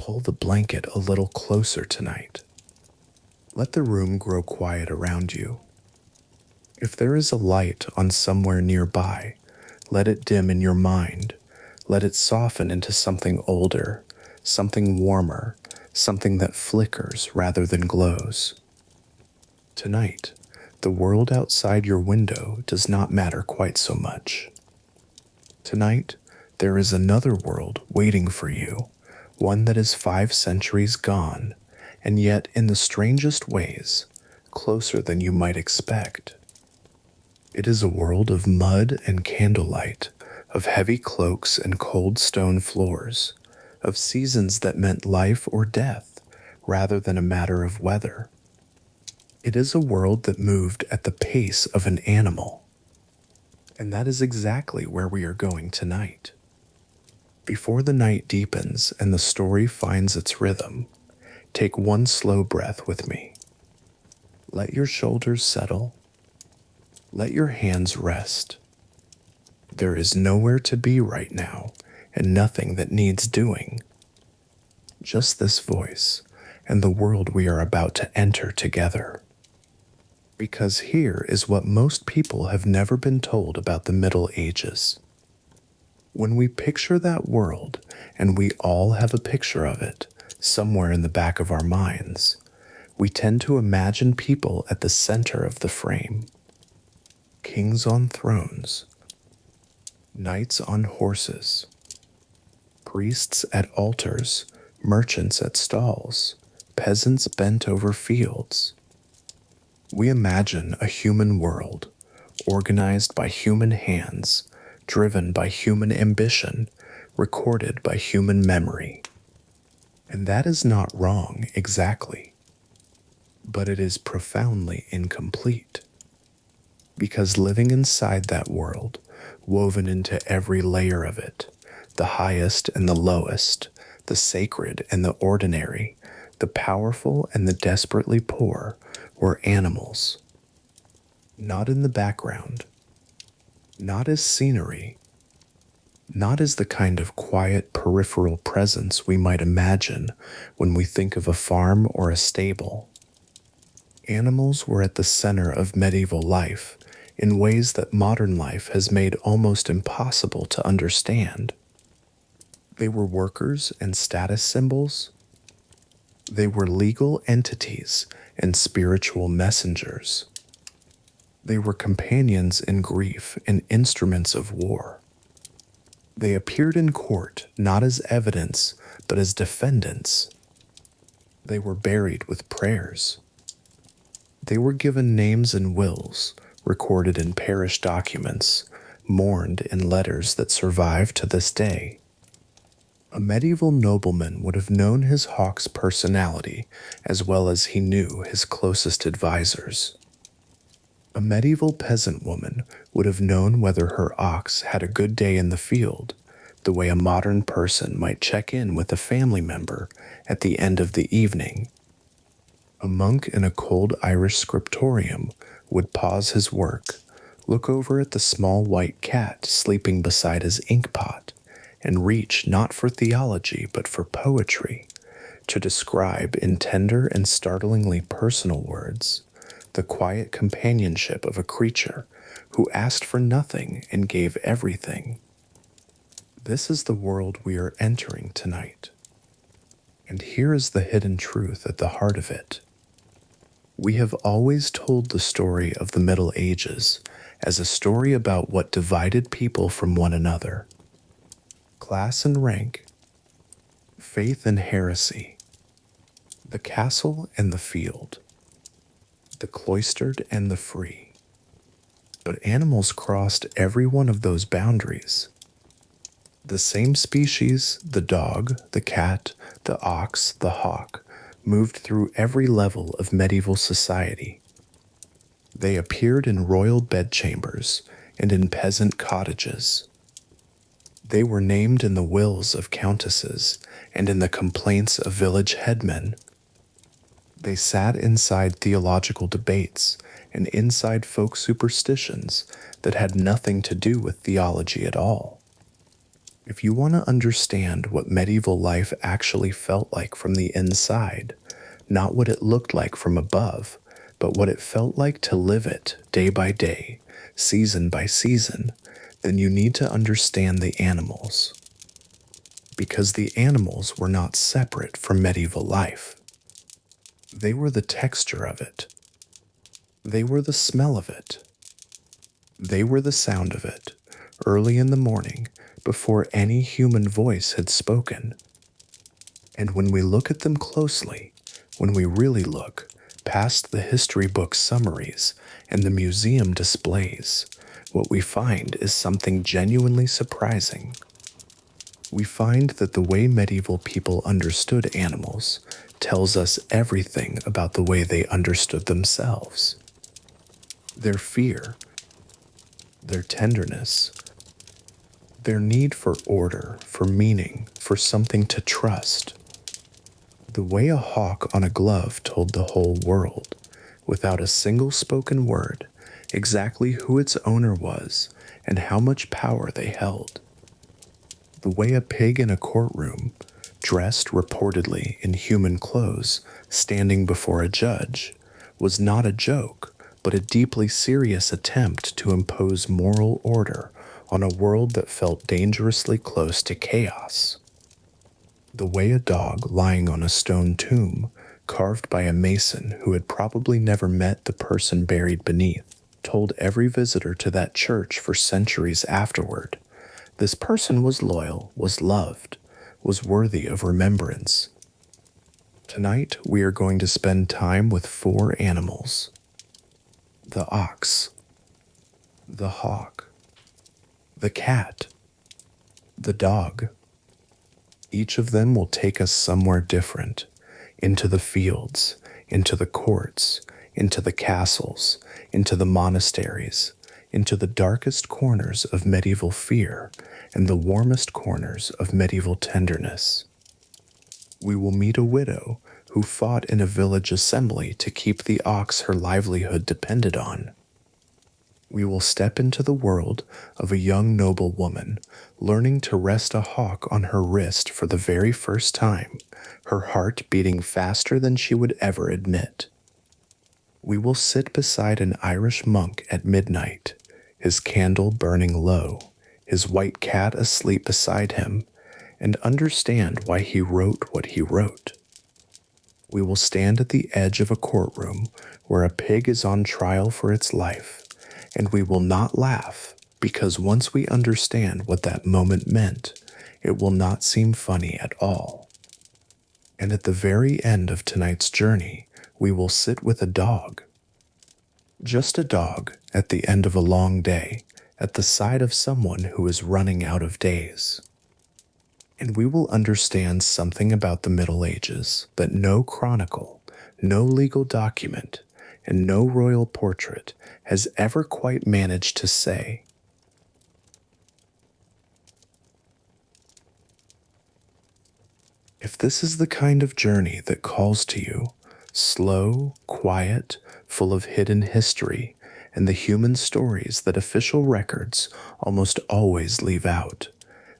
pull the blanket a little closer tonight. Let the room grow quiet around you. If there is a light on somewhere nearby, let it dim in your mind. Let it soften into something older, something warmer, something that flickers rather than glows. Tonight, the world outside your window does not matter quite so much. Tonight, there is another world waiting for you, one that is 5 centuries gone, and yet in the strangest ways, closer than you might expect. It is a world of mud and candlelight, of heavy cloaks and cold stone floors, of seasons that meant life or death rather than a matter of weather. It is a world that moved at the pace of an animal. And that is exactly where we are going tonight. Before the night deepens and the story finds its rhythm, take one slow breath with me. Let your shoulders settle. Let your hands rest. There is nowhere to be right now and nothing that needs doing. Just this voice and the world we are about to enter together. Because here is what most people have never been told about the Middle Ages. When we picture that world, and we all have a picture of it somewhere in the back of our minds, we tend to imagine people at the center of the frame. Kings on thrones, knights on horses, priests at altars, merchants at stalls, peasants bent over fields. We imagine a human world, organized by human hands, driven by human ambition, recorded by human memory. And that is not wrong exactly, but it is profoundly incomplete. Because living inside that world, woven into every layer of it, the highest and the lowest, the sacred and the ordinary, the powerful and the desperately poor, were animals. Not in the background, not as scenery, not as the kind of quiet peripheral presence we might imagine when we think of a farm or a stable. Animals were at the center of medieval life in ways that modern life has made almost impossible to understand. They were workers and status symbols. They were legal entities and spiritual messengers. They were companions in grief and instruments of war. They appeared in court not as evidence, but as defendants. They were buried with prayers. They were given names and wills, recorded in parish documents, mourned in letters that survive to this day. A medieval nobleman would have known his hawk's personality as well as he knew his closest advisors. A medieval peasant woman would have known whether her ox had a good day in the field, the way a modern person might check in with a family member at the end of the evening. A monk in a cold Irish scriptorium would pause his work, look over at the small white cat sleeping beside his inkpot, and reach not for theology but for poetry, to describe in tender and startlingly personal words the quiet companionship of a creature who asked for nothing and gave everything. This is the world we are entering tonight. And here is the hidden truth at the heart of it. We have always told the story of the Middle Ages as a story about what divided people from one another. Class and rank, faith and heresy, the castle and the field, the cloistered and the free. But animals crossed every one of those boundaries. The same species, the dog, the cat, the ox, the hawk, moved through every level of medieval society. They appeared in royal bedchambers and in peasant cottages. They were named in the wills of countesses and in the complaints of village headmen. They sat inside theological debates and inside folk superstitions that had nothing to do with theology at all. If you want to understand what medieval life actually felt like from the inside, not what it looked like from above, but what it felt like to live it day by day, season by season, then you need to understand the animals. Because the animals were not separate from medieval life. They were the texture of it. They were the smell of it. They were the sound of it, early in the morning, before any human voice had spoken. And when we look at them closely, when we really look, past the history book summaries and the museum displays, what we find is something genuinely surprising. We find that the way medieval people understood animals tells us everything about the way they understood themselves. Their fear, their tenderness, their need for order, for meaning, for something to trust. The way a hawk on a glove told the whole world, without a single spoken word, exactly who its owner was and how much power they held. The way a pig in a courtroom, dressed reportedly in human clothes, standing before a judge, was not a joke, but a deeply serious attempt to impose moral order on a world that felt dangerously close to chaos. The way a dog lying on a stone tomb, carved by a mason who had probably never met the person buried beneath, told every visitor to that church for centuries afterward, this person was loyal, was loved, was worthy of remembrance. Tonight, we are going to spend time with 4 animals: the ox, the hawk, the cat, the dog. Each of them will take us somewhere different, into the fields, into the courts, into the castles, into the monasteries, into the darkest corners of medieval fear and the warmest corners of medieval tenderness. We will meet a widow who fought in a village assembly to keep the ox her livelihood depended on. We will step into the world of a young noble woman learning to rest a hawk on her wrist for the very first time, her heart beating faster than she would ever admit. We will sit beside an Irish monk at midnight, his candle burning low, his white cat asleep beside him, and understand why he wrote what he wrote. We will stand at the edge of a courtroom where a pig is on trial for its life, and we will not laugh, because once we understand what that moment meant, it will not seem funny at all. And at the very end of tonight's journey, we will sit with a dog. Just a dog at the end of a long day, at the side of someone who is running out of days. And we will understand something about the Middle Ages that no chronicle, no legal document, and no royal portrait has ever quite managed to say. If this is the kind of journey that calls to you, slow, quiet, full of hidden history, and the human stories that official records almost always leave out,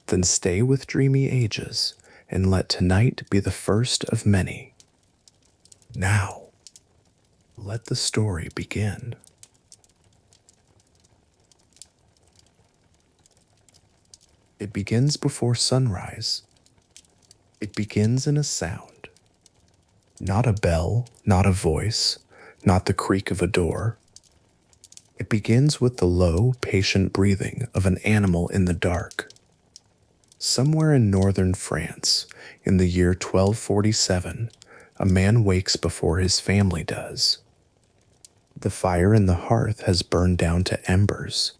then stay with Dreamy Ages and let tonight be the first of many. Now, let the story begin. It begins before sunrise. It begins in a sound. Not a bell, not a voice, not the creak of a door. It begins with the low, patient breathing of an animal in the dark. Somewhere in northern France, in the year 1247, a man wakes before his family does. The fire in the hearth has burned down to embers.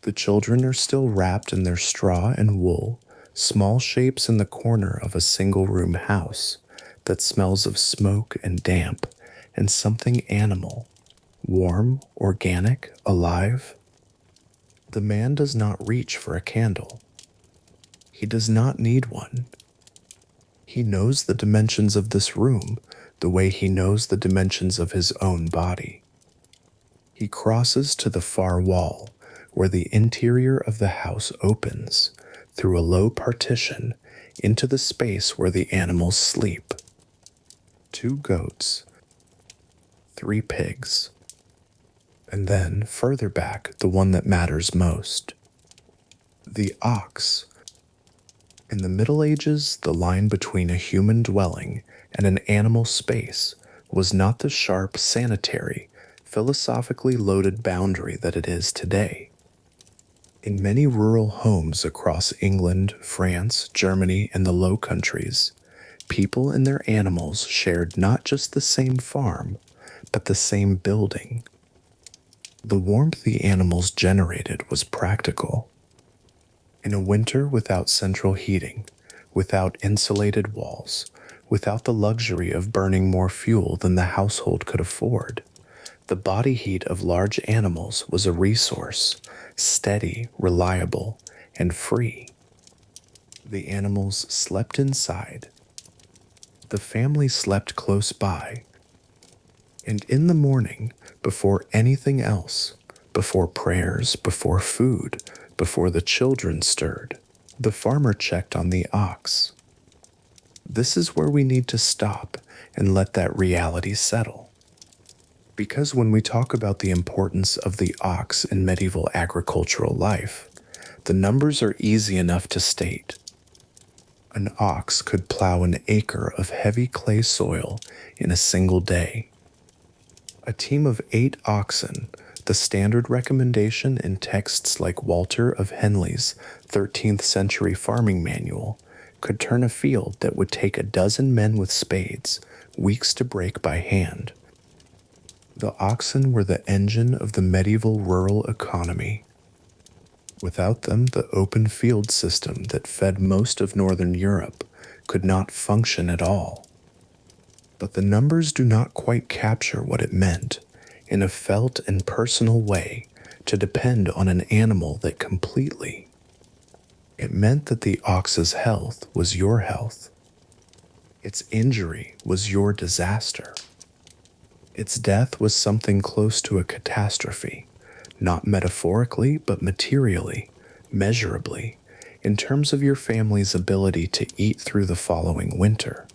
The children are still wrapped in their straw and wool, small shapes in the corner of a single-room house that smells of smoke and damp and something animal, warm, organic, alive. The man does not reach for a candle. He does not need one. He knows the dimensions of this room the way he knows the dimensions of his own body. He crosses to the far wall where the interior of the house opens, through a low partition into the space where the animals sleep. 2 goats, 3 pigs, and then further back, the one that matters most, the ox. In the Middle Ages, the line between a human dwelling and an animal space was not the sharp, sanitary, philosophically loaded boundary that it is today. In many rural homes across England, France, Germany, and the Low Countries, people and their animals shared not just the same farm, but the same building. The warmth the animals generated was practical. In a winter without central heating, without insulated walls, without the luxury of burning more fuel than the household could afford, the body heat of large animals was a resource, steady, reliable, and free. The animals slept inside. The family slept close by. And in the morning, before anything else, before prayers, before food, before the children stirred, the farmer checked on the ox. This is where we need to stop and let that reality settle. Because when we talk about the importance of the ox in medieval agricultural life, the numbers are easy enough to state. An ox could plow an acre of heavy clay soil in a single day. A team of 8 oxen, the standard recommendation in texts like Walter of Henley's 13th century farming manual, could turn a field that would take a dozen men with spades weeks to break by hand. The oxen were the engine of the medieval rural economy. Without them, the open field system that fed most of northern Europe could not function at all. But the numbers do not quite capture what it meant, in a felt and personal way, to depend on an animal that completely. It meant that the ox's health was your health. Its injury was your disaster. Its death was something close to a catastrophe, not metaphorically, but materially, measurably, in terms of your family's ability to eat through the following winter.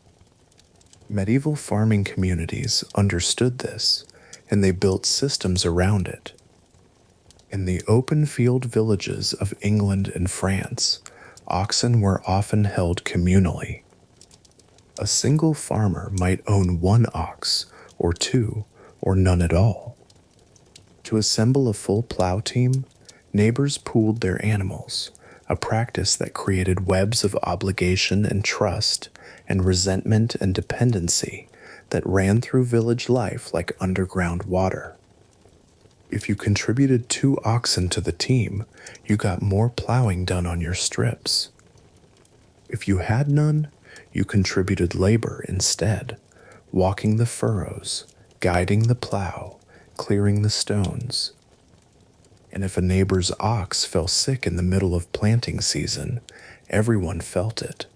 Medieval farming communities understood this, and they built systems around it. In the open field villages of England and France, oxen were often held communally. A single farmer might own 1 ox, or 2, or none at all. To assemble a full plow team, neighbors pooled their animals, a practice that created webs of obligation and trust and resentment and dependency that ran through village life like underground water. If you contributed 2 oxen to the team, you got more plowing done on your strips. If you had none, you contributed labor instead, walking the furrows, guiding the plow, clearing the stones. And if a neighbor's ox fell sick in the middle of planting season, everyone felt it.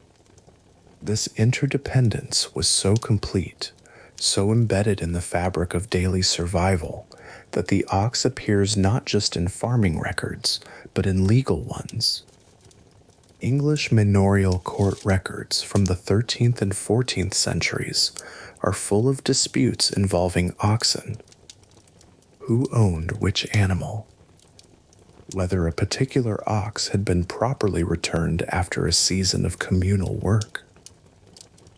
This interdependence was so complete, so embedded in the fabric of daily survival, that the ox appears not just in farming records, but in legal ones. English manorial court records from the 13th and 14th centuries are full of disputes involving oxen. Who owned which animal? Whether a particular ox had been properly returned after a season of communal work.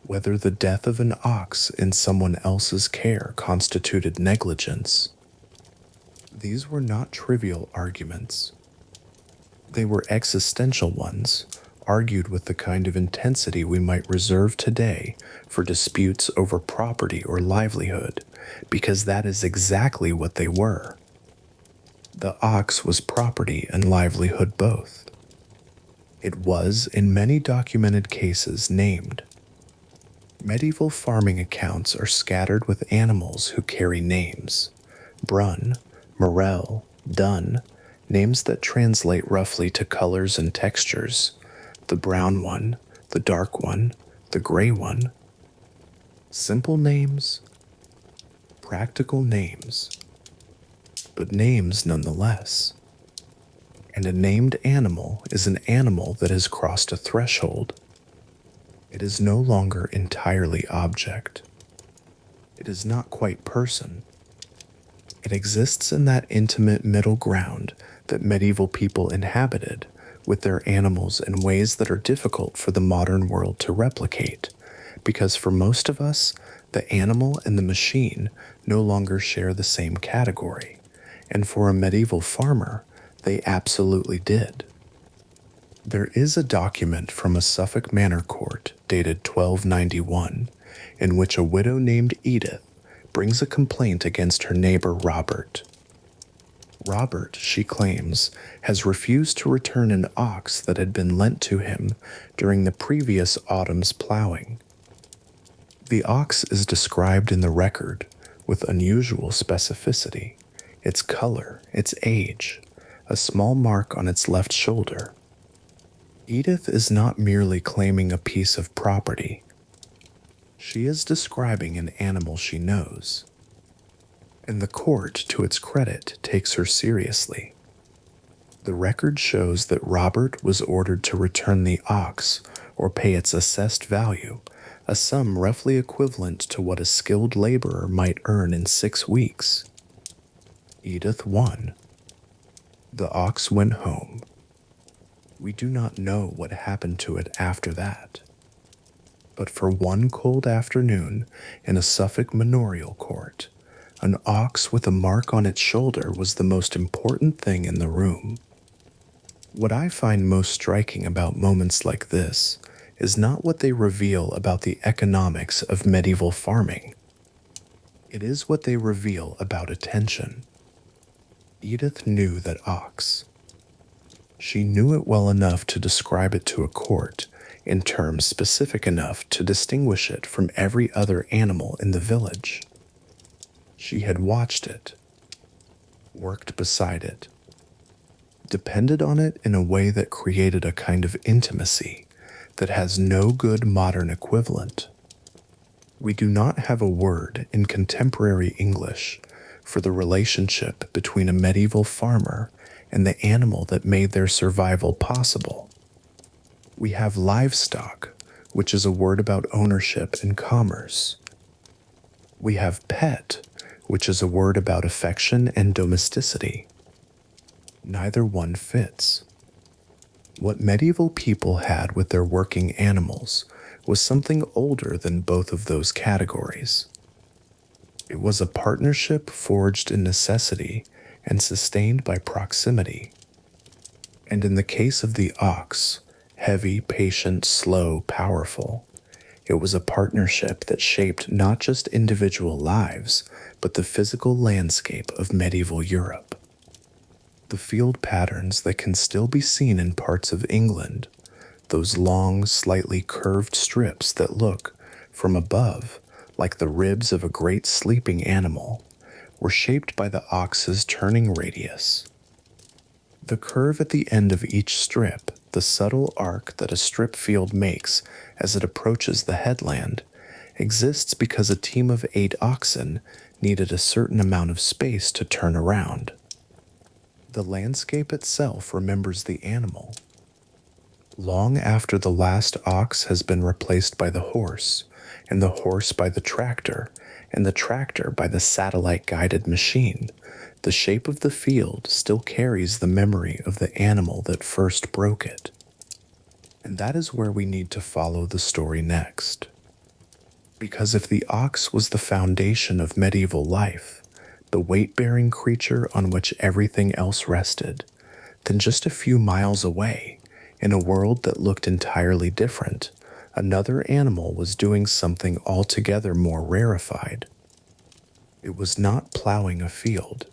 Whether the death of an ox in someone else's care constituted negligence. These were not trivial arguments. They were existential ones, argued with the kind of intensity we might reserve today for disputes over property or livelihood, because that is exactly what they were. The ox was property and livelihood both. It was, in many documented cases, named. Medieval farming accounts are scattered with animals who carry names: Brun, Morel, Dun, names that translate roughly to colors and textures, the brown one, the dark one, the gray one. Simple names, practical names, but names nonetheless. And a named animal is an animal that has crossed a threshold. It is no longer entirely object. It is not quite person. It exists in that intimate middle ground that medieval people inhabited with their animals in ways that are difficult for the modern world to replicate, because for most of us, the animal and the machine no longer share the same category, and for a medieval farmer, they absolutely did. There is a document from a Suffolk manor court dated 1291 in which a widow named Edith brings a complaint against her neighbor Robert. Robert, she claims, has refused to return an ox that had been lent to him during the previous autumn's plowing. The ox is described in the record with unusual specificity: its color, its age, a small mark on its left shoulder. Edith is not merely claiming a piece of property. She is describing an animal she knows. And the court, to its credit, takes her seriously. The record shows that Robert was ordered to return the ox or pay its assessed value, a sum roughly equivalent to what a skilled laborer might earn in 6 weeks. Edith won. The ox went home. We do not know what happened to it after that. But for one cold afternoon in a Suffolk manorial court, an ox with a mark on its shoulder was the most important thing in the room. What I find most striking about moments like this is not what they reveal about the economics of medieval farming. It is what they reveal about attention. Edith knew that ox. She knew it well enough to describe it to a court in terms specific enough to distinguish it from every other animal in the village. She had watched it, worked beside it, depended on it in a way that created a kind of intimacy that has no good modern equivalent. We do not have a word in contemporary English for the relationship between a medieval farmer and the animal that made their survival possible. We have livestock, which is a word about ownership and commerce. We have pet, which is a word about affection and domesticity. Neither one fits. What medieval people had with their working animals was something older than both of those categories. It was a partnership forged in necessity and sustained by proximity. And in the case of the ox, heavy, patient, slow, powerful, it was a partnership that shaped not just individual lives, but the physical landscape of medieval Europe. The field patterns that can still be seen in parts of England, those long, slightly curved strips that look, from above, like the ribs of a great sleeping animal, were shaped by the ox's turning radius. The curve at the end of each strip, the subtle arc that a strip field makes as it approaches the headland, exists because a team of 8 oxen needed a certain amount of space to turn around. The landscape itself remembers the animal. Long after the last ox has been replaced by the horse, and the horse by the tractor, and the tractor by the satellite-guided machine, the shape of the field still carries the memory of the animal that first broke it. And that is where we need to follow the story next. Because if the ox was the foundation of medieval life, the weight-bearing creature on which everything else rested, then just a few miles away, in a world that looked entirely different, another animal was doing something altogether more rarefied. It was not plowing a field.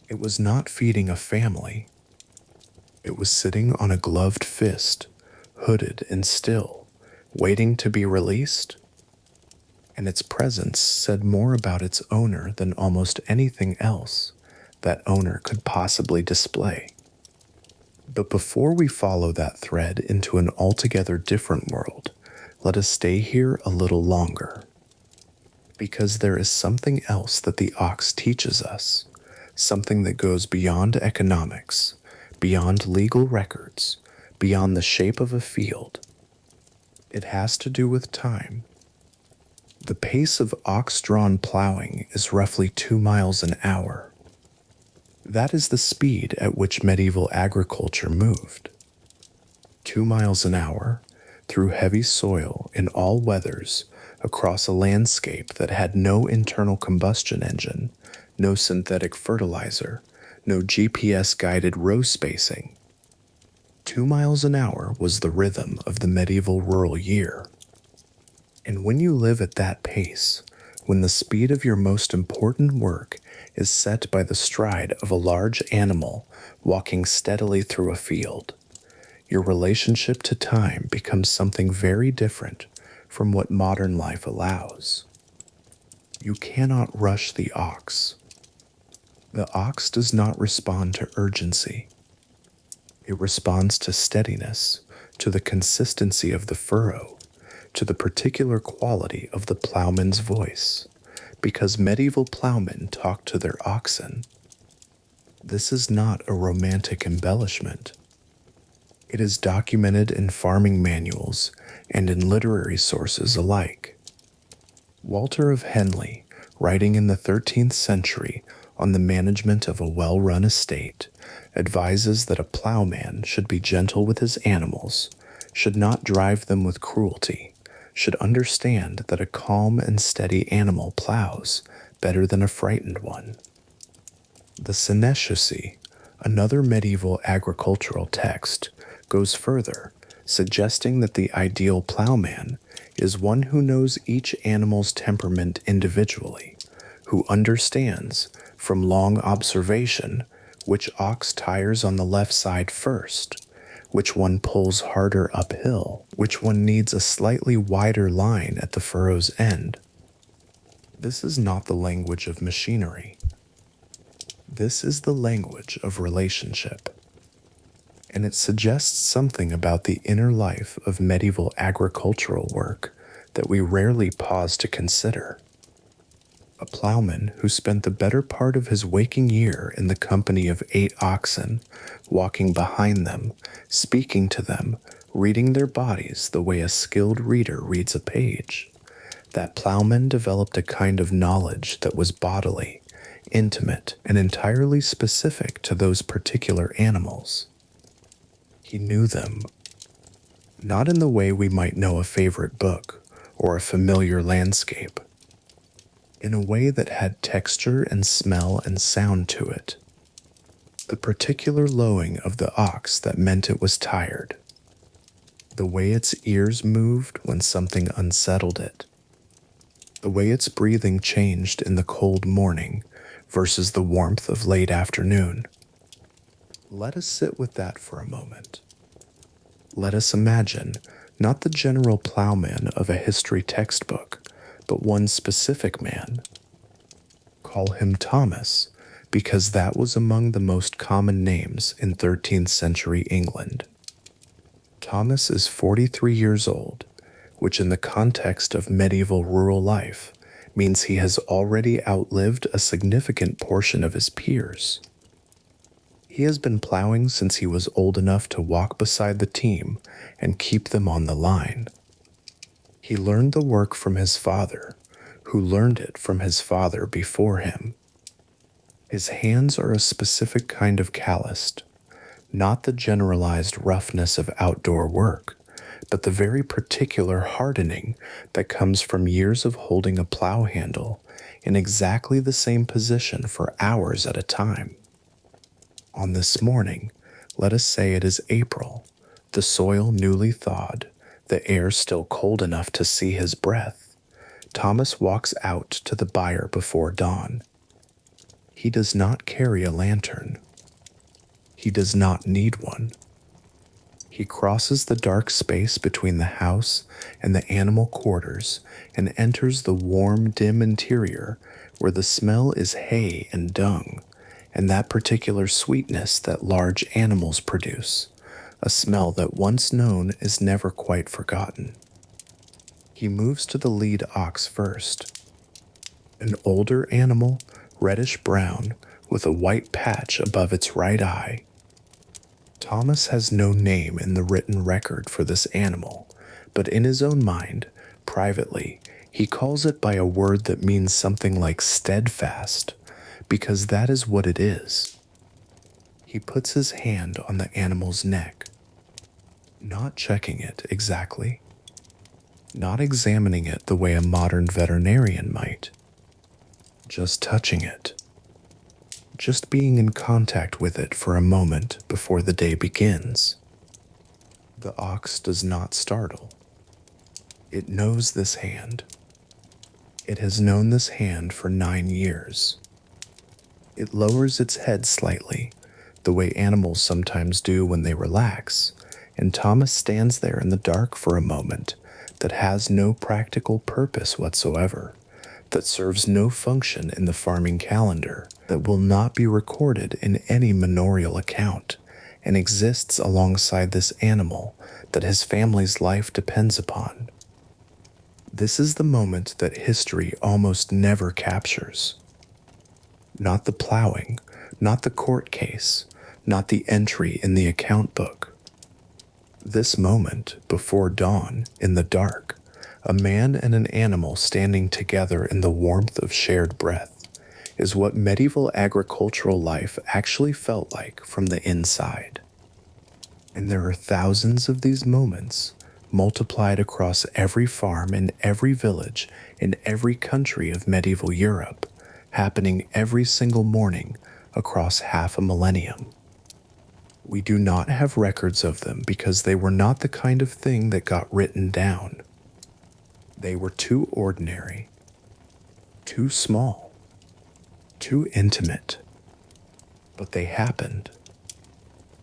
It was not feeding a family. It was sitting on a gloved fist, hooded and still, waiting to be released. And its presence said more about its owner than almost anything else that owner could possibly display. But before we follow that thread into an altogether different world, let us stay here a little longer. Because there is something else that the ox teaches us, something that goes beyond economics, beyond legal records, beyond the shape of a field. It has to do with time. The pace of ox-drawn plowing is roughly 2 miles an hour. That is the speed at which medieval agriculture moved. 2 miles an hour, through heavy soil in all weathers, across a landscape that had no internal combustion engine, no synthetic fertilizer, no GPS-guided row spacing. 2 miles an hour was the rhythm of the medieval rural year. And when you live at that pace, when the speed of your most important work is set by the stride of a large animal walking steadily through a field, your relationship to time becomes something very different from what modern life allows. You cannot rush the ox. The ox does not respond to urgency. It responds to steadiness, to the consistency of the furrow, to the particular quality of the plowman's voice, because medieval plowmen talked to their oxen. This is not a romantic embellishment. It is documented in farming manuals and in literary sources alike. Walter of Henley, writing in the 13th century on the management of a well-run estate, advises that a plowman should be gentle with his animals, should not drive them with cruelty, should understand that a calm and steady animal plows better than a frightened one. The Seneschalcy, another medieval agricultural text, goes further, suggesting that the ideal plowman is one who knows each animal's temperament individually, who understands, from long observation, which ox tires on the left side first, which one pulls harder uphill, which one needs a slightly wider line at the furrow's end. This is not the language of machinery. This is the language of relationship. And it suggests something about the inner life of medieval agricultural work that we rarely pause to consider. A plowman who spent the better part of his waking year in the company of 8 oxen, walking behind them, speaking to them, reading their bodies the way a skilled reader reads a page. That plowman developed a kind of knowledge that was bodily, intimate, and entirely specific to those particular animals. He knew them, not in the way we might know a favorite book or a familiar landscape, in a way that had texture and smell and sound to it. The particular lowing of the ox that meant it was tired, the way its ears moved when something unsettled it, the way its breathing changed in the cold morning versus the warmth of late afternoon. Let us sit with that for a moment. Let us imagine not the general plowman of a history textbook, but one specific man. Call him Thomas, because that was among the most common names in 13th century England. Thomas is 43 years old, which in the context of medieval rural life means he has already outlived a significant portion of his peers. He has been plowing since he was old enough to walk beside the team and keep them on the line. He learned the work from his father, who learned it from his father before him. His hands are a specific kind of calloused, not the generalized roughness of outdoor work, but the very particular hardening that comes from years of holding a plow handle in exactly the same position for hours at a time. On this morning, let us say it is April, the soil newly thawed, the air still cold enough to see his breath. Thomas walks out to the byre before dawn. He does not carry a lantern. He does not need one. He crosses the dark space between the house and the animal quarters and enters the warm, dim interior where the smell is hay and dung, and that particular sweetness that large animals produce, a smell that once known is never quite forgotten. He moves to the lead ox first. An older animal, reddish-brown, with a white patch above its right eye. Thomas has no name in the written record for this animal, but in his own mind, privately, he calls it by a word that means something like steadfast, because that is what it is. He puts his hand on the animal's neck, not checking it exactly, not examining it the way a modern veterinarian might, just touching it, just being in contact with it for a moment before the day begins. The ox does not startle. It knows this hand. It has known this hand for 9 years. It lowers its head slightly, the way animals sometimes do when they relax, and Thomas stands there in the dark for a moment that has no practical purpose whatsoever, that serves no function in the farming calendar, that will not be recorded in any manorial account, and exists alongside this animal that his family's life depends upon. This is the moment that history almost never captures. Not the plowing, not the court case, not the entry in the account book. This moment, before dawn, in the dark, a man and an animal standing together in the warmth of shared breath, is what medieval agricultural life actually felt like from the inside. And there are thousands of these moments, multiplied across every farm in every village in every country of medieval Europe, happening every single morning across half a millennium. We do not have records of them because they were not the kind of thing that got written down. They were too ordinary, too small, too intimate. But they happened.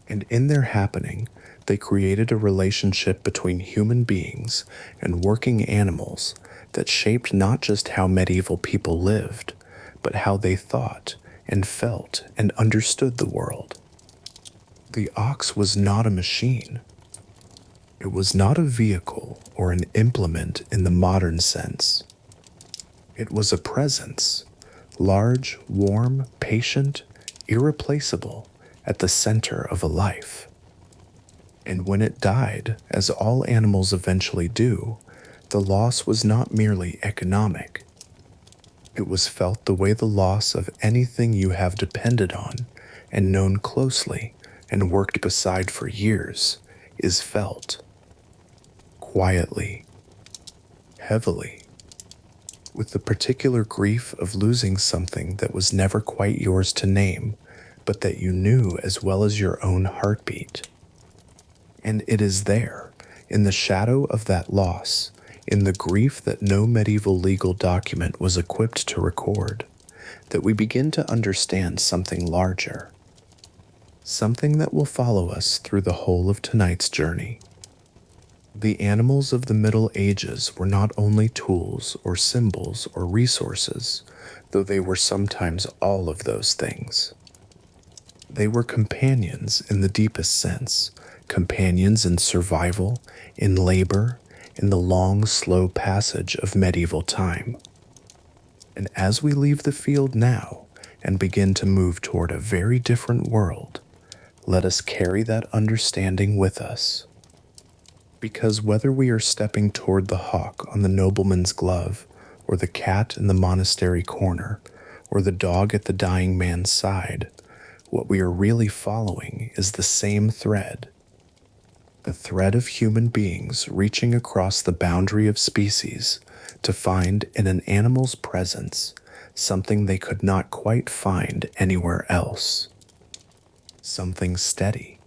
And in their happening, they created a relationship between human beings and working animals that shaped not just how medieval people lived, but how they thought and felt and understood the world. The ox was not a machine. It was not a vehicle or an implement in the modern sense. It was a presence, large, warm, patient, irreplaceable, at the center of a life. And when it died, as all animals eventually do, the loss was not merely economic. It was felt the way the loss of anything you have depended on and known closely and worked beside for years is felt. Quietly, heavily, with the particular grief of losing something that was never quite yours to name, but that you knew as well as your own heartbeat. And it is there, in the shadow of that loss, in the grief that no medieval legal document was equipped to record, that we begin to understand something larger, something that will follow us through the whole of tonight's journey. The animals of the Middle Ages were not only tools or symbols or resources, though they were sometimes all of those things. They were companions in the deepest sense, companions in survival, in labor, in the long, slow passage of medieval time. And as we leave the field now and begin to move toward a very different world, let us carry that understanding with us. Because whether we are stepping toward the hawk on the nobleman's glove, or the cat in the monastery corner, or the dog at the dying man's side, what we are really following is the same thread. The thread of human beings reaching across the boundary of species to find in an animal's presence something they could not quite find anywhere else. Something steady,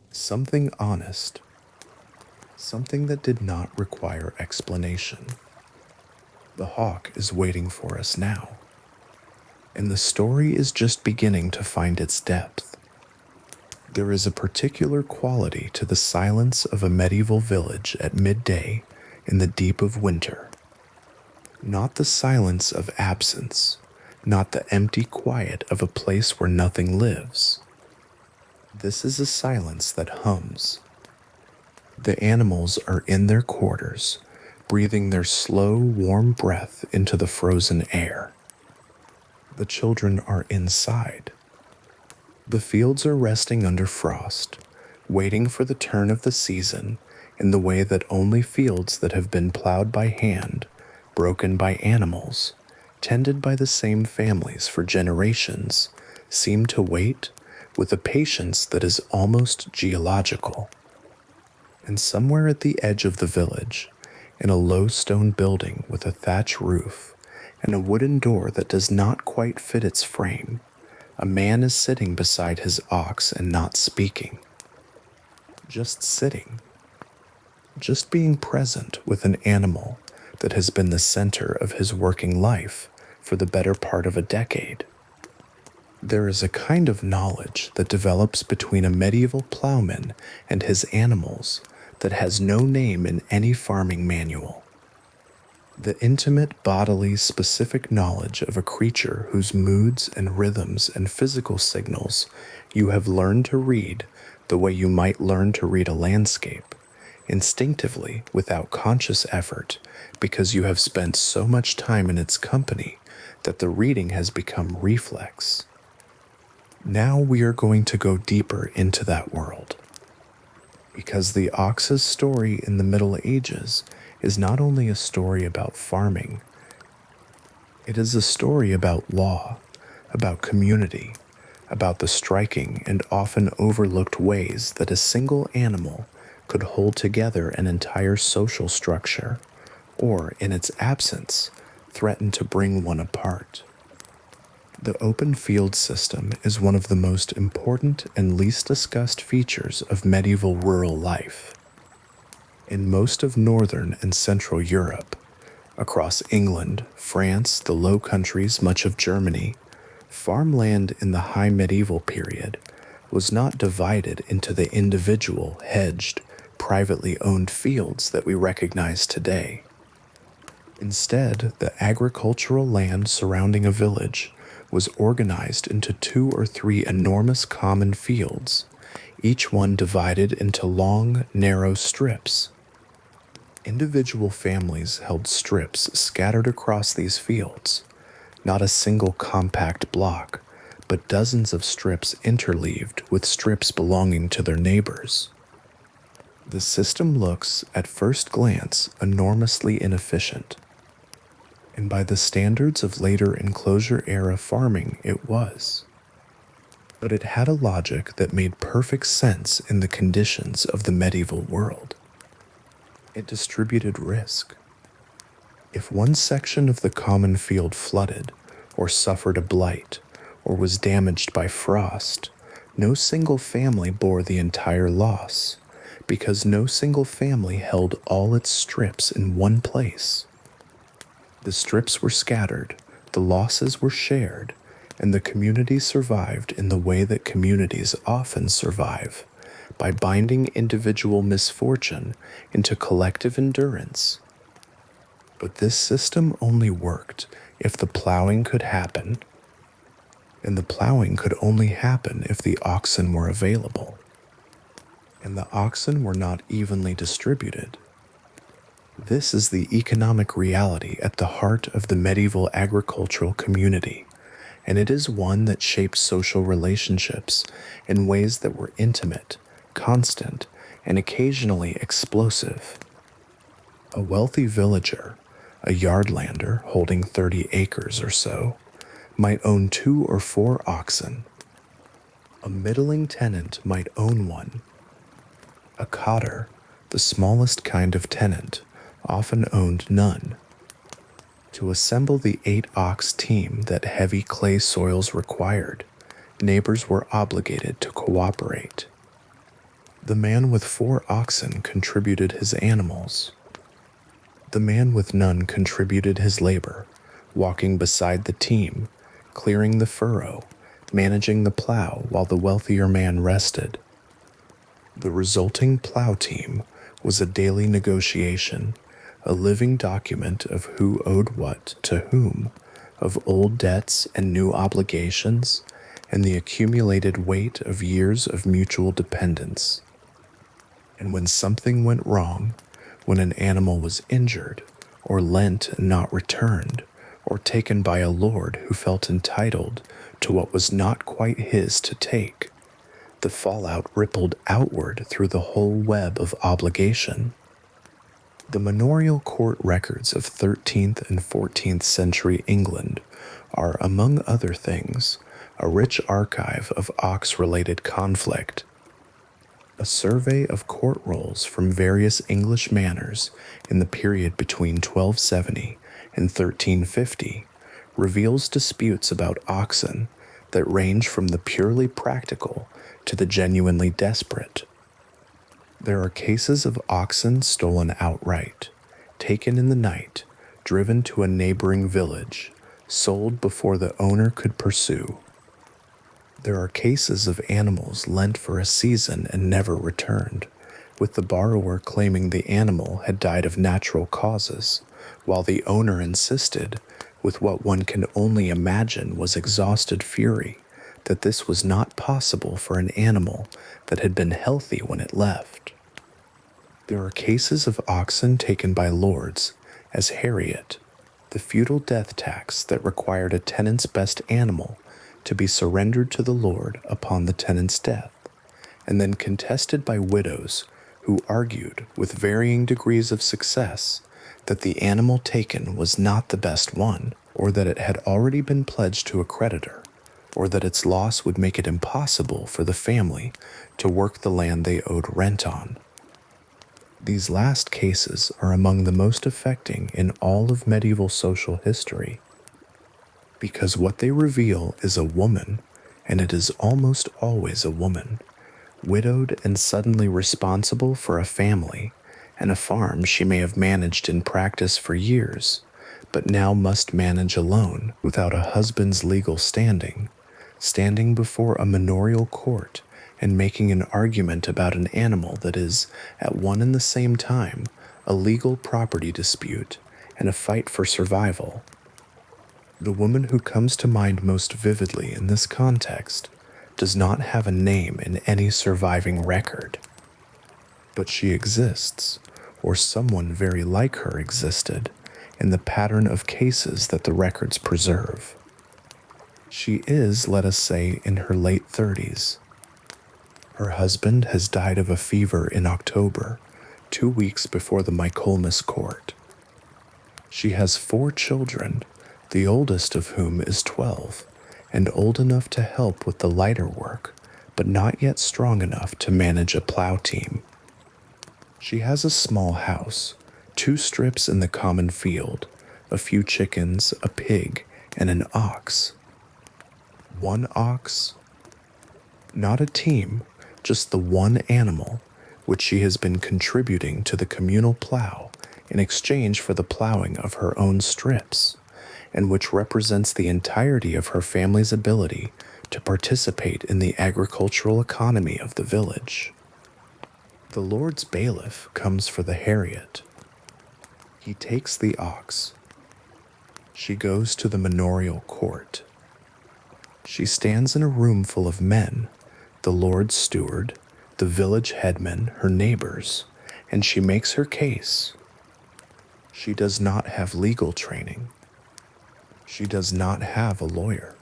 something honest, something that did not require explanation. The hawk is waiting for us now, and the story is just beginning to find its depth. There is a particular quality to the silence of a medieval village at midday in the deep of winter. Not the silence of absence, not the empty quiet of a place where nothing lives. This is a silence that hums. The animals are in their quarters, breathing their slow, warm breath into the frozen air. The children are inside. The fields are resting under frost, waiting for the turn of the season in the way that only fields that have been plowed by hand, broken by animals, tended by the same families for generations, seem to wait with a patience that is almost geological. And somewhere at the edge of the village, in a low stone building with a thatch roof and a wooden door that does not quite fit its frame, a man is sitting beside his ox and not speaking. Just sitting. Just being present with an animal that has been the center of his working life for the better part of a decade. There is a kind of knowledge that develops between a medieval plowman and his animals that has no name in any farming manual. The intimate, bodily, specific knowledge of a creature whose moods and rhythms and physical signals you have learned to read the way you might learn to read a landscape, instinctively without conscious effort, because you have spent so much time in its company that the reading has become reflex. Now we are going to go deeper into that world, because the ox's story in the Middle Ages is not only a story about farming, it is a story about law, about community, about the striking and often overlooked ways that a single animal could hold together an entire social structure, or, in its absence, threaten to bring one apart. The open field system is one of the most important and least discussed features of medieval rural life. In most of northern and central Europe, across England, France, the Low Countries, much of Germany, farmland in the high medieval period was not divided into the individual, hedged, privately owned fields that we recognize today. Instead, the agricultural land surrounding a village was organized into 2 or 3 enormous common fields, each one divided into long, narrow strips. Individual families held strips scattered across these fields, not a single compact block, but dozens of strips interleaved with strips belonging to their neighbors. The system looks, at first glance, enormously inefficient. And by the standards of later enclosure-era farming, it was. But it had a logic that made perfect sense in the conditions of the medieval world. It distributed risk. If one section of the common field flooded, or suffered a blight, or was damaged by frost, no single family bore the entire loss, because no single family held all its strips in one place. The strips were scattered, the losses were shared, and the community survived in the way that communities often survive, by binding individual misfortune into collective endurance. But this system only worked if the plowing could happen, and the plowing could only happen if the oxen were available, and the oxen were not evenly distributed. This is the economic reality at the heart of the medieval agricultural community, and it is one that shaped social relationships in ways that were intimate, constant, and occasionally explosive. A wealthy villager, a yardlander holding 30 acres or so, might own 2 or 4 oxen. A middling tenant might own one. A cotter, the smallest kind of tenant, often owned none. To assemble the 8-ox team that heavy clay soils required, neighbors were obligated to cooperate. The man with 4 oxen contributed his animals. The man with none contributed his labor, walking beside the team, clearing the furrow, managing the plow while the wealthier man rested. The resulting plow team was a daily negotiation, a living document of who owed what to whom, of old debts and new obligations, and the accumulated weight of years of mutual dependence. And when something went wrong, when an animal was injured, or lent and not returned, or taken by a lord who felt entitled to what was not quite his to take, the fallout rippled outward through the whole web of obligation. The manorial court records of 13th and 14th century England are, among other things, a rich archive of ox-related conflict. A survey of court rolls from various English manors in the period between 1270 and 1350 reveals disputes about oxen that range from the purely practical to the genuinely desperate. There are cases of oxen stolen outright, taken in the night, driven to a neighboring village, sold before the owner could pursue. There are cases of animals lent for a season and never returned, with the borrower claiming the animal had died of natural causes, while the owner insisted, with what one can only imagine was exhausted fury, that this was not possible for an animal that had been healthy when it left. There are cases of oxen taken by lords as Harriet, the feudal death tax that required a tenant's best animal to be surrendered to the lord upon the tenant's death, and then contested by widows who argued with varying degrees of success that the animal taken was not the best one, or that it had already been pledged to a creditor, or that its loss would make it impossible for the family to work the land they owed rent on. These last cases are among the most affecting in all of medieval social history, because what they reveal is a woman, and it is almost always a woman, widowed and suddenly responsible for a family and a farm she may have managed in practice for years, but now must manage alone without a husband's legal standing, standing before a manorial court and making an argument about an animal that is, at one and the same time, a legal property dispute and a fight for survival. The woman who comes to mind most vividly in this context does not have a name in any surviving record, but she exists, or someone very like her existed, in the pattern of cases that the records preserve. She is, let us say, in her late 30s. Her husband has died of a fever in October, 2 weeks before the Michaelmas court. She has 4 children, the oldest of whom is 12, and old enough to help with the lighter work, but not yet strong enough to manage a plow team. She has a small house, 2 strips in the common field, a few chickens, a pig, and an ox. 1 ox? Not a team, just the one animal, which she has been contributing to the communal plow in exchange for the plowing of her own strips, and which represents the entirety of her family's ability to participate in the agricultural economy of the village. The Lord's bailiff comes for the Harriet. He takes the ox. She goes to the manorial court. She stands in a room full of men, the Lord's steward, the village headman, her neighbors, and she makes her case. She does not have legal training. She does not have a lawyer.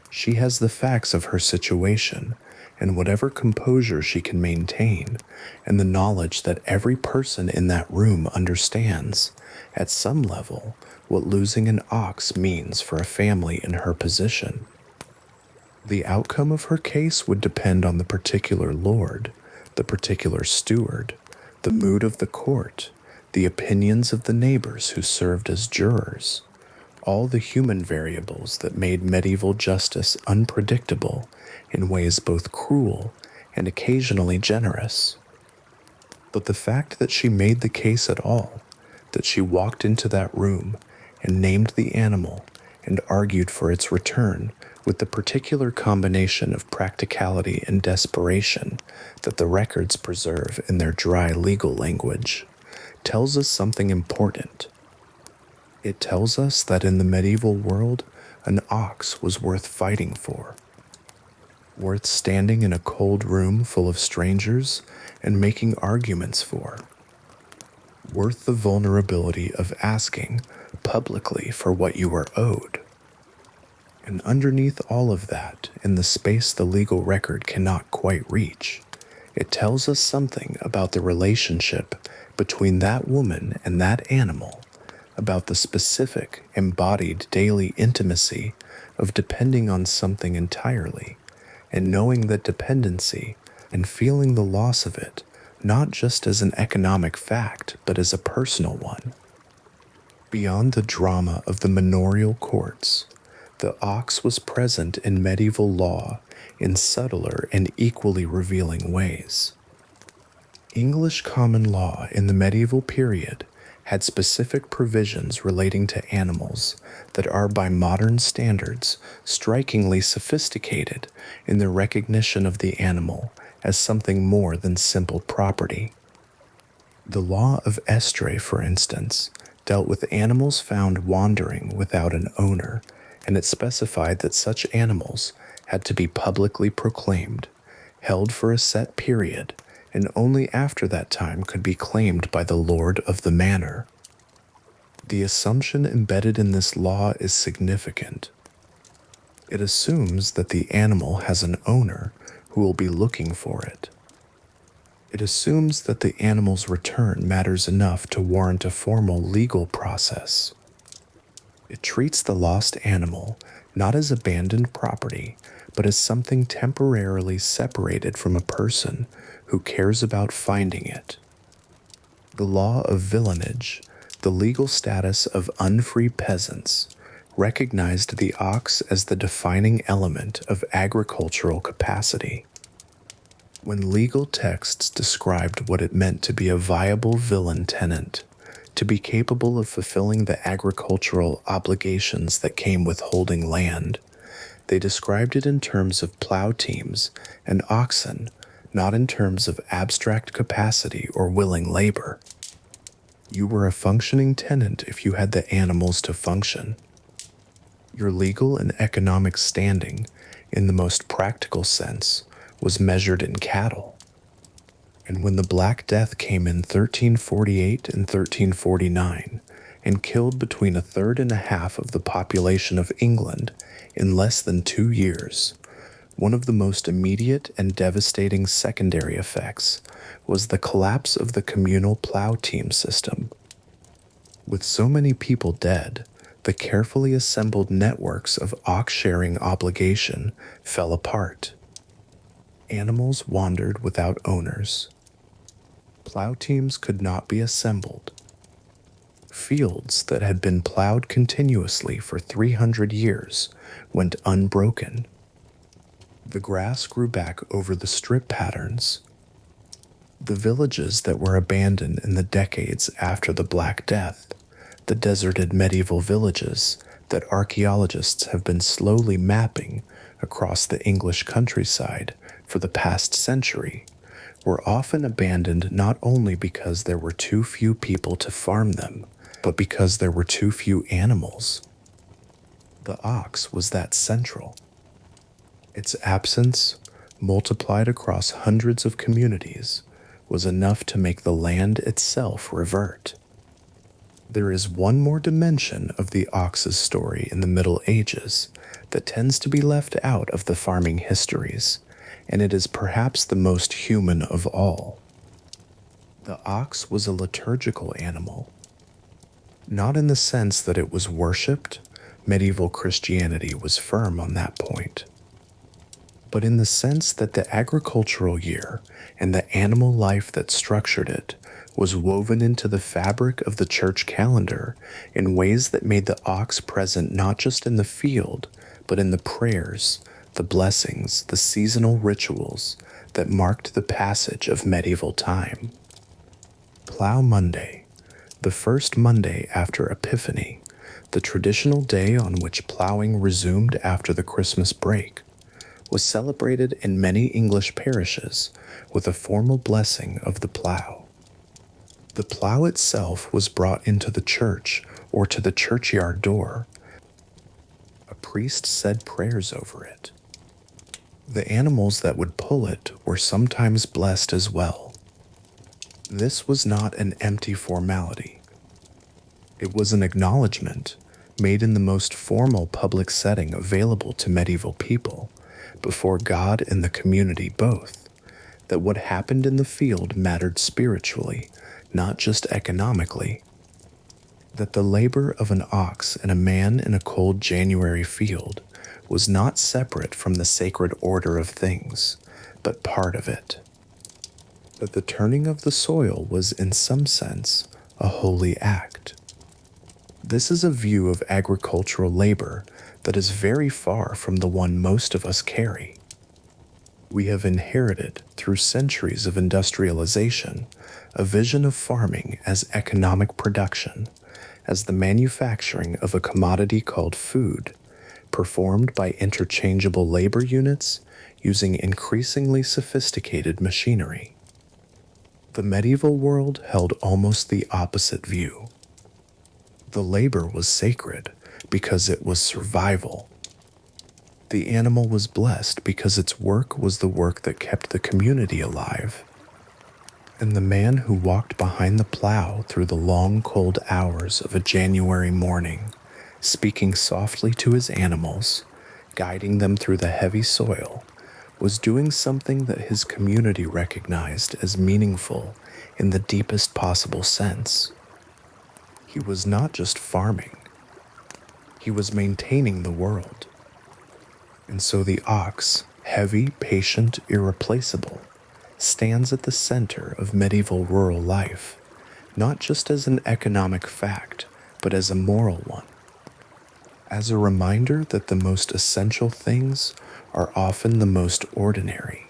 She has the facts of her situation and whatever composure she can maintain, and the knowledge that every person in that room understands, at some level, what losing an ox means for a family in her position. The outcome of her case would depend on the particular lord, the particular steward, the mood of the court, the opinions of the neighbors who served as jurors, all the human variables that made medieval justice unpredictable in ways both cruel and occasionally generous. But the fact that she made the case at all, that she walked into that room and named the animal and argued for its return with the particular combination of practicality and desperation that the records preserve in their dry legal language, tells us something important. It tells us that in the medieval world, an ox was worth fighting for, worth standing in a cold room full of strangers and making arguments for, worth the vulnerability of asking publicly for what you are owed. And underneath all of that, in the space the legal record cannot quite reach, it tells us something about the relationship between that woman and that animal, about the specific, embodied daily intimacy of depending on something entirely, and knowing that dependency and feeling the loss of it, not just as an economic fact, but as a personal one. Beyond the drama of the manorial courts, the ox was present in medieval law in subtler and equally revealing ways. English common law in the medieval period had specific provisions relating to animals that are by modern standards strikingly sophisticated in their recognition of the animal as something more than simple property. The law of Estray, for instance, dealt with animals found wandering without an owner, and it specified that such animals had to be publicly proclaimed, held for a set period, and only after that time could be claimed by the lord of the manor. The assumption embedded in this law is significant. It assumes that the animal has an owner who will be looking for it. It assumes that the animal's return matters enough to warrant a formal legal process. It treats the lost animal not as abandoned property, but as something temporarily separated from a person who cares about finding it. The law of villenage, the legal status of unfree peasants, recognized the ox as the defining element of agricultural capacity. When legal texts described what it meant to be a viable villein tenant, to be capable of fulfilling the agricultural obligations that came with holding land, they described it in terms of plow teams and oxen, not in terms of abstract capacity or willing labor. You were a functioning tenant if you had the animals to function. Your legal and economic standing, in the most practical sense, was measured in cattle. And when the Black Death came in 1348 and 1349 and killed between a third and a half of the population of England in less than 2 years, one of the most immediate and devastating secondary effects was the collapse of the communal plow team system. With so many people dead, the carefully assembled networks of ox-sharing obligation fell apart. Animals wandered without owners. Plow teams could not be assembled. Fields that had been plowed continuously for 300 years went unbroken. The grass grew back over the strip patterns. The villages that were abandoned in the decades after the Black Death, the deserted medieval villages that archaeologists have been slowly mapping across the English countryside for the past century, were often abandoned not only because there were too few people to farm them, but because there were too few animals. The ox was that central. Its absence, multiplied across hundreds of communities, was enough to make the land itself revert. There is one more dimension of the ox's story in the Middle Ages that tends to be left out of the farming histories, and it is perhaps the most human of all. The ox was a liturgical animal. Not in the sense that it was worshipped, medieval Christianity was firm on that point, but in the sense that the agricultural year and the animal life that structured it was woven into the fabric of the church calendar in ways that made the ox present not just in the field, but in the prayers, the blessings, the seasonal rituals that marked the passage of medieval time. Plow Monday, the first Monday after Epiphany, the traditional day on which plowing resumed after the Christmas break, was celebrated in many English parishes with a formal blessing of the plow. The plow itself was brought into the church or to the churchyard door. A priest said prayers over it. The animals that would pull it were sometimes blessed as well. This was not an empty formality. It was an acknowledgement, made in the most formal public setting available to medieval people, before God and the community both, that what happened in the field mattered spiritually, not just economically. That the labor of an ox and a man in a cold January field was not separate from the sacred order of things, but part of it. That the turning of the soil was, in some sense, a holy act. This is a view of agricultural labor that is very far from the one most of us carry. We have inherited, through centuries of industrialization, a vision of farming as economic production, as the manufacturing of a commodity called food, performed by interchangeable labor units using increasingly sophisticated machinery. The medieval world held almost the opposite view. The labor was sacred because it was survival. The animal was blessed because its work was the work that kept the community alive. And the man who walked behind the plow through the long cold hours of a January morning, speaking softly to his animals, guiding them through the heavy soil, was doing something that his community recognized as meaningful in the deepest possible sense. He was not just farming. He was maintaining the world. And so the ox, heavy, patient, irreplaceable, stands at the center of medieval rural life, not just as an economic fact, but as a moral one. As a reminder that the most essential things are often the most ordinary.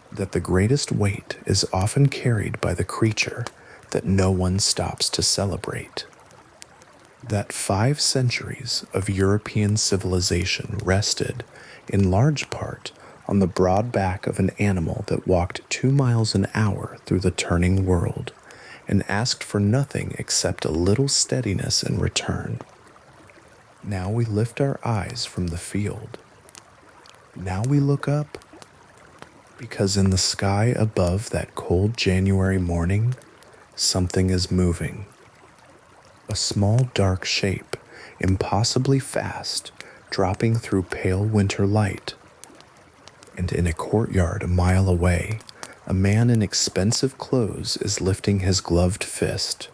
That the greatest weight is often carried by the creature that no one stops to celebrate. That 5 centuries of European civilization rested, in large part, on the broad back of an animal that walked 2 miles an hour through the turning world, and asked for nothing except a little steadiness in return. Now we lift our eyes from the field. Now we look up, because in the sky above that cold January morning, something is moving. A small dark shape, impossibly fast, dropping through pale winter light. And in a courtyard a mile away, a man in expensive clothes is lifting his gloved fist,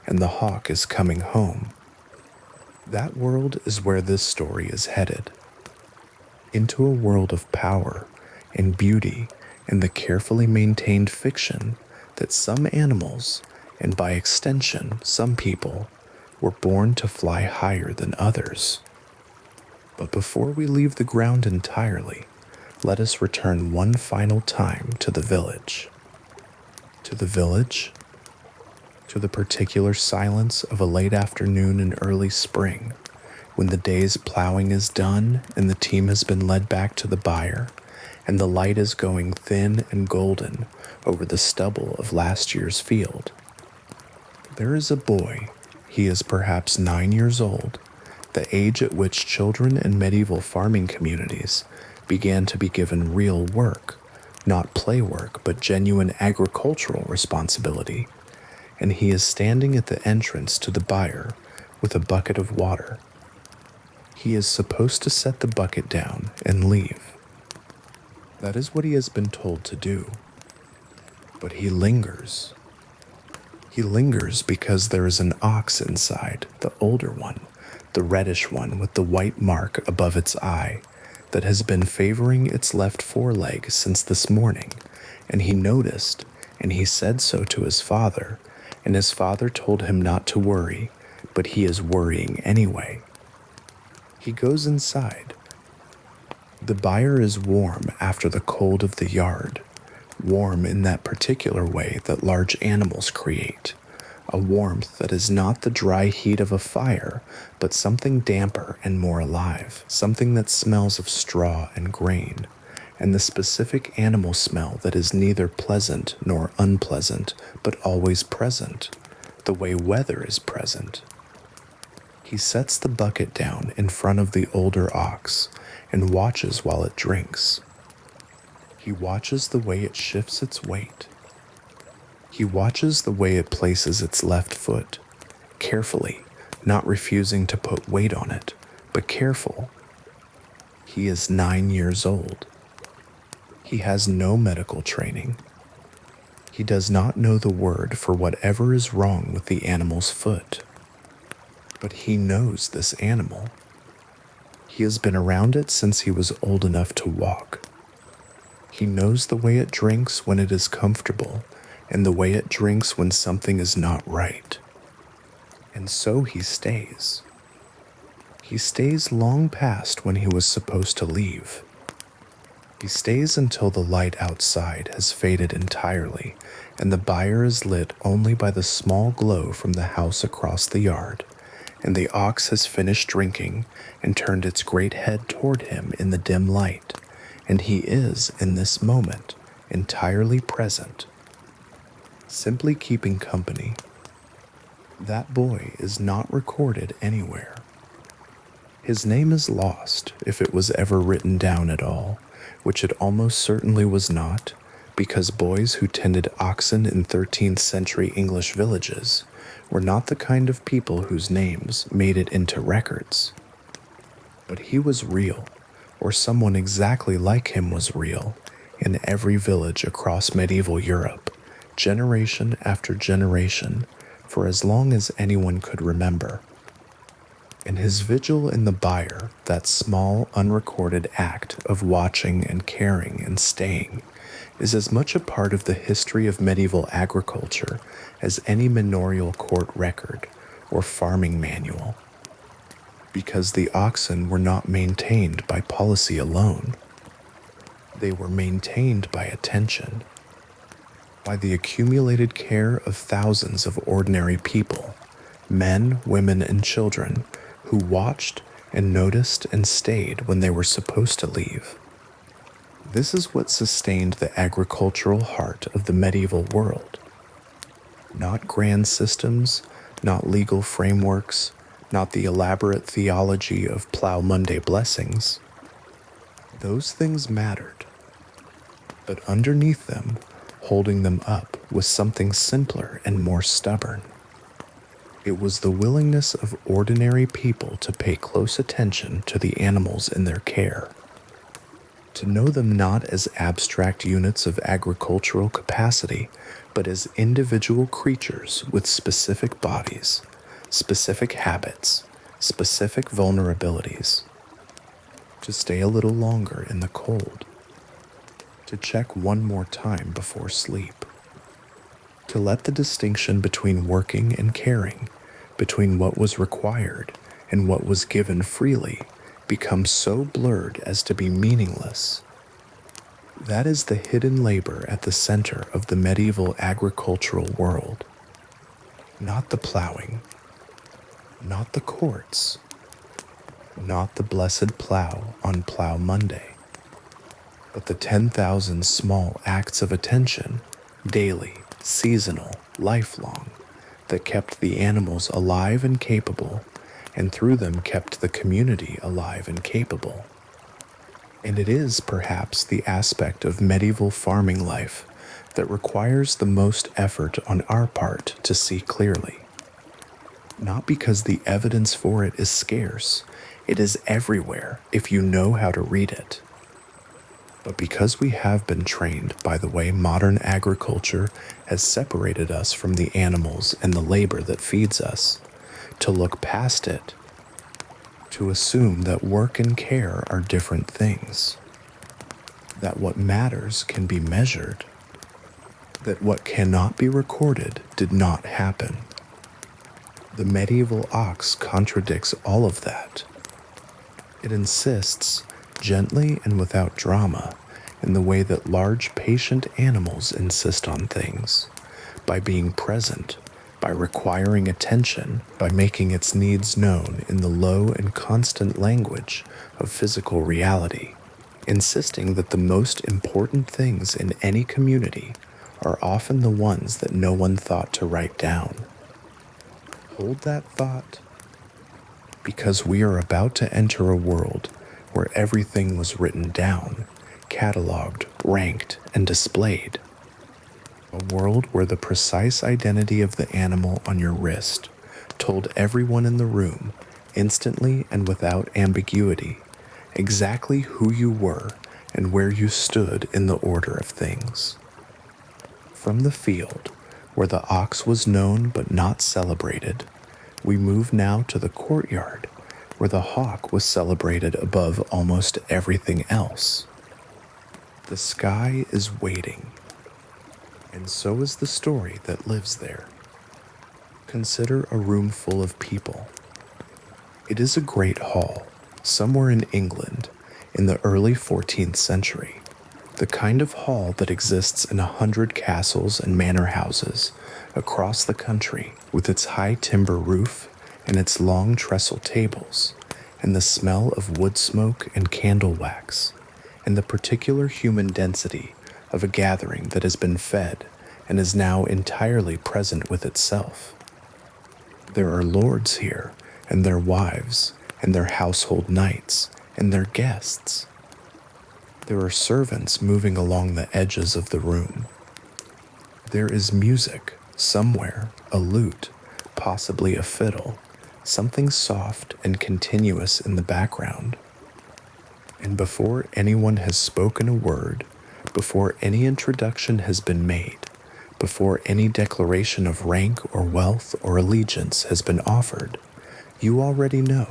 and the hawk is coming home. That world is where this story is headed. Into a world of power and beauty and the carefully maintained fiction that some animals, and by extension some people, were born to fly higher than others. But before we leave the ground entirely, let us return one final time to the village. To the village, to the particular silence of a late afternoon in early spring, when the day's plowing is done and the team has been led back to the byre, and the light is going thin and golden over the stubble of last year's field. There is a boy. He is perhaps 9 years old, the age at which children in medieval farming communities began to be given real work, not play work, but genuine agricultural responsibility, and he is standing at the entrance to the byre with a bucket of water. He is supposed to set the bucket down and leave. That is what he has been told to do. But he lingers. He lingers because there is an ox inside, the older one, the reddish one with the white mark above its eye, that has been favoring its left foreleg since this morning, and he noticed, and he said so to his father, and his father told him not to worry, but he is worrying anyway. He goes inside. The byre is warm after the cold of the yard, warm in that particular way that large animals create, a warmth that is not the dry heat of a fire, but something damper and more alive, something that smells of straw and grain, and the specific animal smell that is neither pleasant nor unpleasant, but always present, the way weather is present. He sets the bucket down in front of the older ox and watches while it drinks. He watches the way it shifts its weight. He watches the way it places its left foot, carefully, not refusing to put weight on it, but careful. He is 9 years old. He has no medical training. He does not know the word for whatever is wrong with the animal's foot. But he knows this animal. He has been around it since he was old enough to walk. He knows the way it drinks when it is comfortable and the way it drinks when something is not right. And so he stays. He stays long past when he was supposed to leave. He stays until the light outside has faded entirely and the byre is lit only by the small glow from the house across the yard, and the ox has finished drinking and turned its great head toward him in the dim light, and he is, in this moment, entirely present, simply keeping company. That boy is not recorded anywhere. His name is lost, if it was ever written down at all, which it almost certainly was not, because boys who tended oxen in 13th century English villages were not the kind of people whose names made it into records. But he was real, or someone exactly like him was real, in every village across medieval Europe, generation after generation, for as long as anyone could remember. And his vigil in the byre, that small, unrecorded act of watching and caring and staying, is as much a part of the history of medieval agriculture as any manorial court record or farming manual. Because the oxen were not maintained by policy alone. They were maintained by attention, by the accumulated care of thousands of ordinary people, men, women, and children, who watched and noticed and stayed when they were supposed to leave. This is what sustained the agricultural heart of the medieval world. Not grand systems, not legal frameworks, not the elaborate theology of Plough Monday blessings. Those things mattered. But underneath them, holding them up, was something simpler and more stubborn. It was the willingness of ordinary people to pay close attention to the animals in their care, to know them not as abstract units of agricultural capacity, but as individual creatures with specific bodies, specific habits, specific vulnerabilities, to stay a little longer in the cold, to check one more time before sleep, to let the distinction between working and caring, between what was required and what was given freely, become so blurred as to be meaningless. That is the hidden labor at the center of the medieval agricultural world. Not the plowing, not the courts, not the blessed plow on Plough Monday, but the 10,000 small acts of attention, daily, seasonal, lifelong, that kept the animals alive and capable, and through them kept the community alive and capable. And it is perhaps the aspect of medieval farming life that requires the most effort on our part to see clearly. Not because the evidence for it is scarce, it is everywhere if you know how to read it, but because we have been trained by the way modern agriculture has separated us from the animals and the labor that feeds us, to look past it, to assume that work and care are different things, that what matters can be measured, that what cannot be recorded did not happen. The medieval ox contradicts all of that. It insists, gently and without drama, in the way that large patient animals insist on things, by being present, by requiring attention, by making its needs known in the low and constant language of physical reality, insisting that the most important things in any community are often the ones that no one thought to write down. Hold that thought, because we are about to enter a world where everything was written down, cataloged, ranked, and displayed. A world where the precise identity of the animal on your wrist told everyone in the room, instantly and without ambiguity, exactly who you were and where you stood in the order of things. From the field, where the ox was known but not celebrated, we move now to the courtyard, where the hawk was celebrated above almost everything else. The sky is waiting, and so is the story that lives there. Consider a room full of people. It is a great hall, somewhere in England, in the early 14th century, the kind of hall that exists in 100 castles and manor houses across the country, with its high timber roof and its long trestle tables, and the smell of wood smoke and candle wax, and the particular human density of a gathering that has been fed and is now entirely present with itself. There are lords here, and their wives, and their household knights, and their guests. There are servants moving along the edges of the room. There is music, somewhere, a lute, possibly a fiddle, something soft and continuous in the background. And before anyone has spoken a word, before any introduction has been made, before any declaration of rank or wealth or allegiance has been offered, you already know.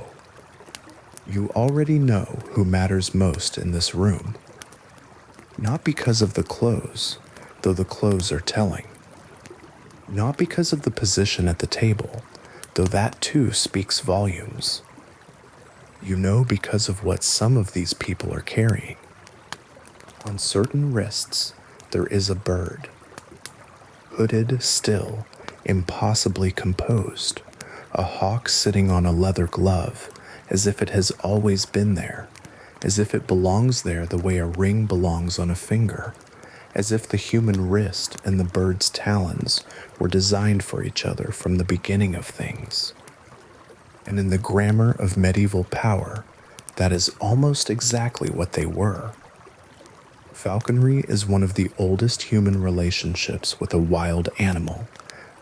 You already know who matters most in this room. Not because of the clothes, though the clothes are telling. Not because of the position at the table, though that too speaks volumes. You know because of what some of these people are carrying. On certain wrists, there is a bird. Hooded, still, impossibly composed, a hawk sitting on a leather glove, as if it has always been there, as if it belongs there the way a ring belongs on a finger, as if the human wrist and the bird's talons were designed for each other from the beginning of things. And in the grammar of medieval power, that is almost exactly what they were. Falconry is one of the oldest human relationships with a wild animal,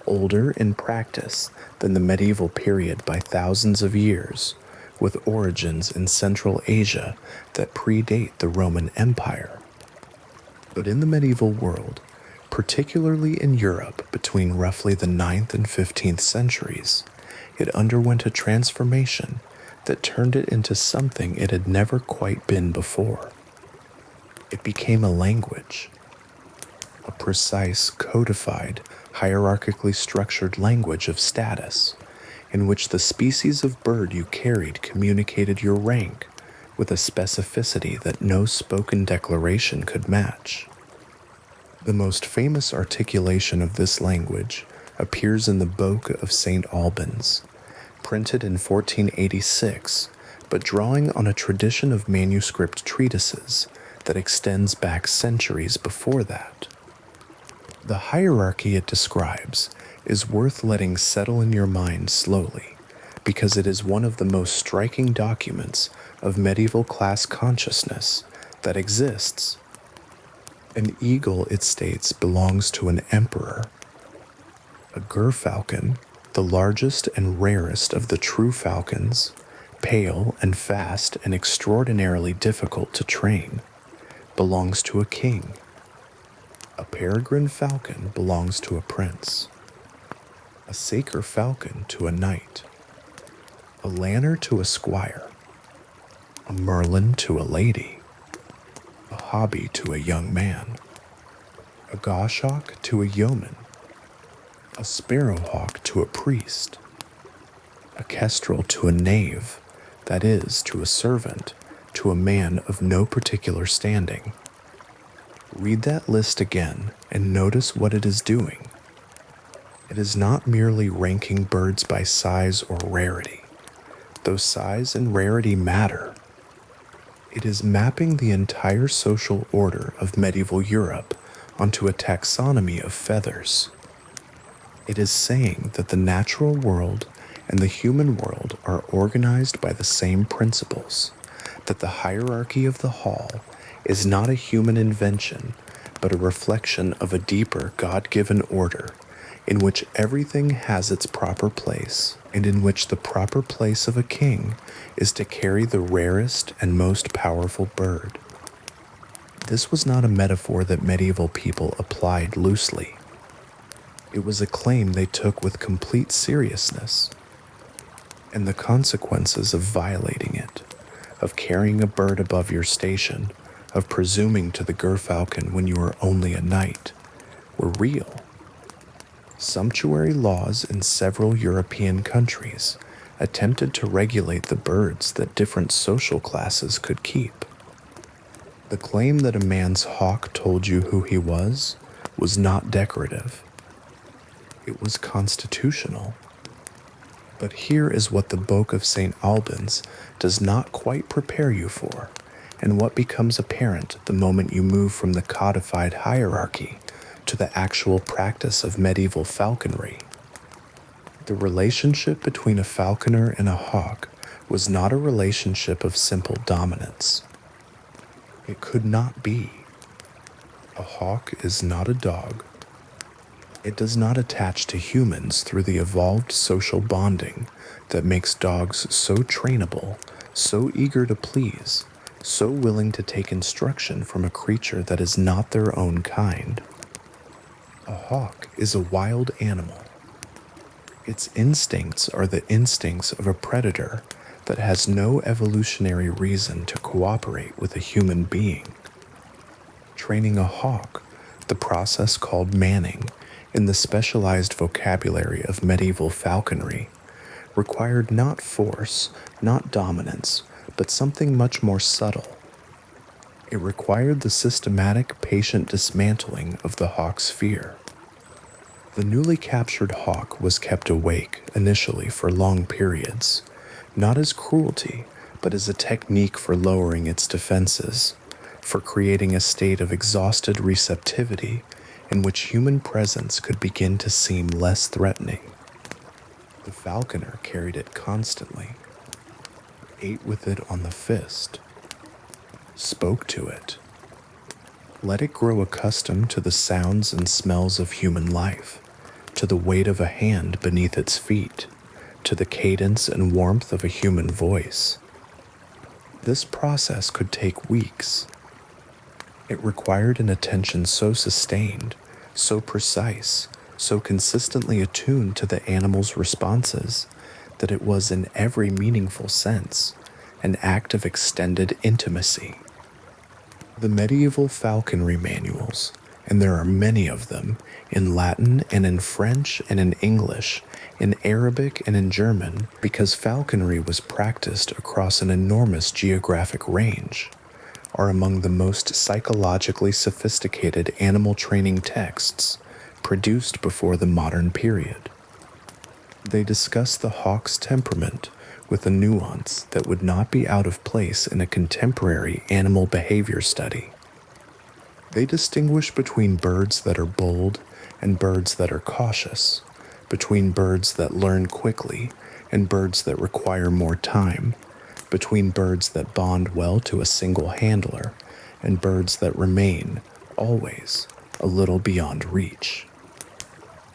older in practice than the medieval period by thousands of years, with origins in Central Asia that predate the Roman Empire. But in the medieval world, particularly in Europe between roughly the 9th and 15th centuries, it underwent a transformation that turned it into something it had never quite been before. It became a language, a precise, codified, hierarchically structured language of status, in which the species of bird you carried communicated your rank with a specificity that no spoken declaration could match. The most famous articulation of this language appears in the Book of St. Albans, printed in 1486, but drawing on a tradition of manuscript treatises that extends back centuries before that. The hierarchy it describes is worth letting settle in your mind slowly, because it is one of the most striking documents of medieval class consciousness that exists. An eagle, it states, belongs to an emperor. A gerfalcon, the largest and rarest of the true falcons, pale and fast and extraordinarily difficult to train, belongs to a king. A peregrine falcon belongs to a prince. A saker falcon to a knight. A lanner to a squire. A merlin to a lady. A hobby to a young man. A goshawk to a yeoman. A sparrowhawk to a priest. A kestrel to a knave, that is, to a servant, to a man of no particular standing. Read that list again and notice what it is doing. It is not merely ranking birds by size or rarity, though size and rarity matter. It is mapping the entire social order of medieval Europe onto a taxonomy of feathers. It is saying that the natural world and the human world are organized by the same principles, that the hierarchy of the hall is not a human invention, but a reflection of a deeper God-given order, in which everything has its proper place, and in which the proper place of a king is to carry the rarest and most powerful bird. This was not a metaphor that medieval people applied loosely. It was a claim they took with complete seriousness, and the consequences of violating it, of carrying a bird above your station, of presuming to the gerfalcon when you were only a knight, were real. Sumptuary laws in several European countries attempted to regulate the birds that different social classes could keep. The claim that a man's hawk told you who he was not decorative. It was constitutional. But here is what the Book of St. Albans does not quite prepare you for, and what becomes apparent the moment you move from the codified hierarchy to the actual practice of medieval falconry. The relationship between a falconer and a hawk was not a relationship of simple dominance. It could not be. A hawk is not a dog. It does not attach to humans through the evolved social bonding that makes dogs so trainable, so eager to please, so willing to take instruction from a creature that is not their own kind. A hawk is a wild animal. Its instincts are the instincts of a predator that has no evolutionary reason to cooperate with a human being. Training a hawk, the process called manning, in the specialized vocabulary of medieval falconry, required not force, not dominance, but something much more subtle. It required the systematic, patient dismantling of the hawk's fear. The newly captured hawk was kept awake initially for long periods, not as cruelty, but as a technique for lowering its defenses, for creating a state of exhausted receptivity in which human presence could begin to seem less threatening. The falconer carried it constantly, ate with it on the fist, spoke to it, let it grow accustomed to the sounds and smells of human life, to the weight of a hand beneath its feet, to the cadence and warmth of a human voice. This process could take weeks. It required an attention so sustained, so precise, so consistently attuned to the animal's responses, that it was in every meaningful sense an act of extended intimacy. The medieval falconry manuals, and there are many of them, in Latin and in French and in English, in Arabic and in German, because falconry was practiced across an enormous geographic range, are among the most psychologically sophisticated animal training texts produced before the modern period. They discuss the hawk's temperament with a nuance that would not be out of place in a contemporary animal behavior study. They distinguish between birds that are bold and birds that are cautious, between birds that learn quickly and birds that require more time, between birds that bond well to a single handler and birds that remain, always, a little beyond reach.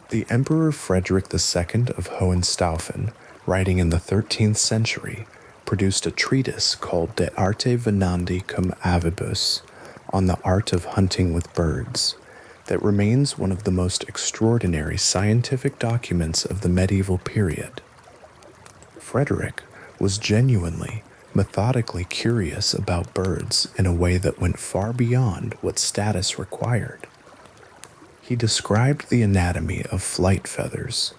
The Emperor Frederick II of Hohenstaufen, writing in the 13th century, produced a treatise called De Arte Venandi cum Avibus, on the art of hunting with birds, that remains one of the most extraordinary scientific documents of the medieval period. Frederick was genuinely, methodically curious about birds in a way that went far beyond what status required. He described the anatomy of flight feathers.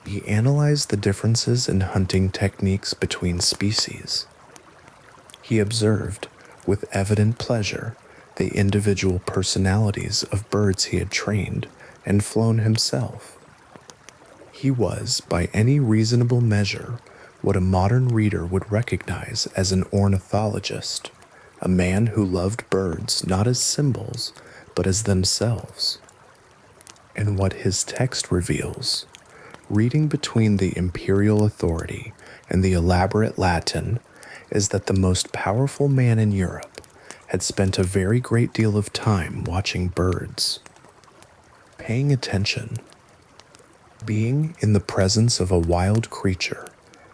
He analyzed the differences in hunting techniques between species. He observed, with evident pleasure, the individual personalities of birds he had trained and flown himself. He was, by any reasonable measure, what a modern reader would recognize as an ornithologist, a man who loved birds not as symbols, but as themselves. And what his text reveals, reading between the imperial authority and the elaborate Latin, is that the most powerful man in Europe had spent a very great deal of time watching birds, paying attention, Being in the presence of a wild creature,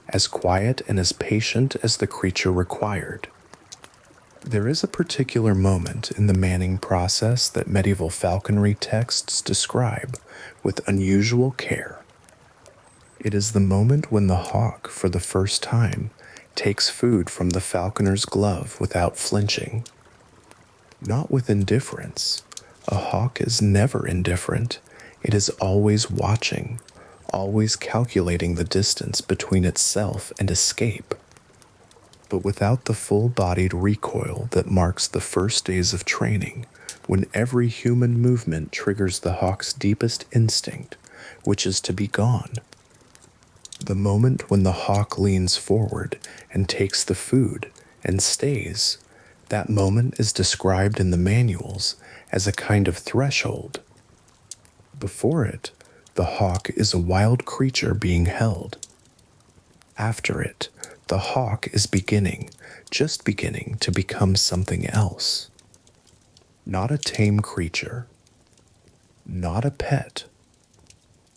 as quiet and as patient as the creature required. There is a particular moment in the manning process that medieval falconry texts describe with unusual care. It is the moment when the hawk, for the first time, takes food from the falconer's glove without flinching. Not with indifference. A hawk is never indifferent. It is always watching, always calculating the distance between itself and escape. But without the full-bodied recoil that marks the first days of training, when every human movement triggers the hawk's deepest instinct, which is to be gone. The moment when the hawk leans forward and takes the food and stays, that moment is described in the manuals as a kind of threshold. Before it, the hawk is a wild creature being held. After it, the hawk is just beginning to become something else. Not a tame creature, not a pet,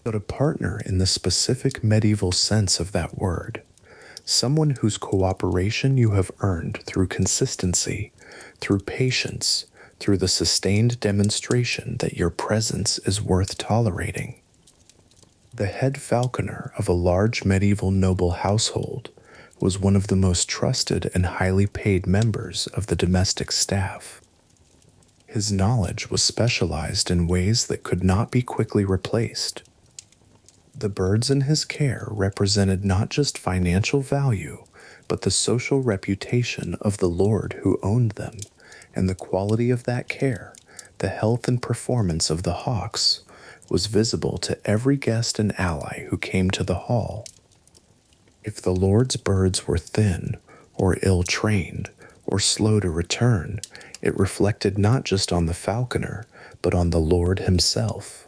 but a partner in the specific medieval sense of that word. Someone whose cooperation you have earned through consistency, through patience, through the sustained demonstration that your presence is worth tolerating. The head falconer of a large medieval noble household was one of the most trusted and highly paid members of the domestic staff. His knowledge was specialized in ways that could not be quickly replaced. The birds in his care represented not just financial value, but the social reputation of the lord who owned them, and the quality of that care, the health and performance of the hawks, was visible to every guest and ally who came to the hall. If the lord's birds were thin, or ill-trained, or slow to return, it reflected not just on the falconer, but on the lord himself.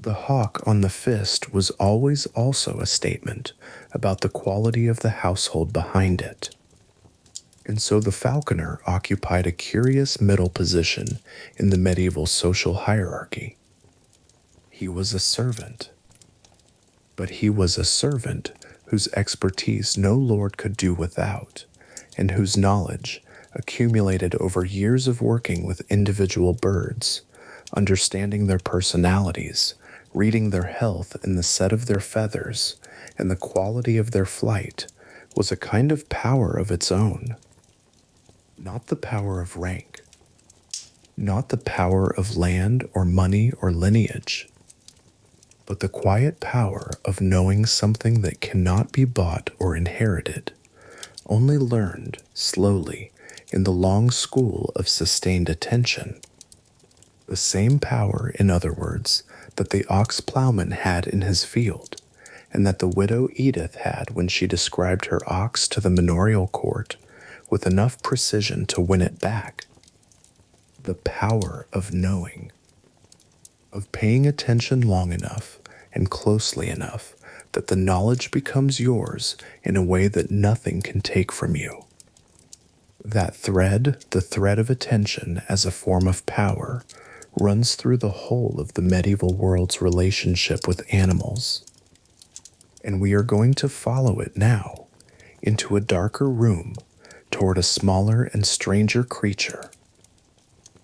The hawk on the fist was always also a statement about the quality of the household behind it. And so the falconer occupied a curious middle position in the medieval social hierarchy. He was a servant. But he was a servant whose expertise no lord could do without, and whose knowledge, accumulated over years of working with individual birds, understanding their personalities, reading their health in the set of their feathers, and the quality of their flight, was a kind of power of its own. Not the power of rank, not the power of land or money or lineage, but the quiet power of knowing something that cannot be bought or inherited, only learned slowly in the long school of sustained attention. The same power, in other words, that the ox plowman had in his field, and that the widow Edith had when she described her ox to the manorial court with enough precision to win it back. The power of knowing, of paying attention long enough and closely enough that the knowledge becomes yours in a way that nothing can take from you. That thread, the thread of attention as a form of power, runs through the whole of the medieval world's relationship with animals. And we are going to follow it now into a darker room toward a smaller and stranger creature.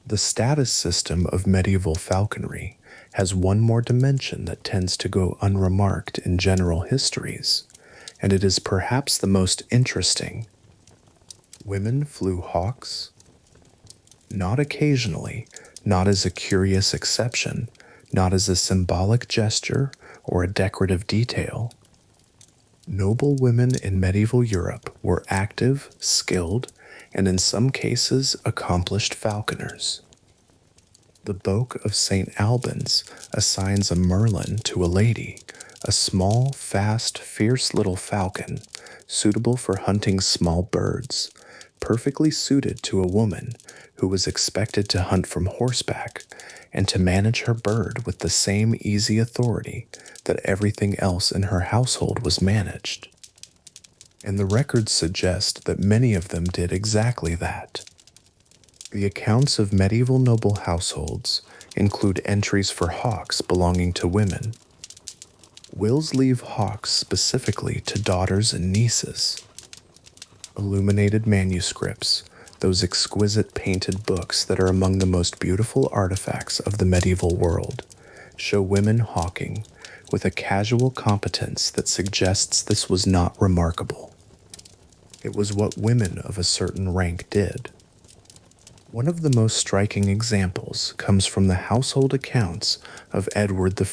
The status system of medieval falconry has one more dimension that tends to go unremarked in general histories, and it is perhaps the most interesting. Women flew hawks, not occasionally, not as a curious exception, not as a symbolic gesture or a decorative detail. Noble women in medieval Europe were active, skilled, and in some cases accomplished falconers. The Boke of St. Albans assigns a merlin to a lady, a small, fast, fierce little falcon, suitable for hunting small birds, perfectly suited to a woman who was expected to hunt from horseback and to manage her bird with the same easy authority that everything else in her household was managed. And the records suggest that many of them did exactly that. The accounts of medieval noble households include entries for hawks belonging to women. Wills leave hawks specifically to daughters and nieces. Illuminated manuscripts, those exquisite painted books that are among the most beautiful artifacts of the medieval world, show women hawking with a casual competence that suggests this was not remarkable. It was what women of a certain rank did. One of the most striking examples comes from the household accounts of Edward I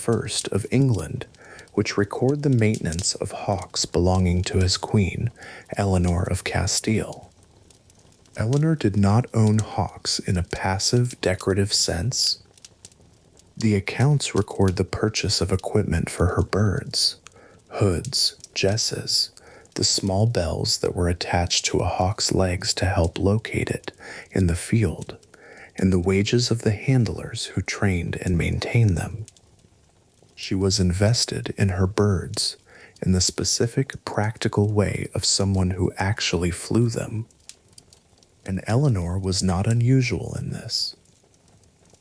of England, which record the maintenance of hawks belonging to his queen, Eleanor of Castile. Eleanor did not own hawks in a passive, decorative sense. The accounts record the purchase of equipment for her birds, hoods, jesses, the small bells that were attached to a hawk's legs to help locate it in the field, and the wages of the handlers who trained and maintained them. She was invested in her birds in the specific, practical way of someone who actually flew them. And Eleanor was not unusual in this.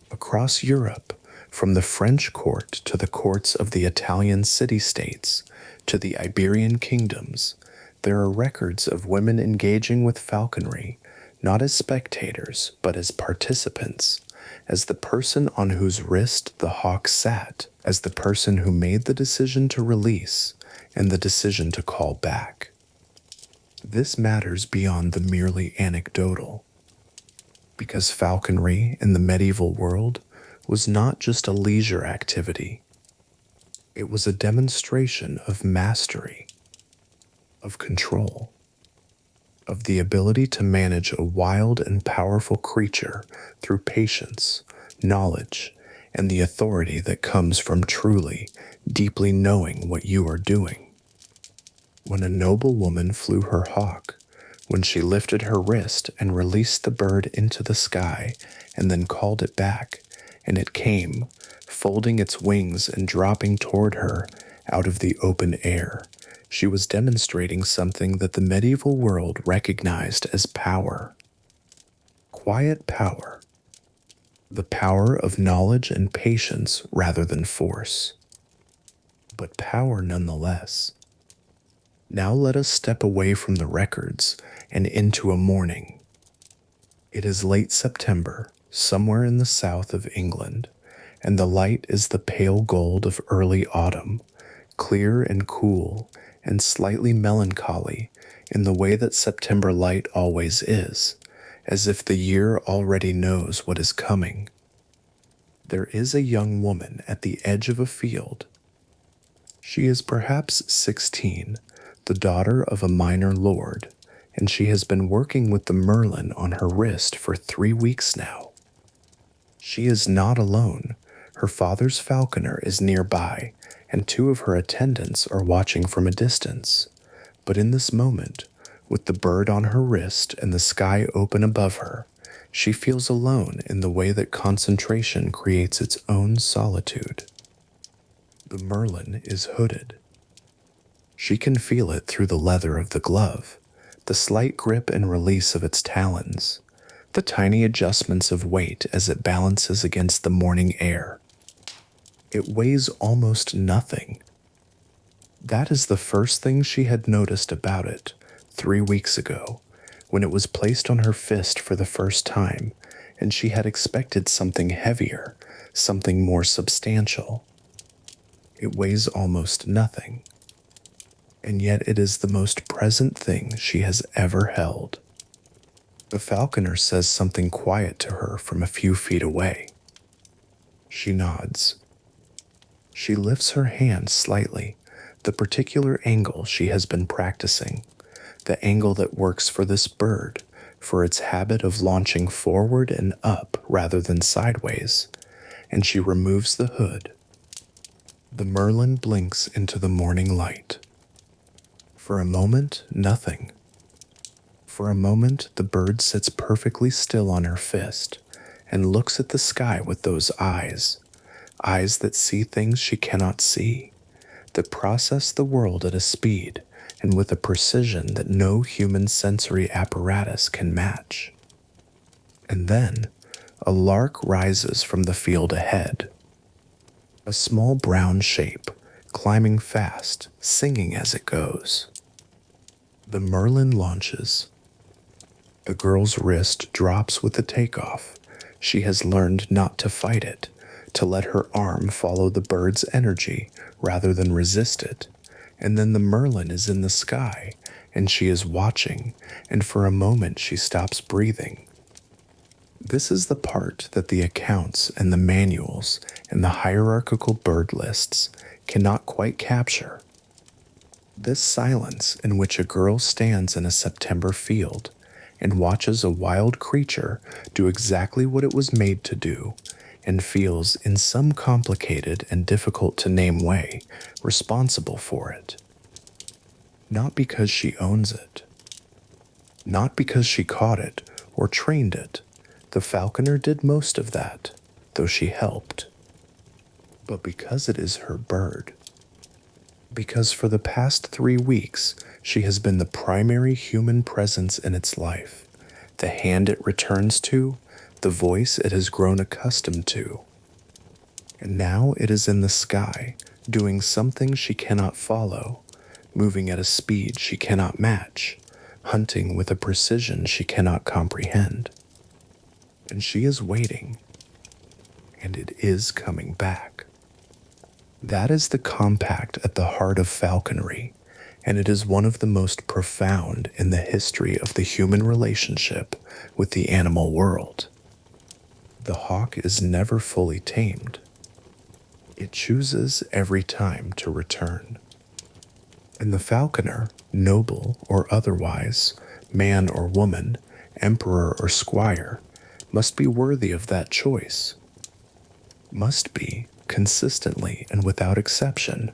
Across Europe, from the French court to the courts of the Italian city-states to the Iberian kingdoms, there are records of women engaging with falconry, not as spectators, but as participants, as the person on whose wrist the hawk sat, as the person who made the decision to release and the decision to call back. This matters beyond the merely anecdotal, because falconry in the medieval world was not just a leisure activity. It was a demonstration of mastery, of control, of the ability to manage a wild and powerful creature through patience, knowledge, and the authority that comes from truly, deeply knowing what you are doing. When a noble woman flew her hawk, when she lifted her wrist and released the bird into the sky and then called it back, and it came, folding its wings and dropping toward her out of the open air, she was demonstrating something that the medieval world recognized as power. Quiet power. The power of knowledge and patience rather than force. But power nonetheless. Now let us step away from the records and into a morning. It is late September, somewhere in the south of England, and the light is the pale gold of early autumn, clear and cool and slightly melancholy in the way that September light always is, as if the year already knows what is coming. There is a young woman at the edge of a field. She is perhaps 16, the daughter of a minor lord, and she has been working with the merlin on her wrist for 3 weeks now. She is not alone. Her father's falconer is nearby, and 2 of her attendants are watching from a distance. But in this moment, with the bird on her wrist and the sky open above her, she feels alone in the way that concentration creates its own solitude. The merlin is hooded. She can feel it through the leather of the glove, the slight grip and release of its talons, the tiny adjustments of weight as it balances against the morning air. It weighs almost nothing. That is the first thing she had noticed about it 3 weeks ago, when it was placed on her fist for the first time, and she had expected something heavier, something more substantial. It weighs almost nothing, and yet it is the most present thing she has ever held. The falconer says something quiet to her from a few feet away. She nods. She lifts her hand slightly, the particular angle she has been practicing, the angle that works for this bird, for its habit of launching forward and up rather than sideways, and she removes the hood. The merlin blinks into the morning light. For a moment, nothing. For a moment, the bird sits perfectly still on her fist and looks at the sky with those eyes that see things she cannot see, that process the world at a speed and with a precision that no human sensory apparatus can match. And then, a lark rises from the field ahead. A small brown shape, climbing fast, singing as it goes. The Merlin launches. The girl's wrist drops with the takeoff. She has learned not to fight it, to let her arm follow the bird's energy rather than resist it. And then the Merlin is in the sky, and she is watching, and for a moment she stops breathing. This is the part that the accounts and the manuals and the hierarchical bird lists cannot quite capture. This silence in which a girl stands in a September field and watches a wild creature do exactly what it was made to do and feels in some complicated and difficult to name way responsible for it. Not because she owns it. Not because she caught it or trained it. The falconer did most of that, though she helped. But because it is her bird. Because for the past 3 weeks, she has been the primary human presence in its life, the hand it returns to, the voice it has grown accustomed to. And now it is in the sky, doing something she cannot follow, moving at a speed she cannot match, hunting with a precision she cannot comprehend. And she is waiting, and it is coming back. That is the compact at the heart of falconry, and it is one of the most profound in the history of the human relationship with the animal world. The hawk is never fully tamed. It chooses every time to return. And the falconer, noble or otherwise, man or woman, emperor or squire, must be worthy of that choice. Must be, consistently and without exception,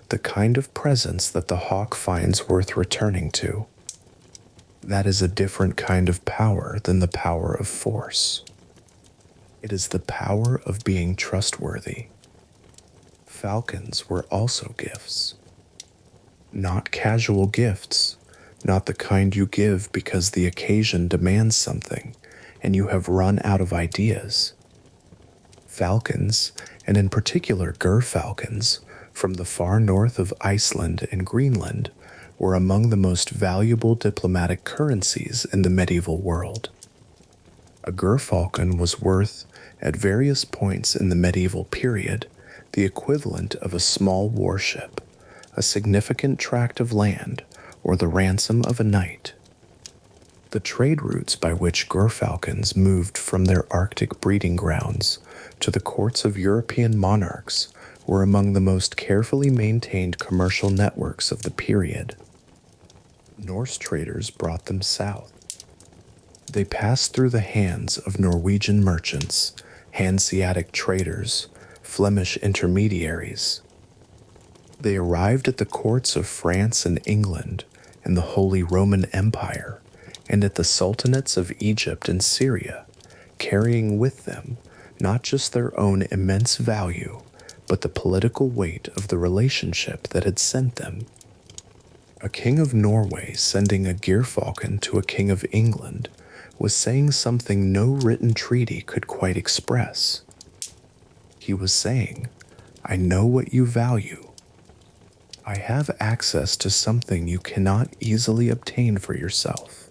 the kind of presence that the hawk finds worth returning to. That is a different kind of power than the power of force. It is the power of being trustworthy. Falcons were also gifts. Not casual gifts, not the kind you give because the occasion demands something and you have run out of ideas. Falcons, and in particular gerfalcons, from the far north of Iceland and Greenland, were among the most valuable diplomatic currencies in the medieval world. A gerfalcon was worth, at various points in the medieval period, the equivalent of a small warship, a significant tract of land, or the ransom of a knight. The trade routes by which gerfalcons moved from their Arctic breeding grounds to the courts of European monarchs were among the most carefully maintained commercial networks of the period. Norse traders brought them south. They passed through the hands of Norwegian merchants, Hanseatic traders, Flemish intermediaries. They arrived at the courts of France and England and the Holy Roman Empire, and at the sultanates of Egypt and Syria, carrying with them not just their own immense value, but the political weight of the relationship that had sent them. A king of Norway sending a gerfalcon to a king of England was saying something no written treaty could quite express. He was saying, I know what you value. I have access to something you cannot easily obtain for yourself.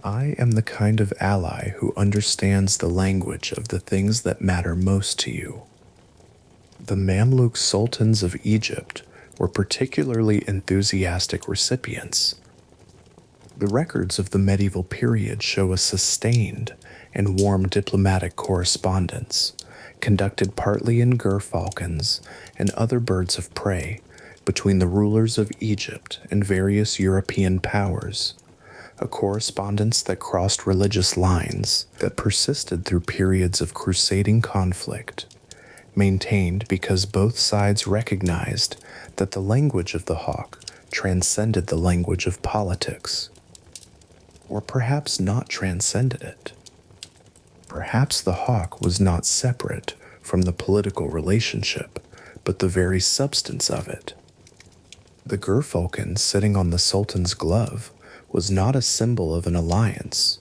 I am the kind of ally who understands the language of the things that matter most to you. The Mamluk sultans of Egypt were particularly enthusiastic recipients. The records of the medieval period show a sustained and warm diplomatic correspondence, conducted partly in gerfalcons and other birds of prey, between the rulers of Egypt and various European powers. A correspondence that crossed religious lines, that persisted through periods of crusading conflict, maintained because both sides recognized that the language of the hawk transcended the language of politics. Or perhaps not transcended it. Perhaps the hawk was not separate from the political relationship, but the very substance of it. The gerfalcon sitting on the sultan's glove was not a symbol of an alliance.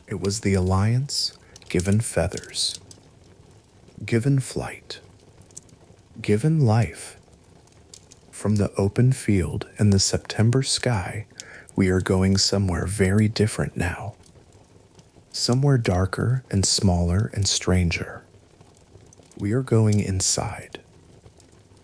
It was the alliance given feathers, given flight, given life From the open field and the September sky, we are going somewhere very different now. Somewhere darker and smaller and stranger. We are going inside.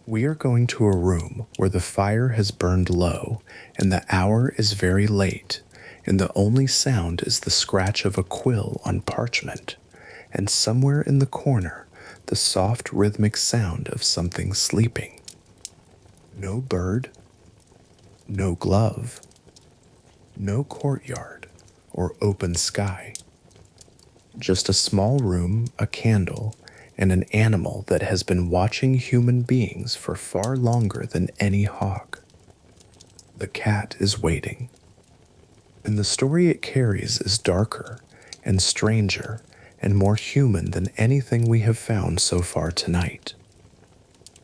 We are going to a room where the fire has burned low and the hour is very late, and the only sound is the scratch of a quill on parchment, and somewhere in the corner, the soft rhythmic sound of something sleeping. No bird, no glove, no courtyard or open sky. Just a small room, a candle, and an animal that has been watching human beings for far longer than any hawk. The cat is waiting. And the story it carries is darker and stranger and more human than anything we have found so far tonight.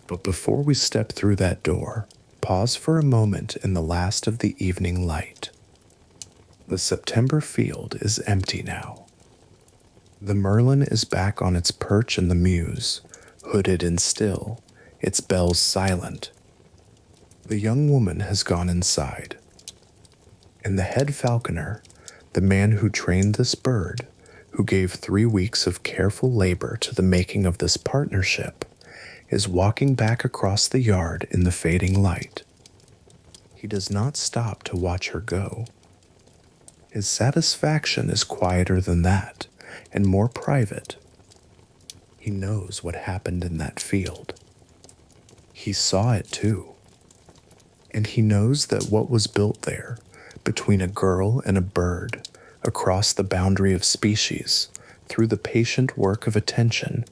But before we step through that door, pause for a moment in the last of the evening light. The September field is empty now. The merlin is back on its perch in the mews, hooded and still, its bells silent. The young woman has gone inside. And the head falconer, the man who trained this bird, who gave 3 weeks of careful labor to the making of this partnership, is walking back across the yard in the fading light. He does not stop to watch her go. His satisfaction is quieter than that, and more private. He knows what happened in that field. He saw it too. And he knows that what was built there, between a girl and a bird, across the boundary of species, through the patient work of attention,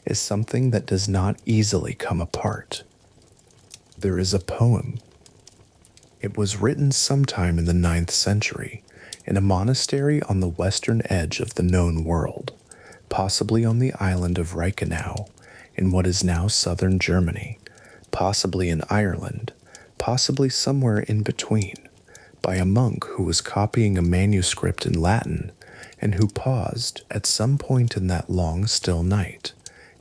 is something that does not easily come apart. There is a poem. It was written sometime in the 9th century, in a monastery on the western edge of the known world, possibly on the island of Reichenau, in what is now southern Germany, possibly in Ireland, possibly somewhere in between, by a monk who was copying a manuscript in Latin and who paused at some point in that long, still night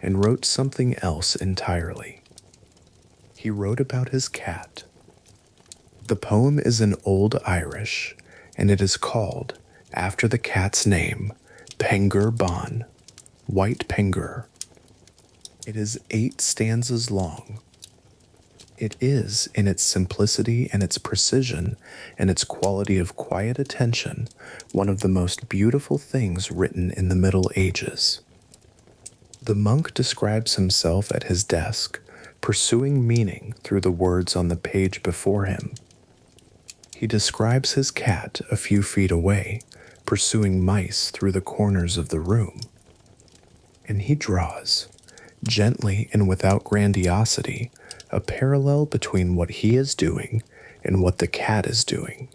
and wrote something else entirely. He wrote about his cat. The poem is in Old Irish, and it is called, after the cat's name, Pengur Ban, White Pengur. It is 8 stanzas long. It is, in its simplicity and its precision and its quality of quiet attention, one of the most beautiful things written in the Middle Ages. The monk describes himself at his desk, pursuing meaning through the words on the page before him. He describes his cat a few feet away, pursuing mice through the corners of the room. And he draws, gently and without grandiosity, a parallel between what he is doing and what the cat is doing.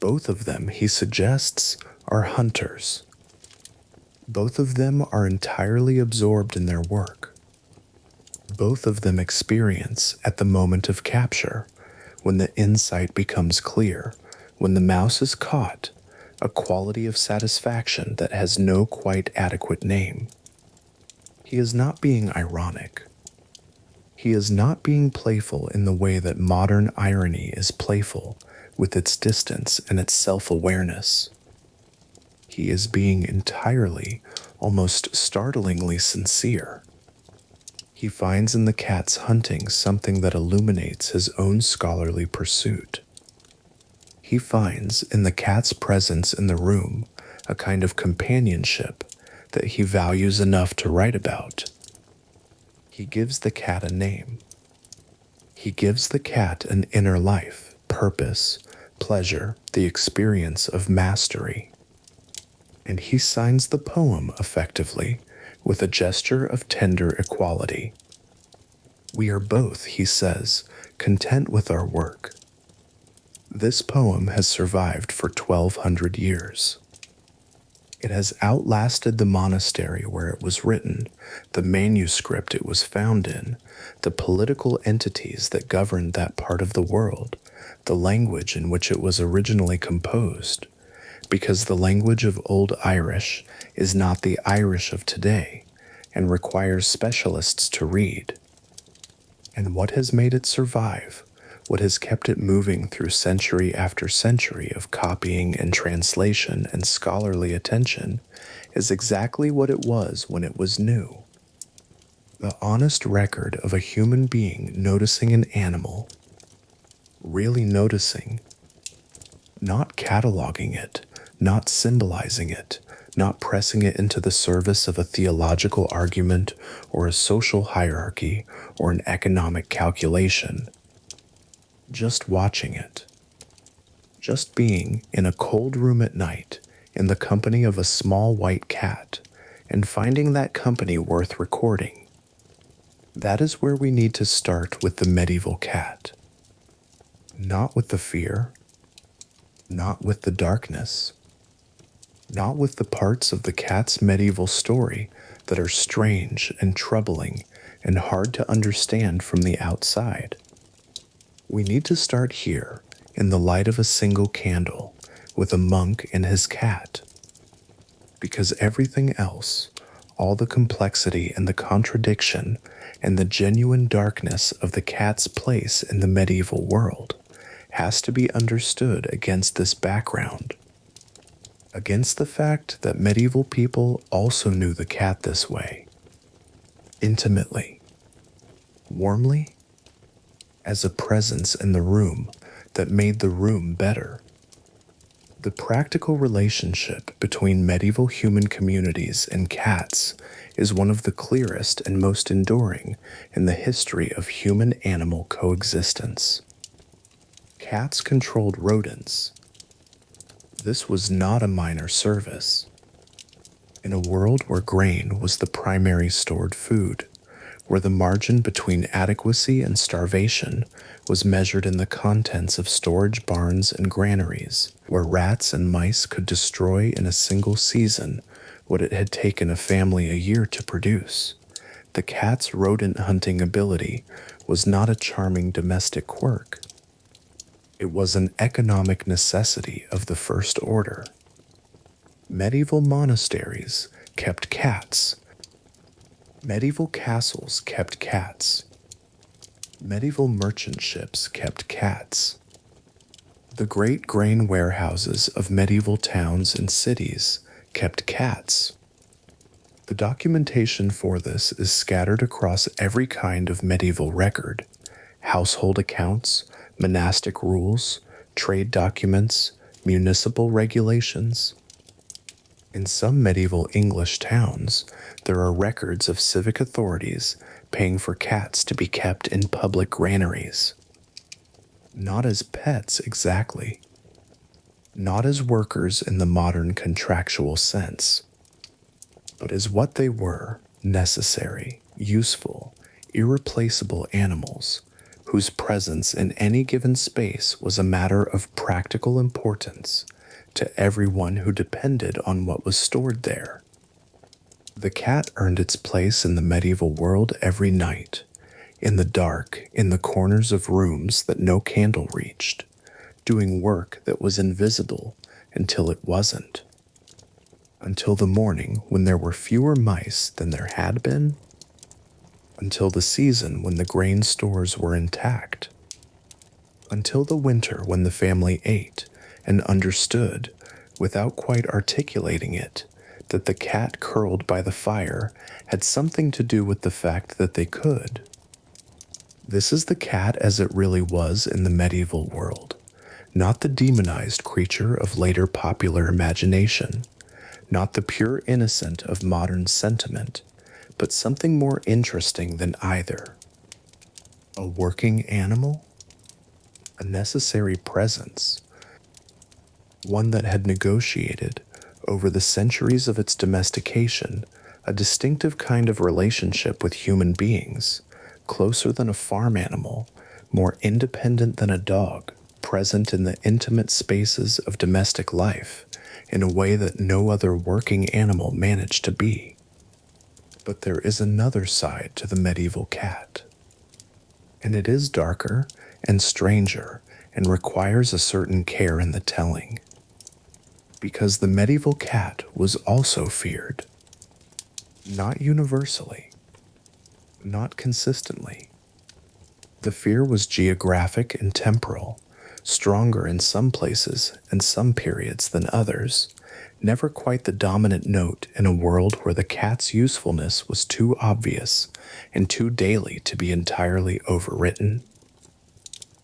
Both of them, he suggests, are hunters. Both of them are entirely absorbed in their work. Both of them experience, at the moment of capture, when the insight becomes clear, when the mouse is caught, a quality of satisfaction that has no quite adequate name. He is not being ironic. He is not being playful in the way that modern irony is playful, with its distance and its self-awareness. He is being entirely, almost startlingly sincere. He finds in the cat's hunting something that illuminates his own scholarly pursuit. He finds in the cat's presence in the room a kind of companionship that he values enough to write about. He gives the cat a name. He gives the cat an inner life, purpose, pleasure, the experience of mastery. And he signs the poem effectively with a gesture of tender equality. We are both, he says, content with our work. This poem has survived for 1,200 years. It has outlasted the monastery where it was written, the manuscript it was found in, the political entities that governed that part of the world, the language in which it was originally composed, because the language of Old Irish is not the Irish of today and requires specialists to read. And what has made it survive, what has kept it moving through century after century of copying and translation and scholarly attention, is exactly what it was when it was new. The honest record of a human being noticing an animal, really noticing, not cataloging it, not symbolizing it, not pressing it into the service of a theological argument or a social hierarchy or an economic calculation. Just watching it. Just being in a cold room at night in the company of a small white cat and finding that company worth recording. That is where we need to start with the medieval cat. Not with the fear, not with the darkness, not with the parts of the cat's medieval story that are strange and troubling and hard to understand from the outside. We need to start here, in the light of a single candle, with a monk and his cat. Because everything else, all the complexity and the contradiction and the genuine darkness of the cat's place in the medieval world, has to be understood against this background. Against the fact that medieval people also knew the cat this way. Intimately. Warmly. As a presence in the room that made the room better. The practical relationship between medieval human communities and cats is one of the clearest and most enduring in the history of human-animal coexistence. Cats controlled rodents. This was not a minor service. In a world where grain was the primary stored food, where the margin between adequacy and starvation was measured in the contents of storage barns and granaries, where rats and mice could destroy in a single season what it had taken a family a year to produce, the cat's rodent hunting ability was not a charming domestic quirk. It was an economic necessity of the first order. Medieval monasteries kept cats. Medieval castles kept cats. Medieval merchant ships kept cats. The great grain warehouses of medieval towns and cities kept cats. The documentation for this is scattered across every kind of medieval record: household accounts, monastic rules, trade documents, municipal regulations. In some medieval English towns, there are records of civic authorities paying for cats to be kept in public granaries. Not as pets exactly. Not as workers in the modern contractual sense, but as what they were: necessary, useful, irreplaceable animals whose presence in any given space was a matter of practical importance to everyone who depended on what was stored there. The cat earned its place in the medieval world every night, in the dark, in the corners of rooms that no candle reached, doing work that was invisible until it wasn't. Until the morning when there were fewer mice than there had been. Until the season when the grain stores were intact. Until the winter when the family ate and understood, without quite articulating it, that the cat curled by the fire had something to do with the fact that they could. This is the cat as it really was in the medieval world, not the demonized creature of later popular imagination, not the pure innocent of modern sentiment, but something more interesting than either. A working animal? A necessary presence. One that had negotiated, over the centuries of its domestication, a distinctive kind of relationship with human beings, closer than a farm animal, more independent than a dog, present in the intimate spaces of domestic life, in a way that no other working animal managed to be. But there is another side to the medieval cat. And it is darker and stranger and requires a certain care in the telling. Because the medieval cat was also feared. Not universally. Not consistently. The fear was geographic and temporal, stronger in some places and some periods than others, never quite the dominant note in a world where the cat's usefulness was too obvious and too daily to be entirely overwritten.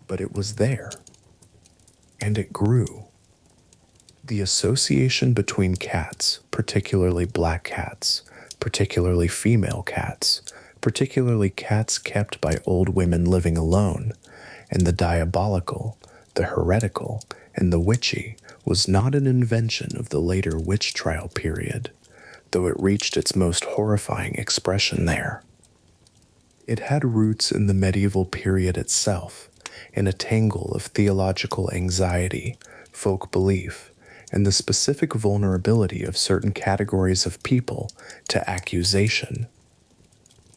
But it was there, and it grew. The association between cats, particularly black cats, particularly female cats, particularly cats kept by old women living alone, and the diabolical, the heretical, and the witchy was not an invention of the later witch trial period, though it reached its most horrifying expression there. It had roots in the medieval period itself, in a tangle of theological anxiety, folk belief, and the specific vulnerability of certain categories of people to accusation.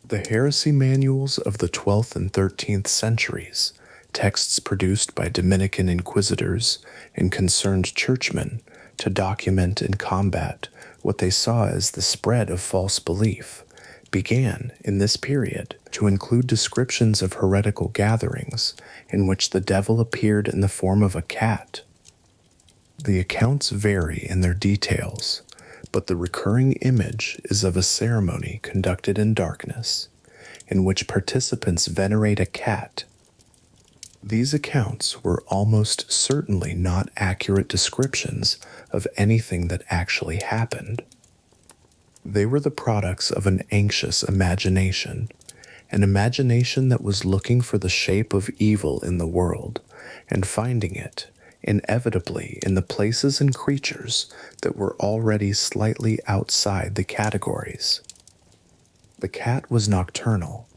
The heresy manuals of the 12th and 13th centuries, texts produced by Dominican inquisitors and concerned churchmen to document and combat what they saw as the spread of false belief, began, in this period, to include descriptions of heretical gatherings in which the devil appeared in the form of a cat. The accounts vary in their details, but the recurring image is of a ceremony conducted in darkness, in which participants venerate a cat. These accounts were almost certainly not accurate descriptions of anything that actually happened. They were the products of an anxious imagination, an imagination that was looking for the shape of evil in the world and finding it, inevitably, in the places and creatures that were already slightly outside the categories. The cat was nocturnal.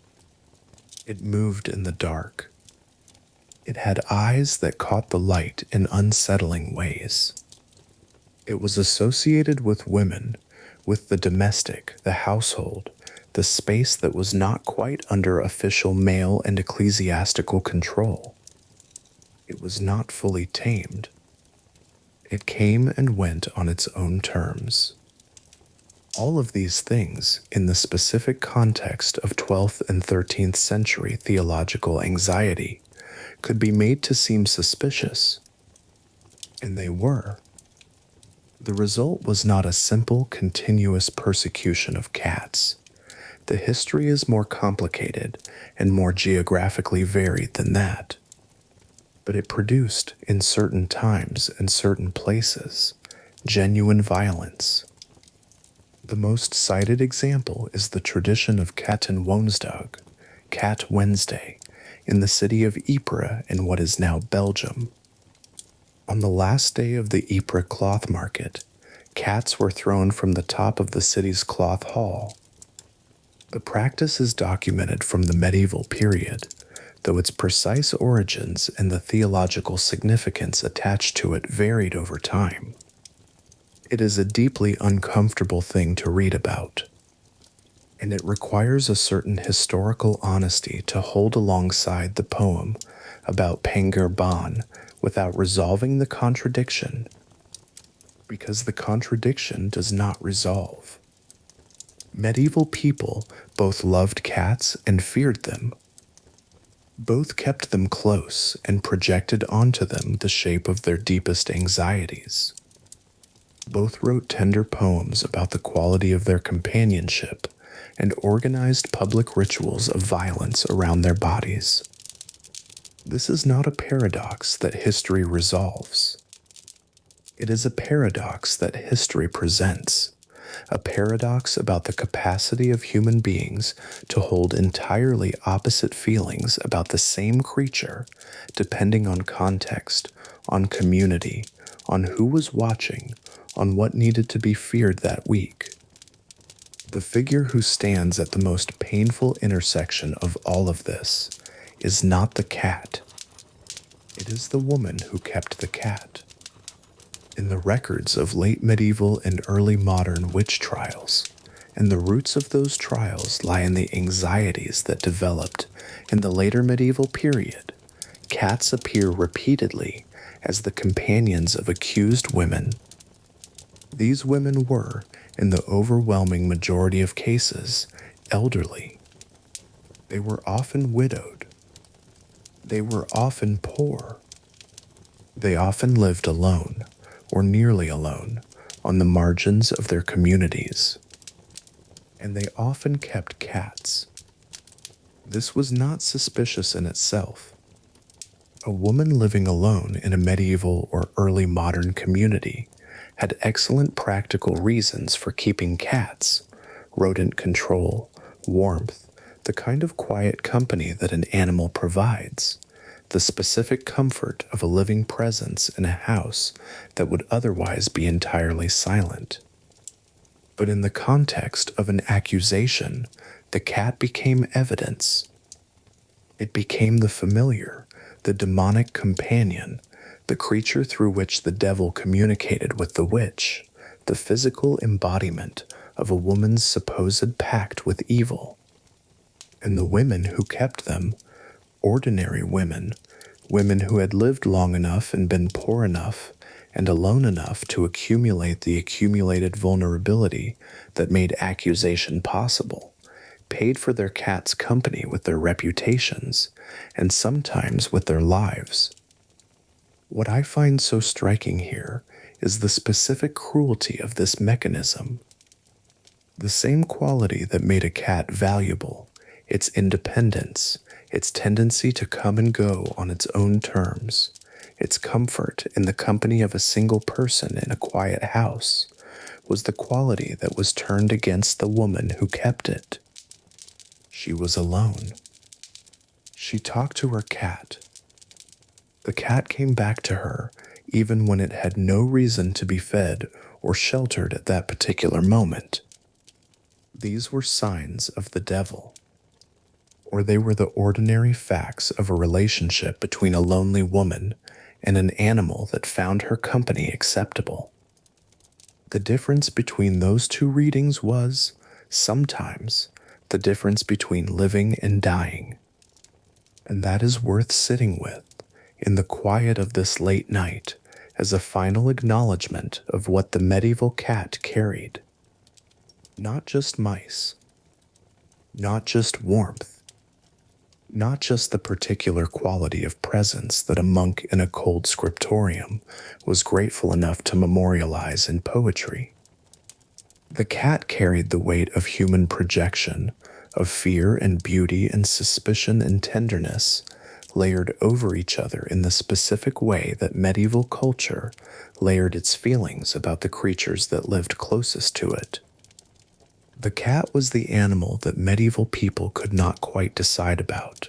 It moved in the dark. It had eyes that caught the light in unsettling ways. It was associated with women, with the domestic, the household, the space that was not quite under official male and ecclesiastical control. It was not fully tamed. It came and went on its own terms. All of these things, in the specific context of 12th and 13th century theological anxiety, could be made to seem suspicious, and they were. The result was not a simple, continuous persecution of cats. The history is more complicated and more geographically varied than that. But it produced, in certain times and certain places, genuine violence. The most cited example is the tradition of Katten Woensdag, Cat Wednesday, in the city of Ypres in what is now Belgium. On the last day of the Ypres cloth market, cats were thrown from the top of the city's cloth hall. The practice is documented from the medieval period, though its precise origins and the theological significance attached to it varied over time. It is a deeply uncomfortable thing to read about, and it requires a certain historical honesty to hold alongside the poem about Panger Ban without resolving the contradiction, because the contradiction does not resolve. Medieval people both loved cats and feared them. Both kept them close and projected onto them the shape of their deepest anxieties. Both wrote tender poems about the quality of their companionship and organized public rituals of violence around their bodies. This is not a paradox that history resolves. It is a paradox that history presents, a paradox about the capacity of human beings to hold entirely opposite feelings about the same creature, depending on context, on community, on who was watching, on what needed to be feared that week. The figure who stands at the most painful intersection of all of this is not the cat. It is the woman who kept the cat. In the records of late medieval and early modern witch trials, and the roots of those trials lie in the anxieties that developed in the later medieval period, cats appear repeatedly as the companions of accused women. These women were, in the overwhelming majority of cases, elderly. They were often widowed. They were often poor. They often lived alone, or nearly alone, on the margins of their communities. And they often kept cats. This was not suspicious in itself. A woman living alone in a medieval or early modern community had excellent practical reasons for keeping cats, rodent control, warmth, the kind of quiet company that an animal provides, the specific comfort of a living presence in a house that would otherwise be entirely silent. But in the context of an accusation, the cat became evidence. It became the familiar, the demonic companion, the creature through which the devil communicated with the witch, the physical embodiment of a woman's supposed pact with evil. And the women who kept them, ordinary women, women who had lived long enough and been poor enough and alone enough to accumulate the accumulated vulnerability that made accusation possible, paid for their cat's company with their reputations, and sometimes with their lives. What I find so striking here is the specific cruelty of this mechanism. The same quality that made a cat valuable, its independence, its tendency to come and go on its own terms, its comfort in the company of a single person in a quiet house, was the quality that was turned against the woman who kept it. She was alone. She talked to her cat. The cat came back to her even when it had no reason to be fed or sheltered at that particular moment. These were signs of the devil, or they were the ordinary facts of a relationship between a lonely woman and an animal that found her company acceptable. The difference between those two readings was, sometimes, the difference between living and dying. And that is worth sitting with in the quiet of this late night as a final acknowledgement of what the medieval cat carried. Not just mice, not just warmth, not just the particular quality of presence that a monk in a cold scriptorium was grateful enough to memorialize in poetry. The cat carried the weight of human projection, of fear and beauty and suspicion and tenderness, layered over each other in the specific way that medieval culture layered its feelings about the creatures that lived closest to it. The cat was the animal that medieval people could not quite decide about,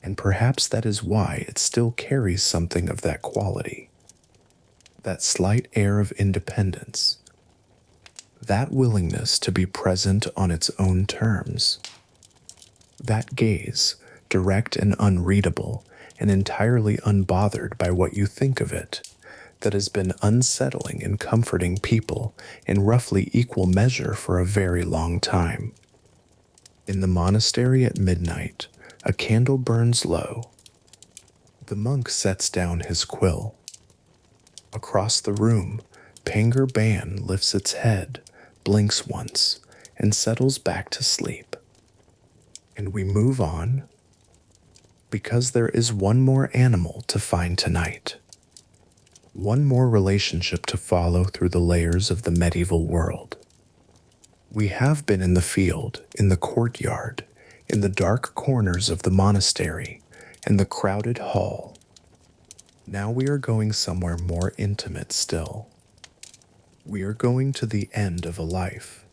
and perhaps that is why it still carries something of that quality, that slight air of independence, that willingness to be present on its own terms, that gaze, direct and unreadable, and entirely unbothered by what you think of it, that has been unsettling and comforting people in roughly equal measure for a very long time. In the monastery at midnight, a candle burns low. The monk sets down his quill. Across the room, Panger Ban lifts its head, blinks once, and settles back to sleep. And we move on, because there is one more animal to find tonight. One more relationship to follow through the layers of the medieval world. We have been in the field, in the courtyard, in the dark corners of the monastery, and the crowded hall. Now we are going somewhere more intimate still. We are going to the end of a life.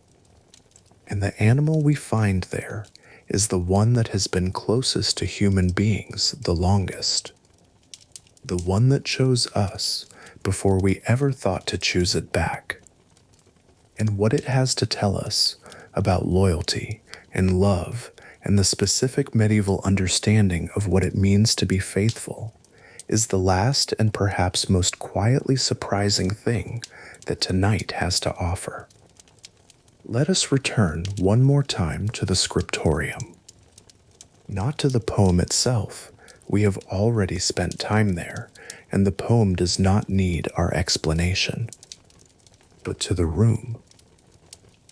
And the animal we find there is the one that has been closest to human beings the longest. The one that chose us before we ever thought to choose it back. And what it has to tell us about loyalty and love and the specific medieval understanding of what it means to be faithful is the last and perhaps most quietly surprising thing that tonight has to offer. Let us return one more time to the scriptorium. Not to the poem itself. We have already spent time there, and the poem does not need our explanation. But to the room.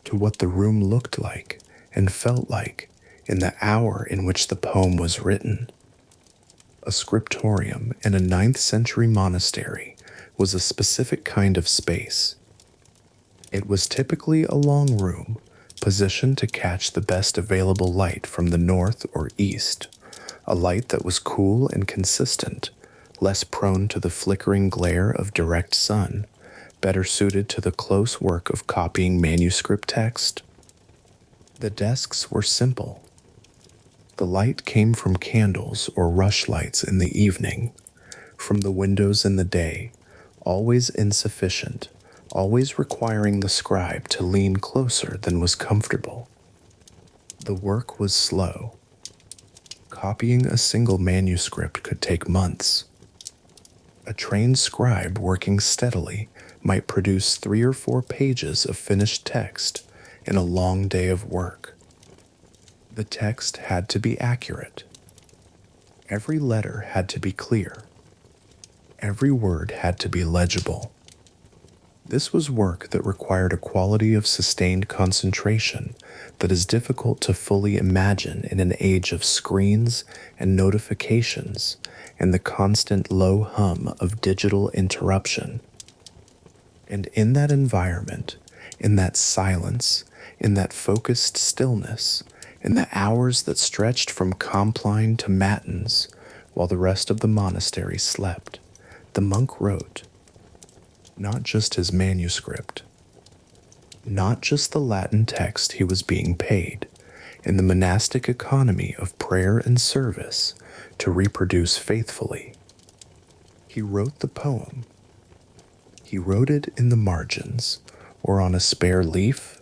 To what the room looked like and felt like in the hour in which the poem was written. A scriptorium in a 9th century monastery was a specific kind of space. It was typically a long room, positioned to catch the best available light from the north or east, a light that was cool and consistent, less prone to the flickering glare of direct sun, better suited to the close work of copying manuscript text. The desks were simple. The light came from candles or rushlights in the evening, from the windows in the day, always insufficient, always requiring the scribe to lean closer than was comfortable. The work was slow. Copying a single manuscript could take months. A trained scribe working steadily might produce 3 or 4 pages of finished text in a long day of work. The text had to be accurate. Every letter had to be clear. Every word had to be legible. This was work that required a quality of sustained concentration that is difficult to fully imagine in an age of screens and notifications and the constant low hum of digital interruption. And in that environment, in that silence, in that focused stillness, in the hours that stretched from compline to matins, while the rest of the monastery slept, the monk wrote, not just his manuscript, not just the Latin text he was being paid, in the monastic economy of prayer and service, to reproduce faithfully. He wrote the poem. He wrote it in the margins, or on a spare leaf,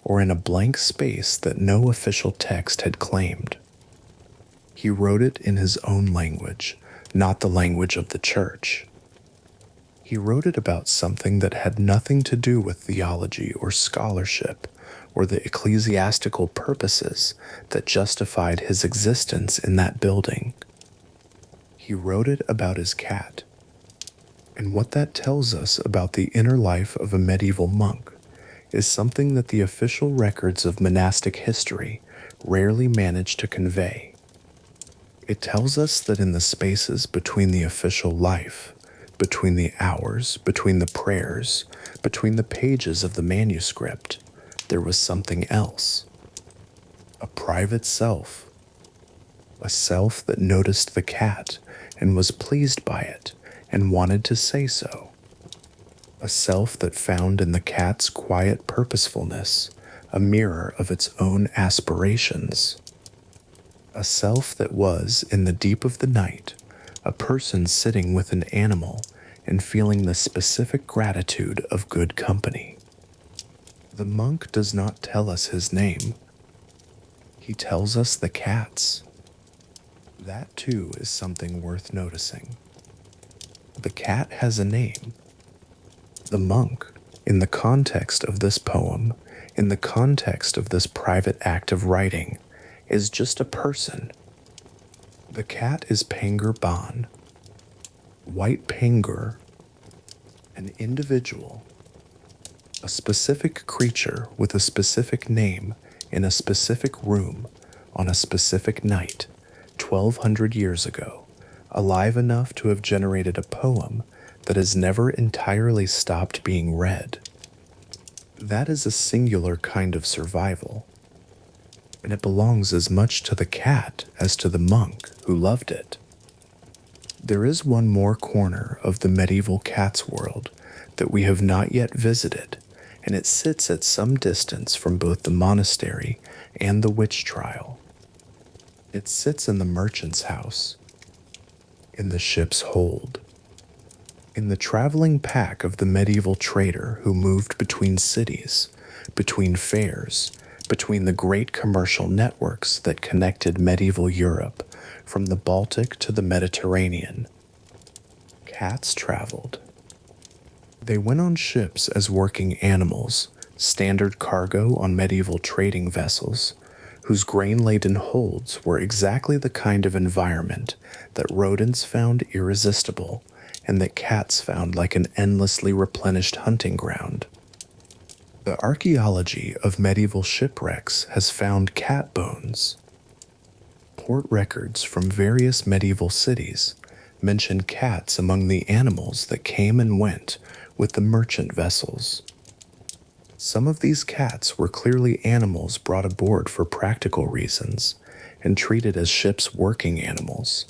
or in a blank space that no official text had claimed. He wrote it in his own language, not the language of the church. He wrote it about something that had nothing to do with theology or scholarship or the ecclesiastical purposes that justified his existence in that building. He wrote it about his cat. And what that tells us about the inner life of a medieval monk is something that the official records of monastic history rarely manage to convey. It tells us that in the spaces between the official life, between the hours, between the prayers, between the pages of the manuscript, there was something else. A private self. A self that noticed the cat and was pleased by it and wanted to say so. A self that found in the cat's quiet purposefulness a mirror of its own aspirations. A self that was, in the deep of the night, a person sitting with an animal and feeling the specific gratitude of good company. The monk does not tell us his name. He tells us the cat's. That too is something worth noticing. The cat has a name. The monk, in the context of this poem, in the context of this private act of writing, is just a person. The cat is Pangur Ban, White Pangur, an individual, a specific creature with a specific name in a specific room on a specific night, 1,200 years ago, alive enough to have generated a poem that has never entirely stopped being read. That is a singular kind of survival, and it belongs as much to the cat as to the monk who loved it. There is one more corner of the medieval cat's world that we have not yet visited, and it sits at some distance from both the monastery and the witch trial. It sits in the merchant's house, in the ship's hold, in the traveling pack of the medieval trader who moved between cities, between fairs, between the great commercial networks that connected medieval Europe from the Baltic to the Mediterranean. Cats traveled. They went on ships as working animals, standard cargo on medieval trading vessels, whose grain-laden holds were exactly the kind of environment that rodents found irresistible and that cats found like an endlessly replenished hunting ground. The archaeology of medieval shipwrecks has found cat bones. Port records from various medieval cities mention cats among the animals that came and went with the merchant vessels. Some of these cats were clearly animals brought aboard for practical reasons and treated as ship's working animals.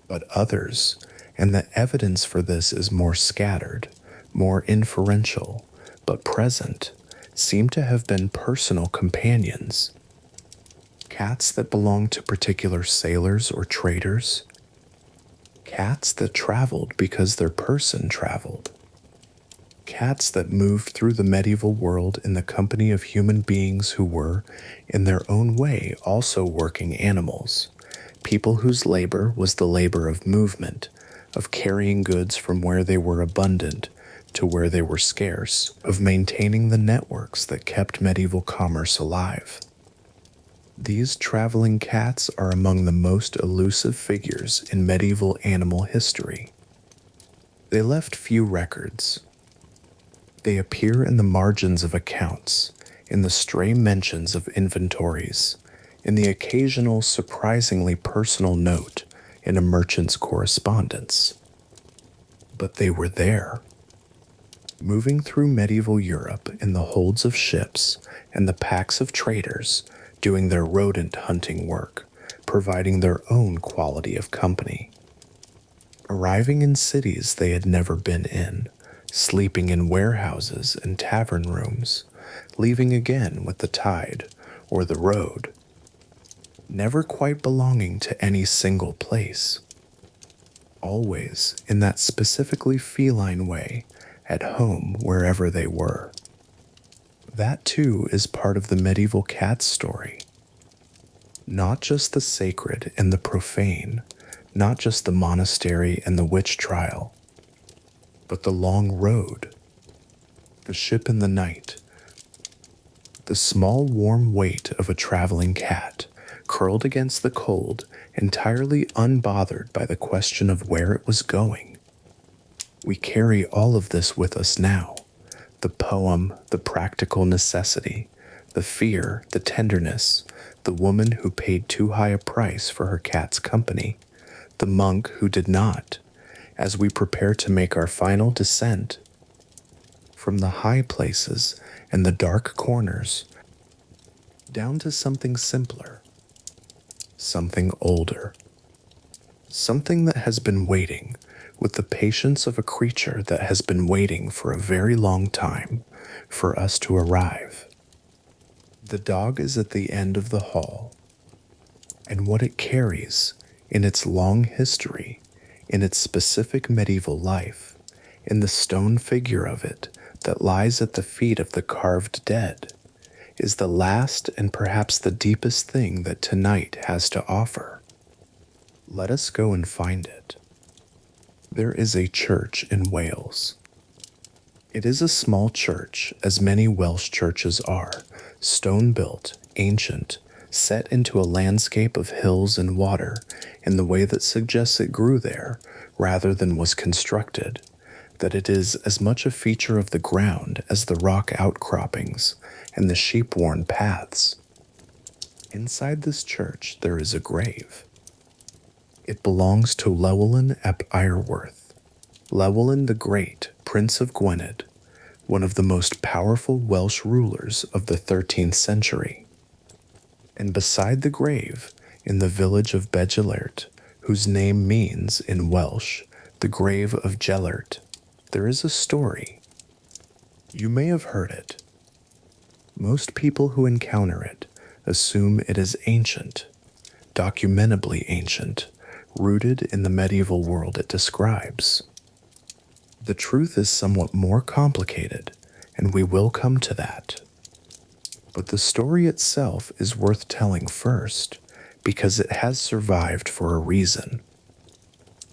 But others, and the evidence for this is more scattered, more inferential, but present, seem to have been personal companions. Cats that belonged to particular sailors or traders. Cats that traveled because their person traveled. Cats that moved through the medieval world in the company of human beings who were, in their own way, also working animals. People whose labor was the labor of movement, of carrying goods from where they were abundant to where they were scarce, of maintaining the networks that kept medieval commerce alive. These traveling cats are among the most elusive figures in medieval animal history. They left few records. They appear in the margins of accounts, in the stray mentions of inventories, in the occasional surprisingly personal note in a merchant's correspondence. But they were there. Moving through medieval Europe in the holds of ships and the packs of traders, doing their rodent hunting work, providing their own quality of company. Arriving in cities they had never been in, sleeping in warehouses and tavern rooms, leaving again with the tide or the road, never quite belonging to any single place. Always, in that specifically feline way, at home wherever they were. That too is part of the medieval cat story. Not just the sacred and the profane, not just the monastery and the witch trial, but the long road, the ship in the night, the small warm weight of a traveling cat, curled against the cold, entirely unbothered by the question of where it was going. We carry all of this with us now, the poem, the practical necessity, the fear, the tenderness, the woman who paid too high a price for her cat's company, the monk who did not, as we prepare to make our final descent. From the high places and the dark corners, down to something simpler, something older, something that has been waiting with the patience of a creature that has been waiting for a very long time for us to arrive. The dog is at the end of the hall, and what it carries in its long history, in its specific medieval life, in the stone figure of it that lies at the feet of the carved dead, is the last and perhaps the deepest thing that tonight has to offer. Let us go and find it. There is a church in Wales. It is a small church, as many Welsh churches are, stone-built, ancient, set into a landscape of hills and water in the way that suggests it grew there rather than was constructed, that it is as much a feature of the ground as the rock outcroppings and the sheep-worn paths. Inside this church there is a grave. It belongs to Llewellyn ap Iorwerth, Llewellyn the Great, Prince of Gwynedd, one of the most powerful Welsh rulers of the 13th century. And beside the grave, in the village of Bedgelert, whose name means, in Welsh, the grave of Gelert, there is a story. You may have heard it. Most people who encounter it assume it is ancient, documentably ancient, rooted in the medieval world it describes. The truth is somewhat more complicated, and we will come to that. But the story itself is worth telling first, because it has survived for a reason,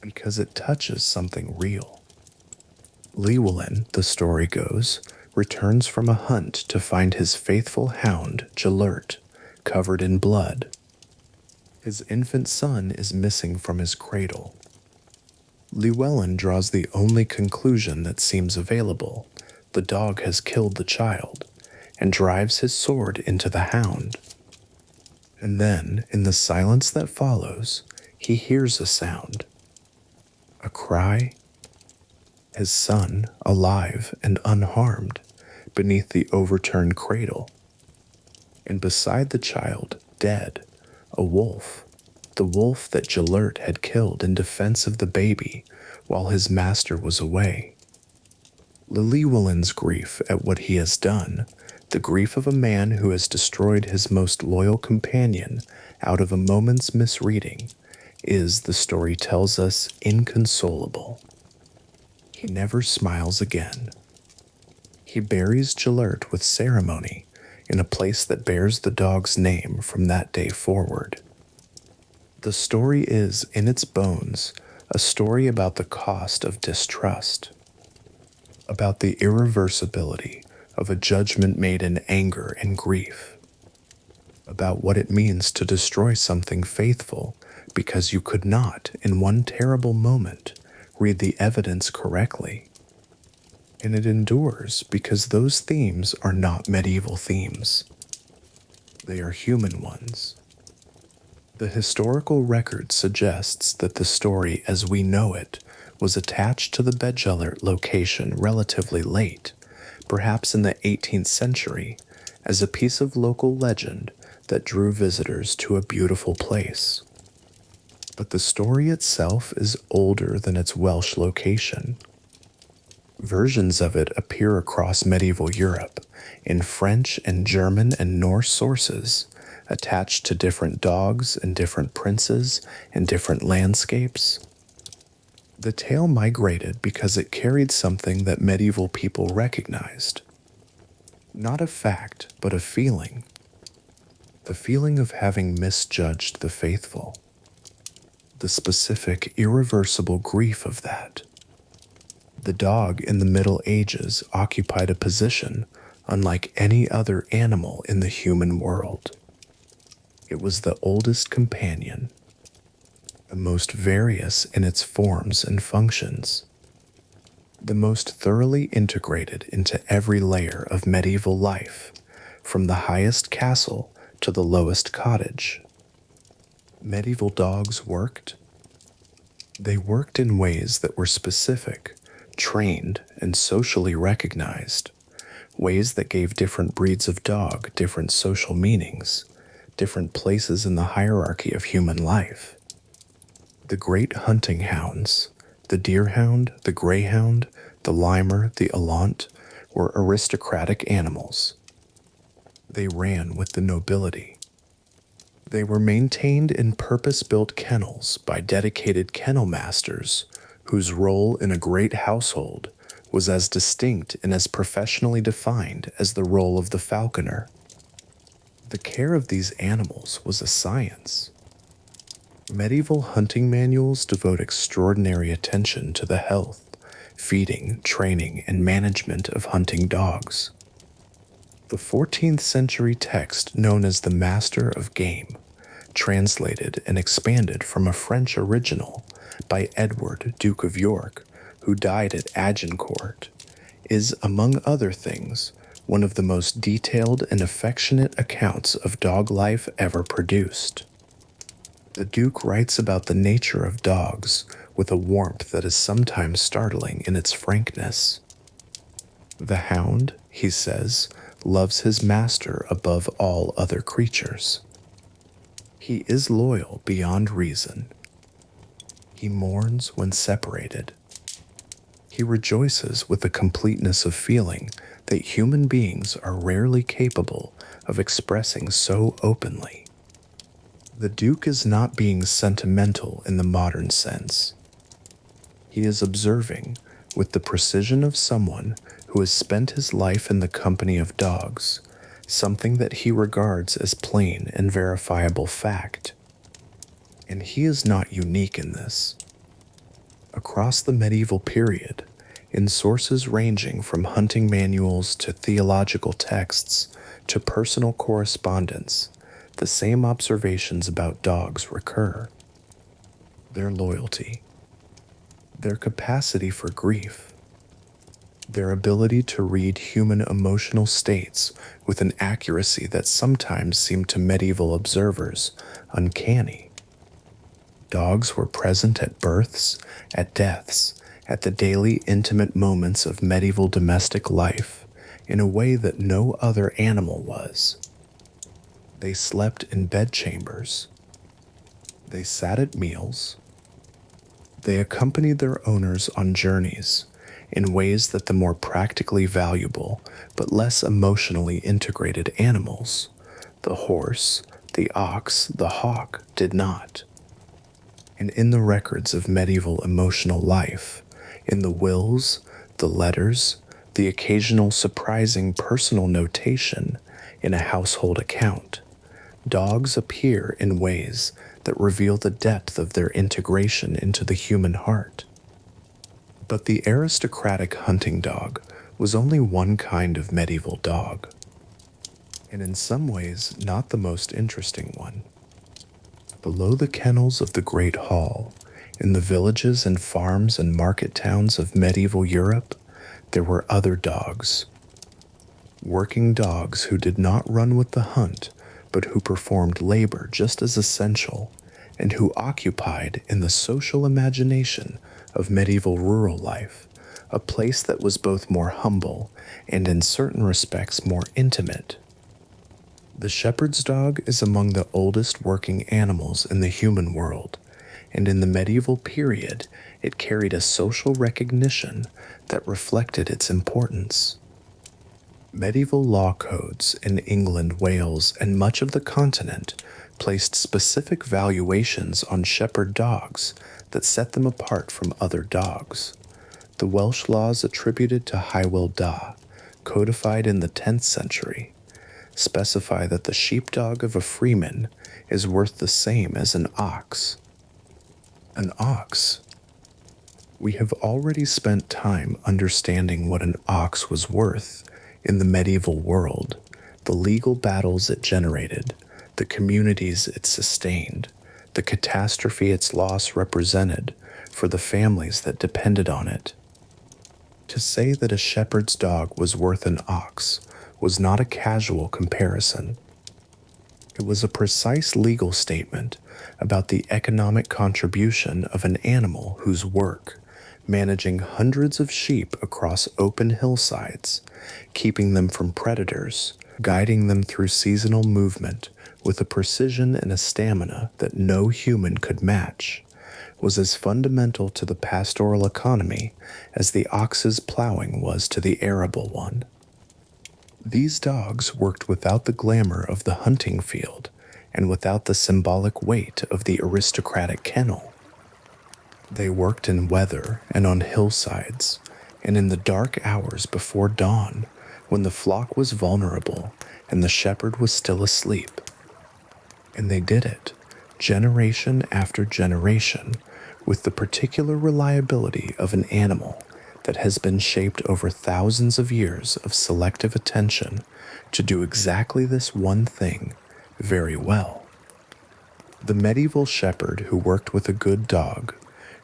because it touches something real. Llewellyn, the story goes, returns from a hunt to find his faithful hound, Gelert, covered in blood. His infant son is missing from his cradle. Llewellyn draws the only conclusion that seems available: the dog has killed the child, and drives his sword into the hound. And then, in the silence that follows, he hears a sound, a cry, his son, alive and unharmed, beneath the overturned cradle. And beside the child, dead, a wolf, the wolf that Jalert had killed in defense of the baby while his master was away. Lillywellin's grief at what he has done, the grief of a man who has destroyed his most loyal companion out of a moment's misreading, is, the story tells us, inconsolable. He never smiles again. He buries Jalert with ceremony in a place that bears the dog's name from that day forward. The story is, in its bones, a story about the cost of distrust, about the irreversibility of a judgment made in anger and grief, about what it means to destroy something faithful because you could not, in one terrible moment, read the evidence correctly. And it endures because those themes are not medieval themes. They are human ones. The historical record suggests that the story as we know it was attached to the Bedtime location relatively late, perhaps in the 18th century, as a piece of local legend that drew visitors to a beautiful place. But the story itself is older than its Welsh location. Versions of it appear across medieval Europe in French and German and Norse sources, attached to different dogs and different princes and different landscapes. The tale migrated because it carried something that medieval people recognized. Not a fact, but a feeling. The feeling of having misjudged the faithful. The specific, irreversible grief of that. The dog in the Middle Ages occupied a position unlike any other animal in the human world. It was the oldest companion, the most various in its forms and functions, the most thoroughly integrated into every layer of medieval life, from the highest castle to the lowest cottage. Medieval dogs worked. They worked in ways that were specific, trained, and socially recognized, ways that gave different breeds of dog different social meanings, different places in the hierarchy of human life. The great hunting hounds, the deerhound, the greyhound, the limer, the eland, were aristocratic animals. They ran with the nobility. They were maintained in purpose-built kennels by dedicated kennel masters whose role in a great household was as distinct and as professionally defined as the role of the falconer. The care of these animals was a science. Medieval hunting manuals devote extraordinary attention to the health, feeding, training, and management of hunting dogs. The 14th century text known as the Master of Game, translated and expanded from a French original by Edward, Duke of York, who died at Agincourt, is, among other things, one of the most detailed and affectionate accounts of dog life ever produced. The Duke writes about the nature of dogs with a warmth that is sometimes startling in its frankness. The hound, he says, loves his master above all other creatures. He is loyal beyond reason. He mourns when separated. He rejoices with a completeness of feeling that human beings are rarely capable of expressing so openly. The Duke is not being sentimental in the modern sense. He is observing, with the precision of someone who has spent his life in the company of dogs, something that he regards as plain and verifiable fact. And he is not unique in this. Across the medieval period, in sources ranging from hunting manuals to theological texts to personal correspondence, the same observations about dogs recur. Their loyalty, their capacity for grief, Their ability to read human emotional states with an accuracy that sometimes seemed to medieval observers uncanny. Dogs were present at births, at deaths, at the daily intimate moments of medieval domestic life in a way that no other animal was. They slept in bedchambers. They sat at meals. They accompanied their owners on journeys in ways that the more practically valuable but less emotionally integrated animals, the horse, the ox, the hawk, did not. And in the records of medieval emotional life, in the wills, the letters, the occasional surprising personal notation in a household account, dogs appear in ways that reveal the depth of their integration into the human heart. But the aristocratic hunting dog was only one kind of medieval dog, and in some ways not the most interesting one. Below the kennels of the Great Hall, in the villages and farms and market towns of medieval Europe, there were other dogs. Working dogs who did not run with the hunt, but who performed labor just as essential, and who occupied in the social imagination of medieval rural life a place that was both more humble and in certain respects more intimate. The shepherd's dog is among the oldest working animals in the human world, and in the medieval period it carried a social recognition that reflected its importance. Medieval law codes in England, Wales, and much of the continent placed specific valuations on shepherd dogs that set them apart from other dogs. The Welsh laws attributed to Hywel Dda, codified in the 10th century, specify that the sheepdog of a freeman is worth the same as an ox. An ox. We have already spent time understanding what an ox was worth in the medieval world, the legal battles it generated, the communities it sustained, the catastrophe its loss represented for the families that depended on it. To say that a shepherd's dog was worth an ox was not a casual comparison. It was a precise legal statement about the economic contribution of an animal whose work, managing hundreds of sheep across open hillsides, keeping them from predators, guiding them through seasonal movement with a precision and a stamina that no human could match, was as fundamental to the pastoral economy as the ox's plowing was to the arable one. These dogs worked without the glamour of the hunting field and without the symbolic weight of the aristocratic kennel. They worked in weather and on hillsides, and in the dark hours before dawn, when the flock was vulnerable and the shepherd was still asleep. And they did it, generation after generation, with the particular reliability of an animal that has been shaped over thousands of years of selective attention to do exactly this one thing very well. The medieval shepherd who worked with a good dog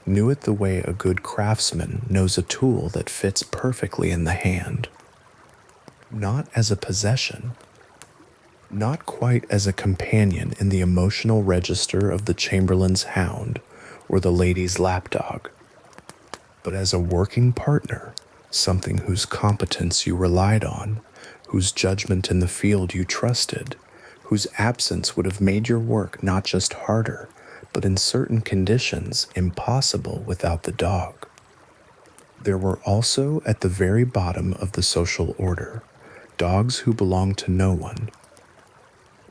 knew it the way a good craftsman knows a tool that fits perfectly in the hand. Not as a possession, not quite as a companion in the emotional register of the chamberlain's hound or the lady's lapdog, but as a working partner, something whose competence you relied on, whose judgment in the field you trusted, whose absence would have made your work not just harder, but in certain conditions impossible without the dog. There were also at the very bottom of the social order, dogs who belonged to no one,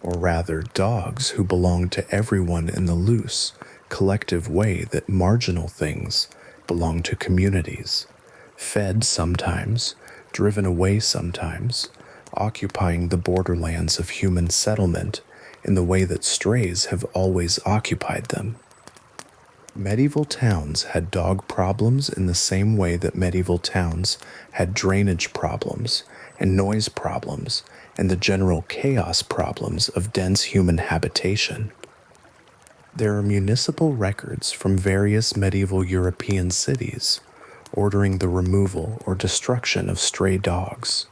or rather dogs who belonged to everyone in the loose, collective way that marginal things belong to communities, fed sometimes, driven away sometimes, occupying the borderlands of human settlement in the way that strays have always occupied them. Medieval towns had dog problems in the same way that medieval towns had drainage problems and noise problems and the general chaos problems of dense human habitation. There are municipal records from various medieval European cities, ordering the removal or destruction of stray dogs.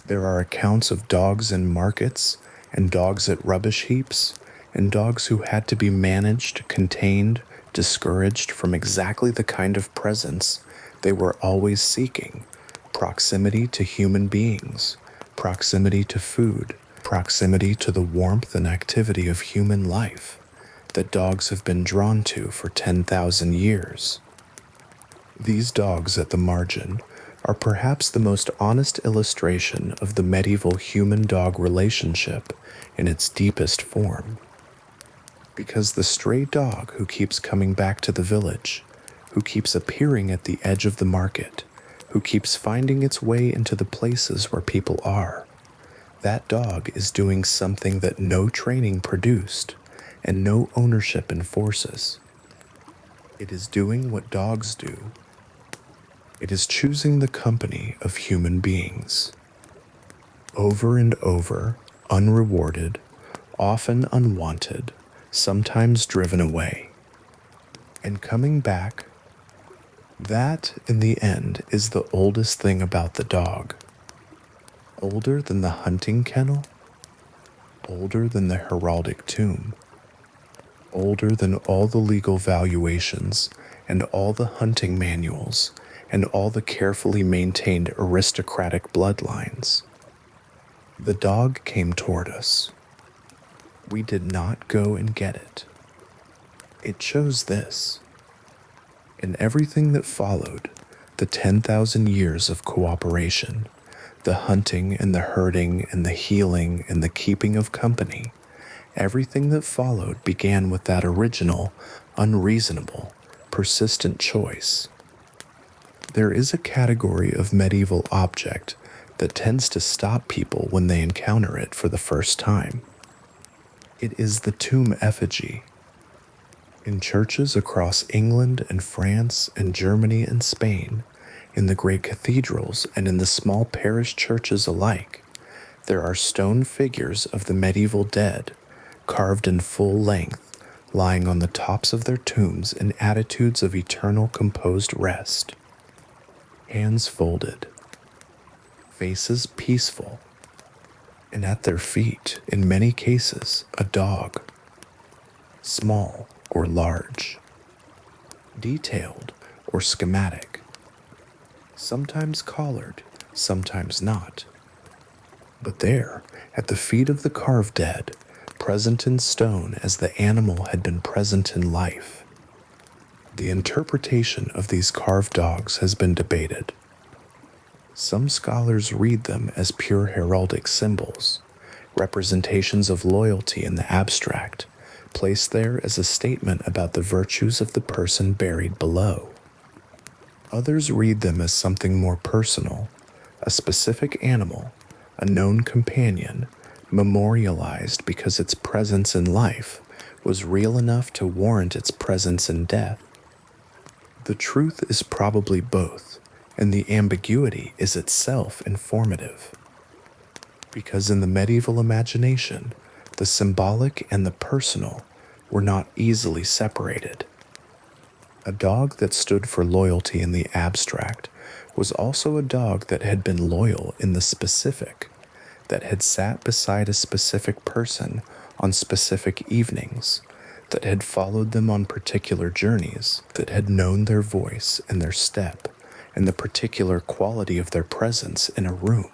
There are accounts of dogs in markets and dogs at rubbish heaps and dogs who had to be managed, contained, discouraged from exactly the kind of presence they were always seeking: proximity to human beings, proximity to food, proximity to the warmth and activity of human life that dogs have been drawn to for 10,000 years. These dogs at the margin are perhaps the most honest illustration of the medieval human-dog relationship in its deepest form. Because the stray dog who keeps coming back to the village, who keeps appearing at the edge of the market, who keeps finding its way into the places where people are, that dog is doing something that no training produced and no ownership enforces. It is doing what dogs do. It is choosing the company of human beings. Over and over, unrewarded, often unwanted, sometimes driven away. And coming back, that, in the end, is the oldest thing about the dog. Older than the hunting kennel, older than the heraldic tomb, older than all the legal valuations and all the hunting manuals and all the carefully maintained aristocratic bloodlines. The dog came toward us. We did not go and get it. It chose this. And everything that followed, the 10,000 years of cooperation, the hunting and the herding and the healing and the keeping of company, everything that followed began with that original, unreasonable, persistent choice. There is a category of medieval object that tends to stop people when they encounter it for the first time. It is the tomb effigy. In churches across England and France and Germany and Spain, in the great cathedrals and in the small parish churches alike, there are stone figures of the medieval dead, carved in full length, lying on the tops of their tombs in attitudes of eternal composed rest. Hands folded, faces peaceful, and at their feet, in many cases, a dog, small or large, detailed or schematic, sometimes collared, sometimes not. But there, at the feet of the carved dead, present in stone as the animal had been present in life. The interpretation of these carved dogs has been debated. Some scholars read them as pure heraldic symbols, representations of loyalty in the abstract, placed there as a statement about the virtues of the person buried below. Others read them as something more personal, a specific animal, a known companion, memorialized because its presence in life was real enough to warrant its presence in death. The truth is probably both, and the ambiguity is itself informative. Because in the medieval imagination, the symbolic and the personal were not easily separated. A dog that stood for loyalty in the abstract was also a dog that had been loyal in the specific, that had sat beside a specific person on specific evenings, that had followed them on particular journeys, that had known their voice and their step and the particular quality of their presence in a room.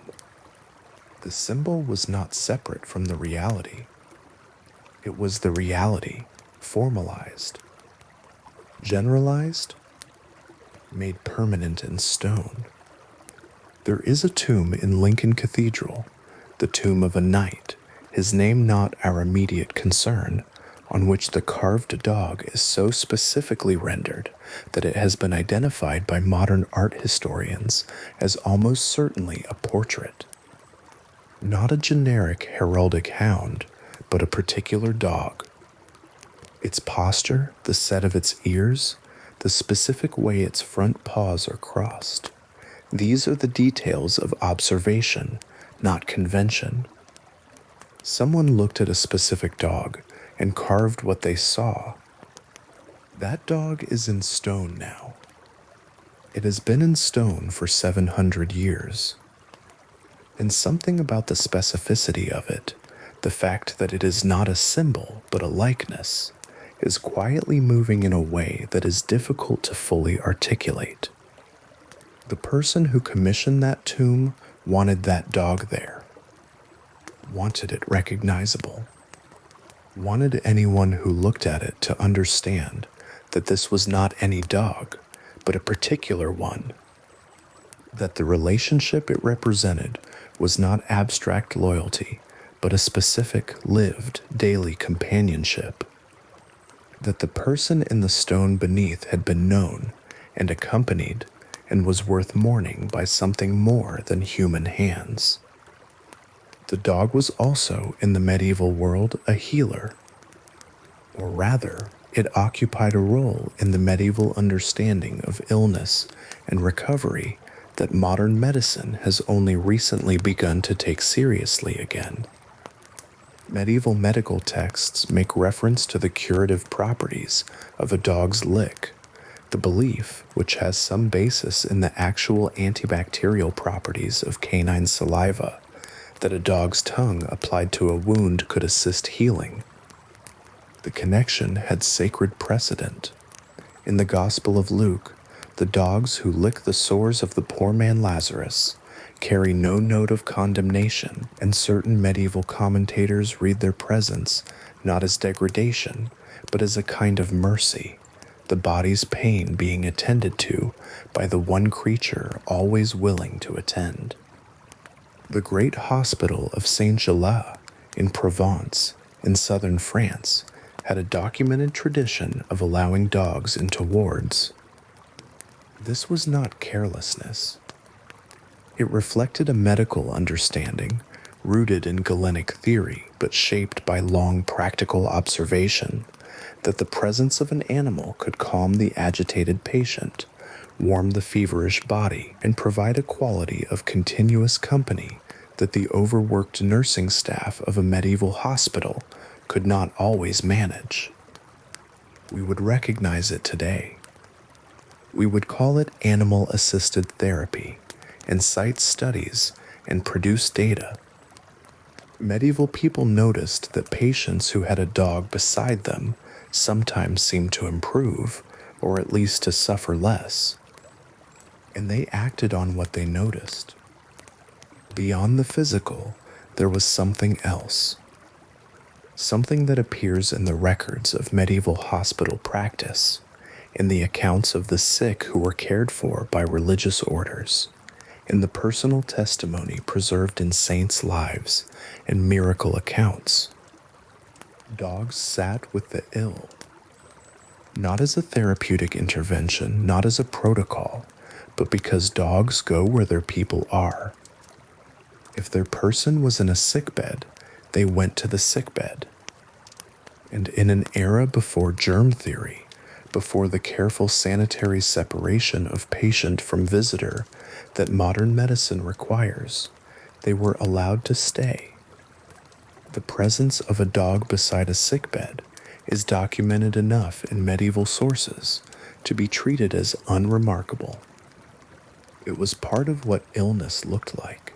The symbol was not separate from the reality. It was the reality, formalized, generalized, made permanent in stone. There is a tomb in Lincoln Cathedral, the tomb of a knight, his name not our immediate concern, on which the carved dog is so specifically rendered that it has been identified by modern art historians as almost certainly a portrait. Not a generic heraldic hound, but a particular dog. Its posture, the set of its ears, the specific way its front paws are crossed. These are the details of observation, not convention. Someone looked at a specific dog and carved what they saw. That dog is in stone now. It has been in stone for 700 years, and something about the specificity of it, the fact that it is not a symbol but a likeness, is quietly moving in a way that is difficult to fully articulate. The person who commissioned that tomb wanted that dog there, wanted it recognizable, wanted anyone who looked at it to understand that this was not any dog, but a particular one, that the relationship it represented was not abstract loyalty, but a specific, lived, daily companionship, that the person in the stone beneath had been known and accompanied and was worth mourning by something more than human hands. The dog was also, in the medieval world, a healer, or rather, it occupied a role in the medieval understanding of illness and recovery that modern medicine has only recently begun to take seriously again. Medieval medical texts make reference to the curative properties of a dog's lick, the belief, which has some basis in the actual antibacterial properties of canine saliva, that a dog's tongue applied to a wound could assist healing. The connection had sacred precedent. In the Gospel of Luke, the dogs who lick the sores of the poor man Lazarus carry no note of condemnation, and certain medieval commentators read their presence not as degradation, but as a kind of mercy, the body's pain being attended to by the one creature always willing to attend. The great hospital of Saint-Gilles in Provence, in southern France, had a documented tradition of allowing dogs into wards. This was not carelessness. It reflected a medical understanding rooted in Galenic theory but shaped by long practical observation that the presence of an animal could calm the agitated patient, warm the feverish body, and provide a quality of continuous company that the overworked nursing staff of a medieval hospital could not always manage. We would recognize it today. We would call it animal-assisted therapy and cite studies and produce data. Medieval people noticed that patients who had a dog beside them sometimes seemed to improve, or at least to suffer less, and they acted on what they noticed. Beyond the physical, there was something else. Something that appears in the records of medieval hospital practice, in the accounts of the sick who were cared for by religious orders, in the personal testimony preserved in saints' lives and miracle accounts. Dogs sat with the ill, not as a therapeutic intervention, not as a protocol, but because dogs go where their people are. If their person was in a sickbed, they went to the sickbed. And in an era before germ theory, before the careful sanitary separation of patient from visitor that modern medicine requires, they were allowed to stay. The presence of a dog beside a sickbed is documented enough in medieval sources to be treated as unremarkable. It was part of what illness looked like,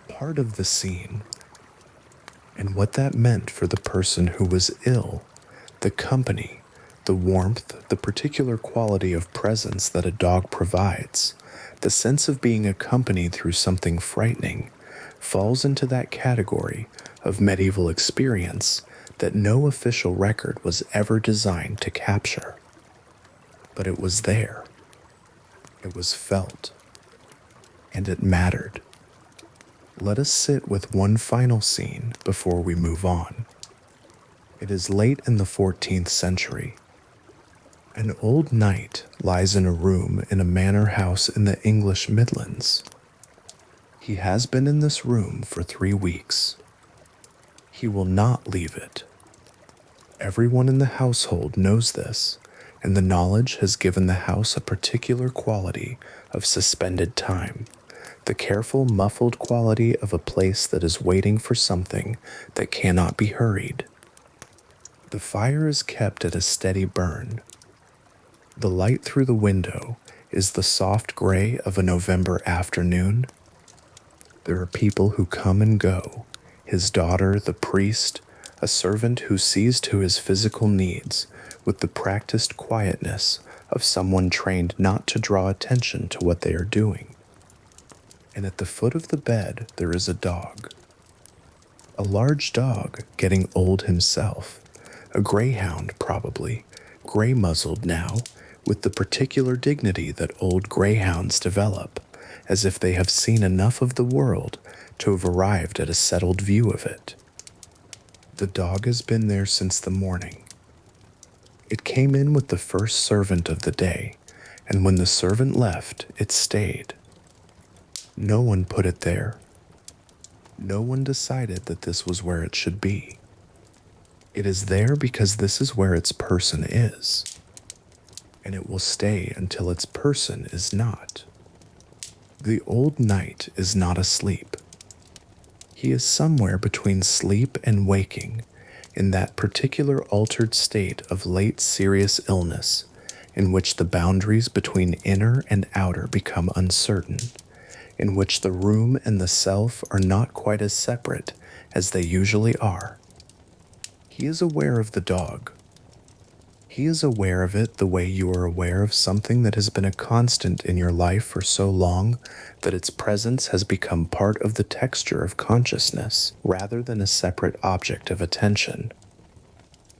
part of the scene, and what that meant for the person who was ill, the company, the warmth, the particular quality of presence that a dog provides, the sense of being accompanied through something frightening, falls into that category of medieval experience that no official record was ever designed to capture. But it was there. It was felt. And it mattered. Let us sit with one final scene before we move on. It is late in the 14th century. An old knight lies in a room in a manor house in the English Midlands. He has been in this room for 3 weeks. He will not leave it. Everyone in the household knows this, and the knowledge has given the house a particular quality of suspended time, the careful, muffled quality of a place that is waiting for something that cannot be hurried. The fire is kept at a steady burn. The light through the window is the soft gray of a November afternoon. There are people who come and go, his daughter, the priest, a servant who sees to his physical needs with the practiced quietness of someone trained not to draw attention to what they are doing. And at the foot of the bed there is a dog. A large dog, getting old himself, a greyhound probably, gray-muzzled now, with the particular dignity that old greyhounds develop, as if they have seen enough of the world to have arrived at a settled view of it. The dog has been there since the morning. It came in with the first servant of the day, and when the servant left, it stayed. No one put it there. No one decided that this was where it should be. It is there because this is where its person is, and it will stay until its person is not. The old knight is not asleep. He is somewhere between sleep and waking, in that particular altered state of late serious illness, in which the boundaries between inner and outer become uncertain, in which the room and the self are not quite as separate as they usually are. He is aware of the dog. He is aware of it the way you are aware of something that has been a constant in your life for so long that its presence has become part of the texture of consciousness rather than a separate object of attention.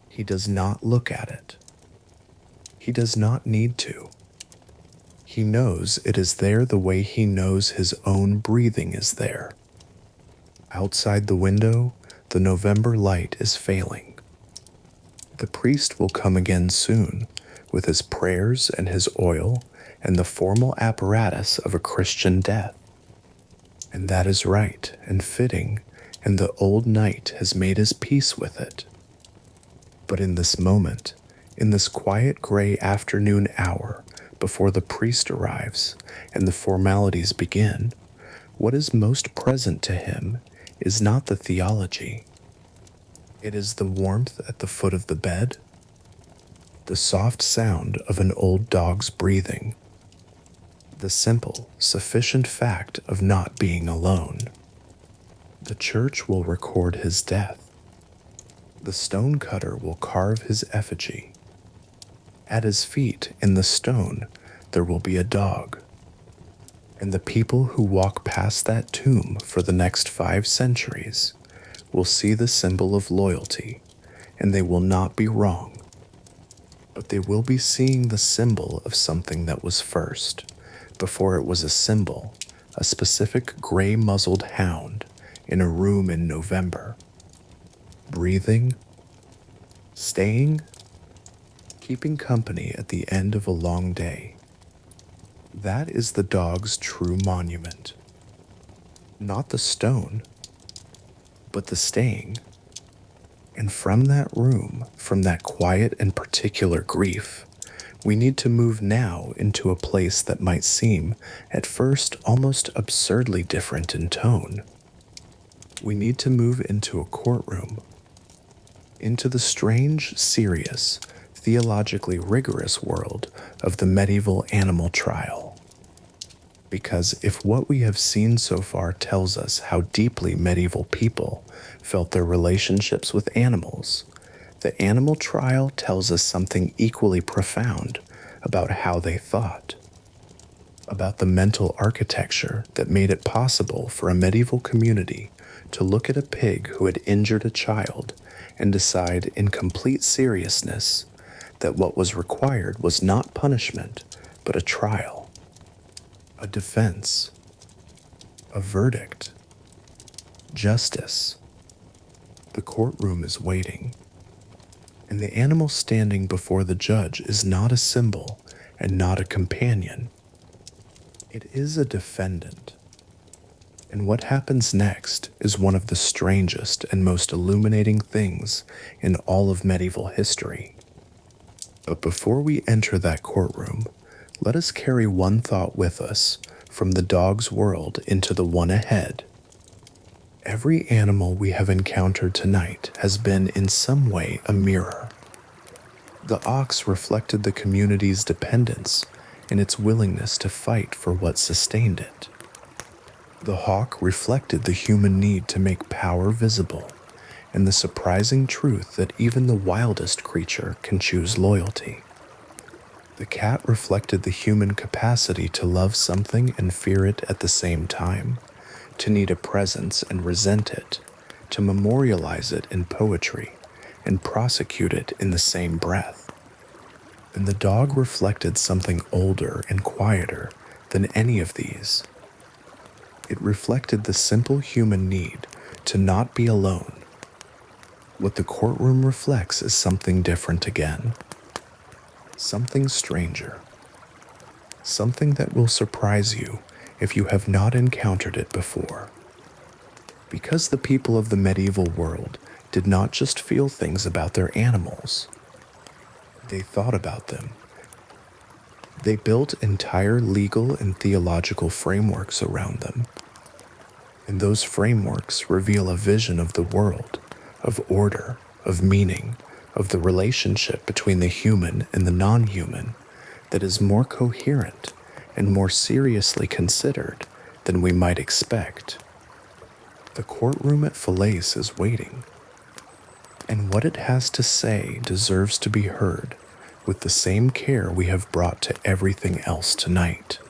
He does not look at it. He does not need to. He knows it is there the way he knows his own breathing is there. Outside the window, the November light is failing. The priest will come again soon with his prayers and his oil and the formal apparatus of a Christian death. And that is right and fitting, and the old knight has made his peace with it. But in this moment, in this quiet gray afternoon hour before the priest arrives and the formalities begin, what is most present to him is not the theology. It is the warmth at the foot of the bed, the soft sound of an old dog's breathing, the simple, sufficient fact of not being alone. The church will record his death. The stonecutter will carve his effigy. At his feet, in the stone, there will be a dog. And the people who walk past that tomb for the next 5 centuries will see the symbol of loyalty, and they will not be wrong. But they will be seeing the symbol of something that was first, before it was a symbol, a specific gray-muzzled hound in a room in November. Breathing, staying, keeping company at the end of a long day. That is the dog's true monument. Not the stone, but the staying. And from that room, from that quiet and particular grief, we need to move now into a place that might seem, at first, almost absurdly different in tone. We need to move into a courtroom, into the strange, serious, theologically rigorous world of the medieval animal trial. Because if what we have seen so far tells us how deeply medieval people felt their relationships with animals, the animal trial tells us something equally profound about how they thought, about the mental architecture that made it possible for a medieval community to look at a pig who had injured a child and decide in complete seriousness that what was required was not punishment, but a trial, a defense, a verdict, justice. The courtroom is waiting, and the animal standing before the judge is not a symbol and not a companion. It is a defendant. And what happens next is one of the strangest and most illuminating things in all of medieval history. But before we enter that courtroom, let us carry one thought with us from the dog's world into the one ahead. Every animal we have encountered tonight has been in some way a mirror. The ox reflected the community's dependence and its willingness to fight for what sustained it. The hawk reflected the human need to make power visible, and the surprising truth that even the wildest creature can choose loyalty. The cat reflected the human capacity to love something and fear it at the same time, to need a presence and resent it, to memorialize it in poetry and prosecute it in the same breath. And the dog reflected something older and quieter than any of these. It reflected the simple human need to not be alone. What the courtroom reflects is something different again. Something stranger. Something that will surprise you if you have not encountered it before. Because the people of the medieval world did not just feel things about their animals. They thought about them. They built entire legal and theological frameworks around them. And those frameworks reveal a vision of the world, of order, of meaning, of the relationship between the human and the non-human that is more coherent and more seriously considered than we might expect. The courtroom at Falaise is waiting, and what it has to say deserves to be heard with the same care we have brought to everything else tonight.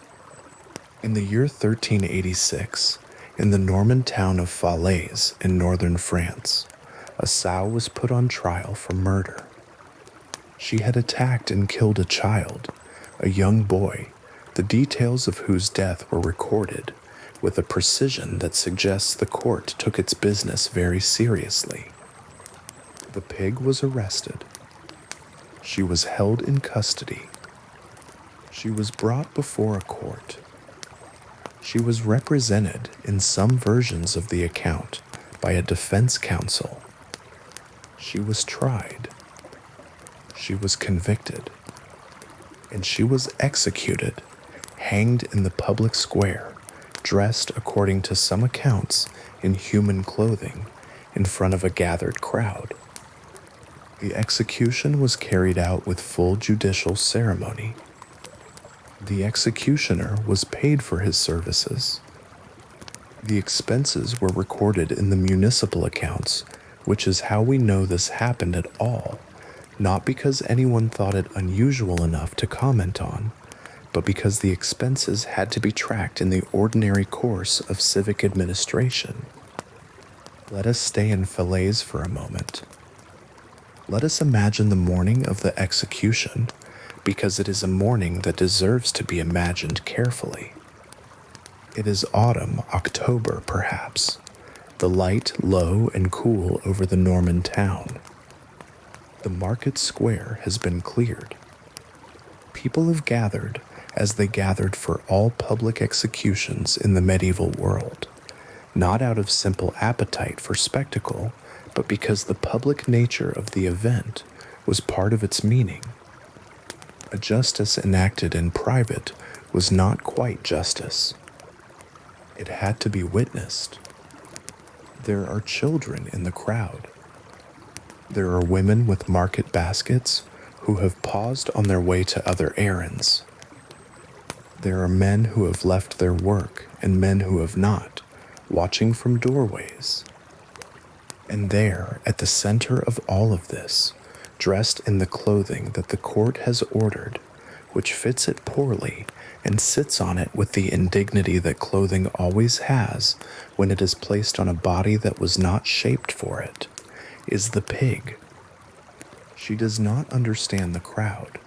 In the year 1386, in the Norman town of Falaise in northern France, a sow was put on trial for murder. She had attacked and killed a child, a young boy, the details of whose death were recorded with a precision that suggests the court took its business very seriously. The pig was arrested. She was held in custody. She was brought before a court. She was represented in some versions of the account by a defense counsel. She was tried. She was convicted. And she was executed, hanged in the public square, dressed according to some accounts in human clothing, in front of a gathered crowd. The execution was carried out with full judicial ceremony. The executioner was paid for his services. The expenses were recorded in the municipal accounts, which is how we know this happened at all, not because anyone thought it unusual enough to comment on, but because the expenses had to be tracked in the ordinary course of civic administration. Let us stay in Falaise for a moment. Let us imagine the morning of the execution, because it is a morning that deserves to be imagined carefully. It is autumn, October perhaps, the light low and cool over the Norman town. The market square has been cleared. People have gathered as they gathered for all public executions in the medieval world, not out of simple appetite for spectacle, but because the public nature of the event was part of its meaning. A justice enacted in private was not quite justice. It had to be witnessed. There are children in the crowd. There are women with market baskets who have paused on their way to other errands. There are men who have left their work and men who have not, watching from doorways. And there, at the center of all of this, dressed in the clothing that the court has ordered, which fits it poorly and sits on it with the indignity that clothing always has when it is placed on a body that was not shaped for it, is the pig. She does not understand the crowd.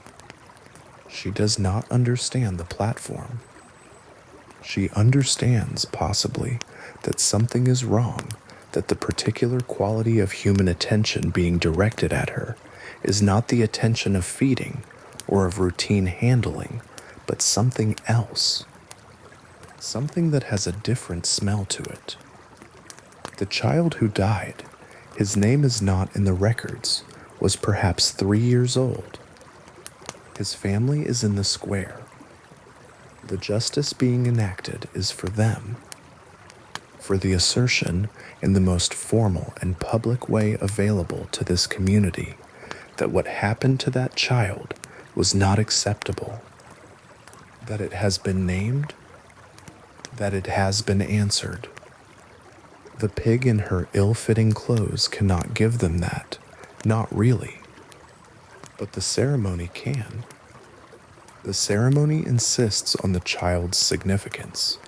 She does not understand the platform. She understands, possibly, that something is wrong, that the particular quality of human attention being directed at her is not the attention of feeding or of routine handling, but something else. Something that has a different smell to it. The child who died, his name is not in the records, was perhaps 3 years old. His family is in the square. The justice being enacted is for them, for the assertion in the most formal and public way available to this community that what happened to that child was not acceptable. that it has been named, that it has been answered. The pig in her ill-fitting clothes cannot give them that, not really. But the ceremony can. The ceremony insists on the child's significance.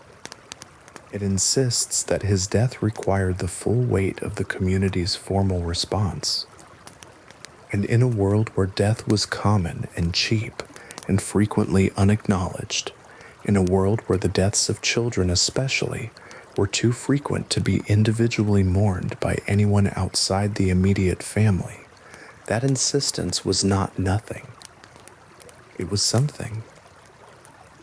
It insists that his death required the full weight of the community's formal response. And in a world where death was common and cheap and frequently unacknowledged, in a world where the deaths of children especially were too frequent to be individually mourned by anyone outside the immediate family, that insistence was not nothing. It was something.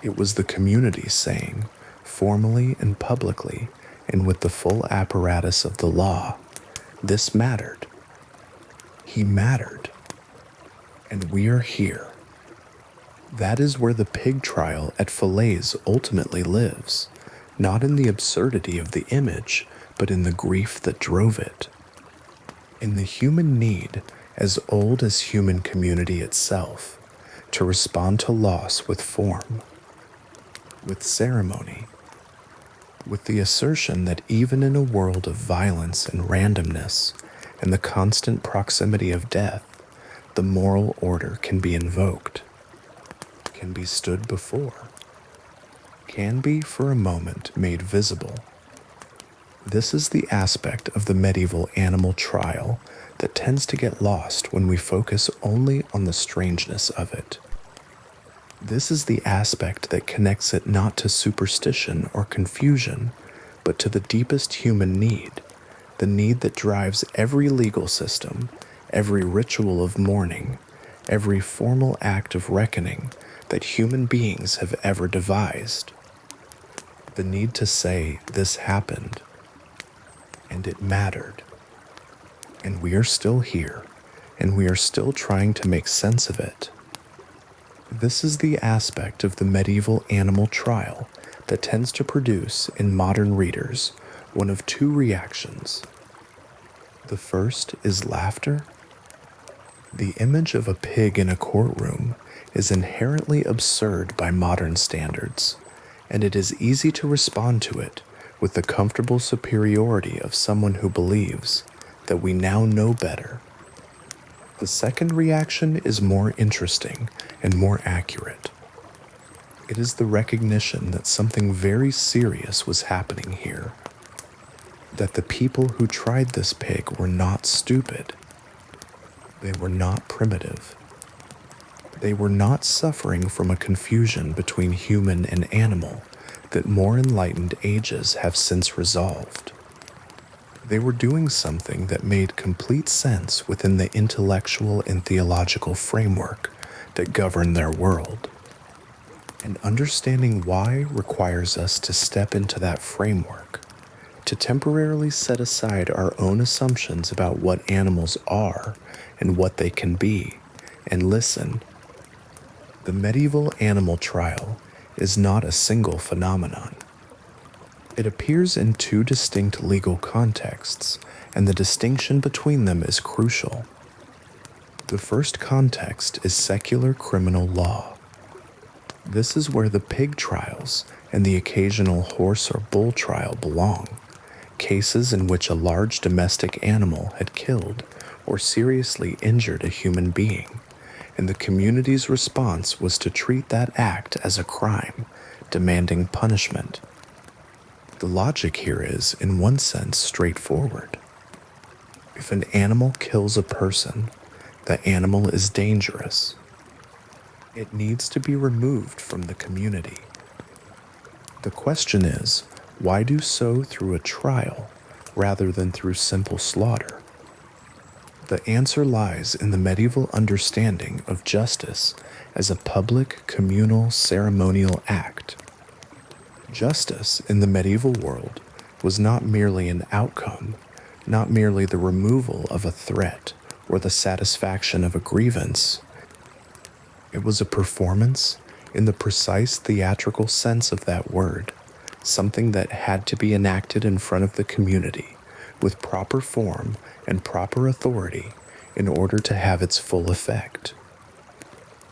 It was the community saying, formally and publicly, and with the full apparatus of the law, this mattered. He mattered. And we are here. That is where the pig trial at Falaise ultimately lives, not in the absurdity of the image, but in the grief that drove it. In the human need, as old as human community itself, to respond to loss with form, with ceremony, with the assertion that even in a world of violence and randomness and the constant proximity of death, the moral order can be invoked, can be stood before, can be for a moment made visible. This is the aspect of the medieval animal trial that tends to get lost when we focus only on the strangeness of it. This is the aspect that connects it not to superstition or confusion, but to the deepest human need, the need that drives every legal system, every ritual of mourning, every formal act of reckoning that human beings have ever devised. The need to say, this happened, and it mattered, and we are still here, and we are still trying to make sense of it. This is the aspect of the medieval animal trial that tends to produce in modern readers one of two reactions. The first is laughter. The image of a pig in a courtroom is inherently absurd by modern standards, and it is easy to respond to it with the comfortable superiority of someone who believes that we now know better. The second reaction is more interesting and more accurate. It is the recognition that something very serious was happening here, that the people who tried this pig were not stupid. They were not primitive. They were not suffering from a confusion between human and animal that more enlightened ages have since resolved. They were doing something that made complete sense within the intellectual and theological framework that governed their world. And understanding why requires us to step into that framework, to temporarily set aside our own assumptions about what animals are and what they can be, and listen. The medieval animal trial is not a single phenomenon. It appears in two distinct legal contexts, and the distinction between them is crucial. The first context is secular criminal law. This is where the pig trials and the occasional horse or bull trial belong, cases in which a large domestic animal had killed or seriously injured a human being, and the community's response was to treat that act as a crime, demanding punishment. The logic here is, in one sense, straightforward. If an animal kills a person, the animal is dangerous. It needs to be removed from the community. The question is, why do so through a trial rather than through simple slaughter? The answer lies in the medieval understanding of justice as a public, communal, ceremonial act. Justice in the medieval world was not merely an outcome, not merely the removal of a threat or the satisfaction of a grievance. It was a performance in the precise theatrical sense of that word, something that had to be enacted in front of the community with proper form and proper authority in order to have its full effect.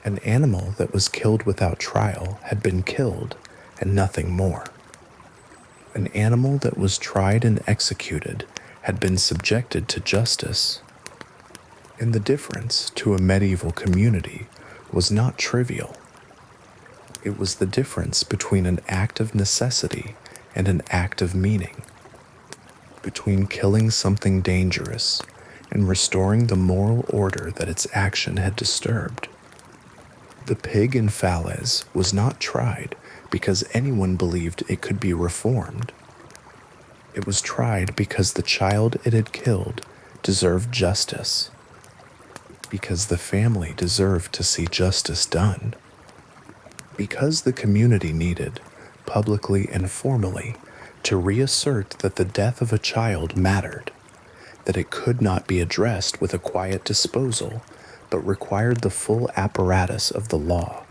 An animal that was killed without trial had been killed, and nothing more. An animal that was tried and executed had been subjected to justice. And the difference to a medieval community was not trivial. It was the difference between an act of necessity and an act of meaning, between killing something dangerous and restoring the moral order that its action had disturbed. The pig in Falaise was not tried because anyone believed it could be reformed. It was tried because the child it had killed deserved justice, because the family deserved to see justice done, because the community needed, publicly and formally, to reassert that the death of a child mattered, that it could not be addressed with a quiet disposal, but required the full apparatus of the law.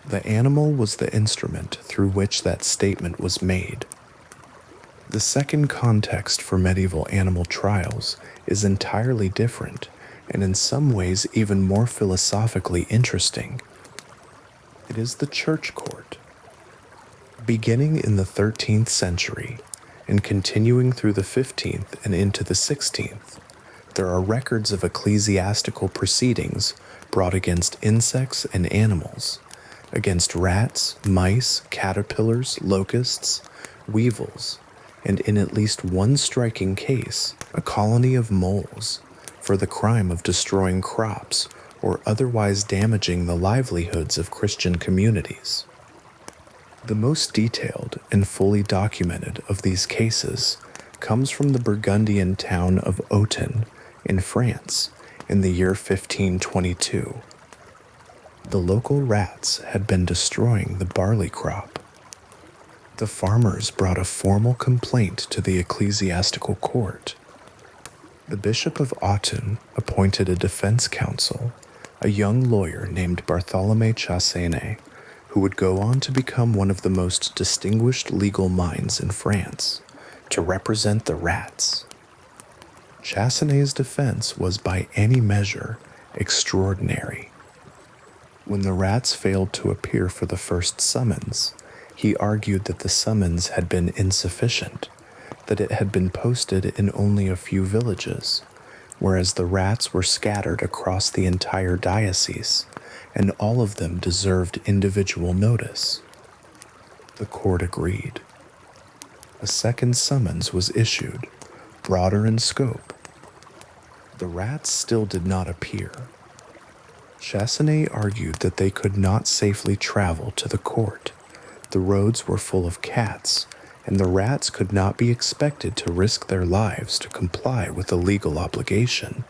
The animal was the instrument through which that statement was made. The second context for medieval animal trials is entirely different, and in some ways even more philosophically interesting. It is the church court. Beginning in the 13th century and continuing through the 15th and into the 16th, there are records of ecclesiastical proceedings brought against insects and animals, against rats, mice, caterpillars, locusts, weevils, and in at least one striking case, a colony of moles, for the crime of destroying crops or otherwise damaging the livelihoods of Christian communities. The most detailed and fully documented of these cases comes from the Burgundian town of Autun in France in the year 1522. The local rats had been destroying the barley crop. The farmers brought a formal complaint to the ecclesiastical court. The Bishop of Autun appointed a defense counsel, a young lawyer named Bartholomew Chassagne, who would go on to become one of the most distinguished legal minds in France, to represent the rats. Chassagne's defense was by any measure extraordinary. When the rats failed to appear for the first summons, he argued that the summons had been insufficient, that it had been posted in only a few villages, whereas the rats were scattered across the entire diocese, and all of them deserved individual notice. The court agreed. A second summons was issued, broader in scope. The rats still did not appear. Chassagne argued that they could not safely travel to the court. The roads were full of cats, and the rats could not be expected to risk their lives to comply with a legal obligation.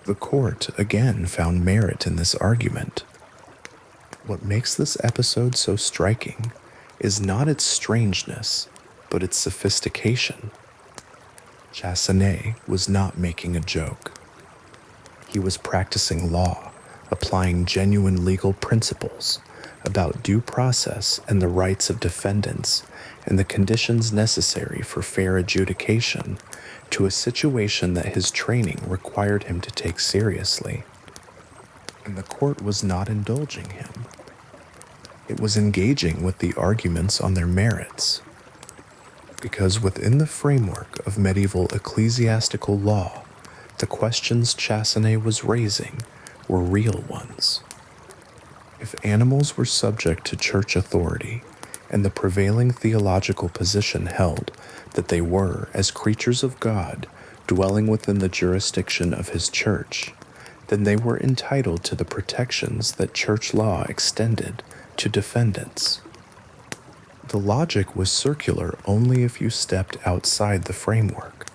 The court again found merit in this argument. What makes this episode so striking is not its strangeness, but its sophistication. Chassagne was not making a joke. He was practicing law, applying genuine legal principles about due process and the rights of defendants and the conditions necessary for fair adjudication to a situation that his training required him to take seriously. And the court was not indulging him. It was engaging with the arguments on their merits. Because within the framework of medieval ecclesiastical law, the questions Chassagne was raising were real ones. If animals were subject to church authority, and the prevailing theological position held that they were, as creatures of God, dwelling within the jurisdiction of his church, then they were entitled to the protections that church law extended to defendants. The logic was circular only if you stepped outside the framework.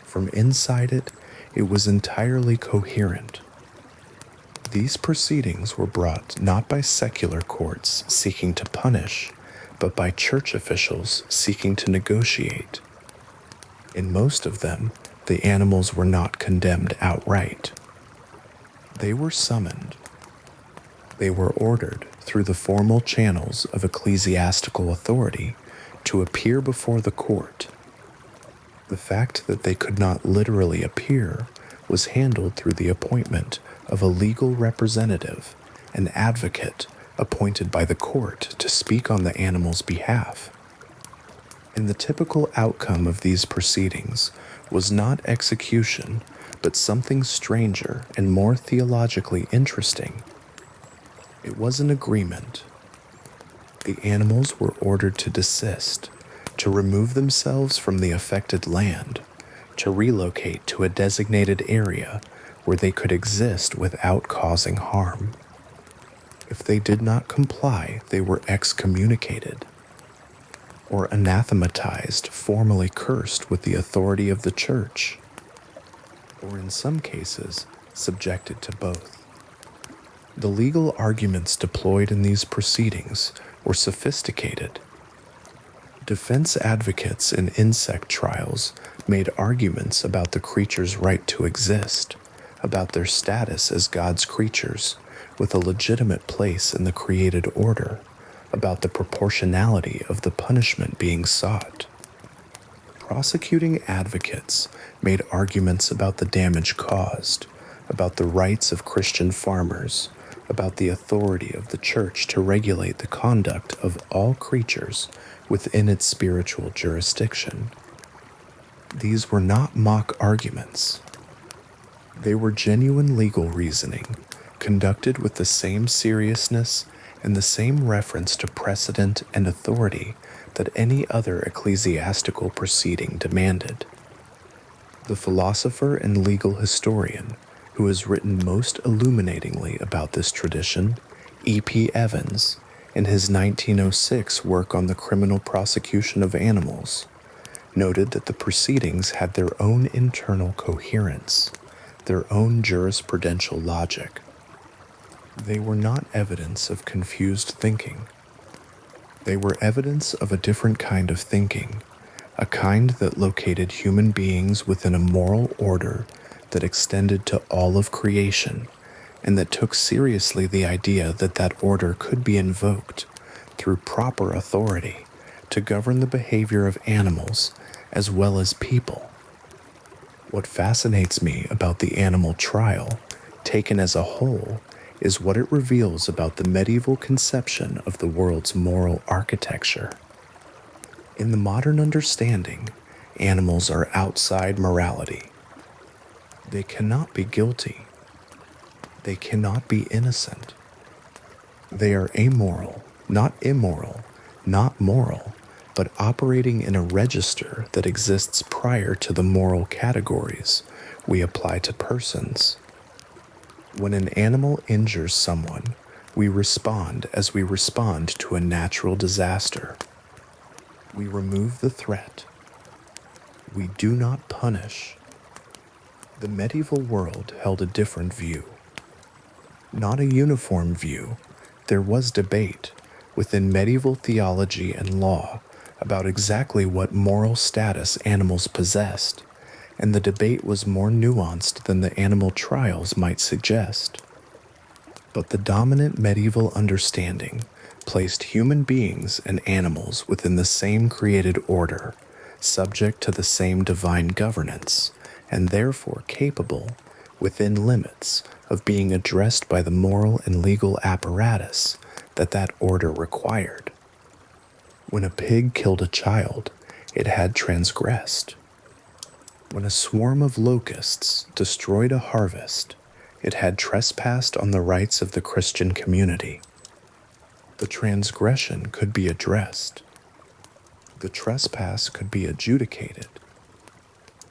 From inside it, it was entirely coherent. These proceedings were brought not by secular courts seeking to punish, but by church officials seeking to negotiate. In most of them, the animals were not condemned outright. They were summoned. They were ordered through the formal channels of ecclesiastical authority to appear before the court. The fact that they could not literally appear was handled through the appointment of a legal representative, an advocate appointed by the court to speak on the animal's behalf. And the typical outcome of these proceedings was not execution, but something stranger and more theologically interesting. It was an agreement. The animals were ordered to desist, to remove themselves from the affected land, to relocate to a designated area where they could exist without causing harm. If they did not comply, they were excommunicated, or anathematized, formally cursed with the authority of the church, or in some cases, subjected to both. The legal arguments deployed in these proceedings were sophisticated. Defense advocates in insect trials made arguments about the creature's right to exist, about their status as God's creatures, with a legitimate place in the created order, about the proportionality of the punishment being sought. Prosecuting advocates made arguments about the damage caused, about the rights of Christian farmers, about the authority of the church to regulate the conduct of all creatures within its spiritual jurisdiction. These were not mock arguments. They were genuine legal reasoning, conducted with the same seriousness and the same reference to precedent and authority that any other ecclesiastical proceeding demanded. The philosopher and legal historian who has written most illuminatingly about this tradition, E.P. Evans, in his 1906 work on the criminal prosecution of animals, noted that the proceedings had their own internal coherence, their own jurisprudential logic. They were not evidence of confused thinking. They were evidence of a different kind of thinking, a kind that located human beings within a moral order that extended to all of creation, and that took seriously the idea that that order could be invoked through proper authority to govern the behavior of animals as well as people. What fascinates me about the animal trial, taken as a whole, is what it reveals about the medieval conception of the world's moral architecture. In the modern understanding, animals are outside morality. They cannot be guilty. They cannot be innocent. They are amoral, not immoral, not moral, but operating in a register that exists prior to the moral categories we apply to persons. When an animal injures someone, we respond as we respond to a natural disaster. We remove the threat. We do not punish. The medieval world held a different view. Not a uniform view. There was debate within medieval theology and law about exactly what moral status animals possessed, and the debate was more nuanced than the animal trials might suggest. But the dominant medieval understanding placed human beings and animals within the same created order, subject to the same divine governance, and therefore capable, within limits, of being addressed by the moral and legal apparatus that order required. When a pig killed a child, it had transgressed. When a swarm of locusts destroyed a harvest, it had trespassed on the rights of the Christian community. The transgression could be addressed. The trespass could be adjudicated,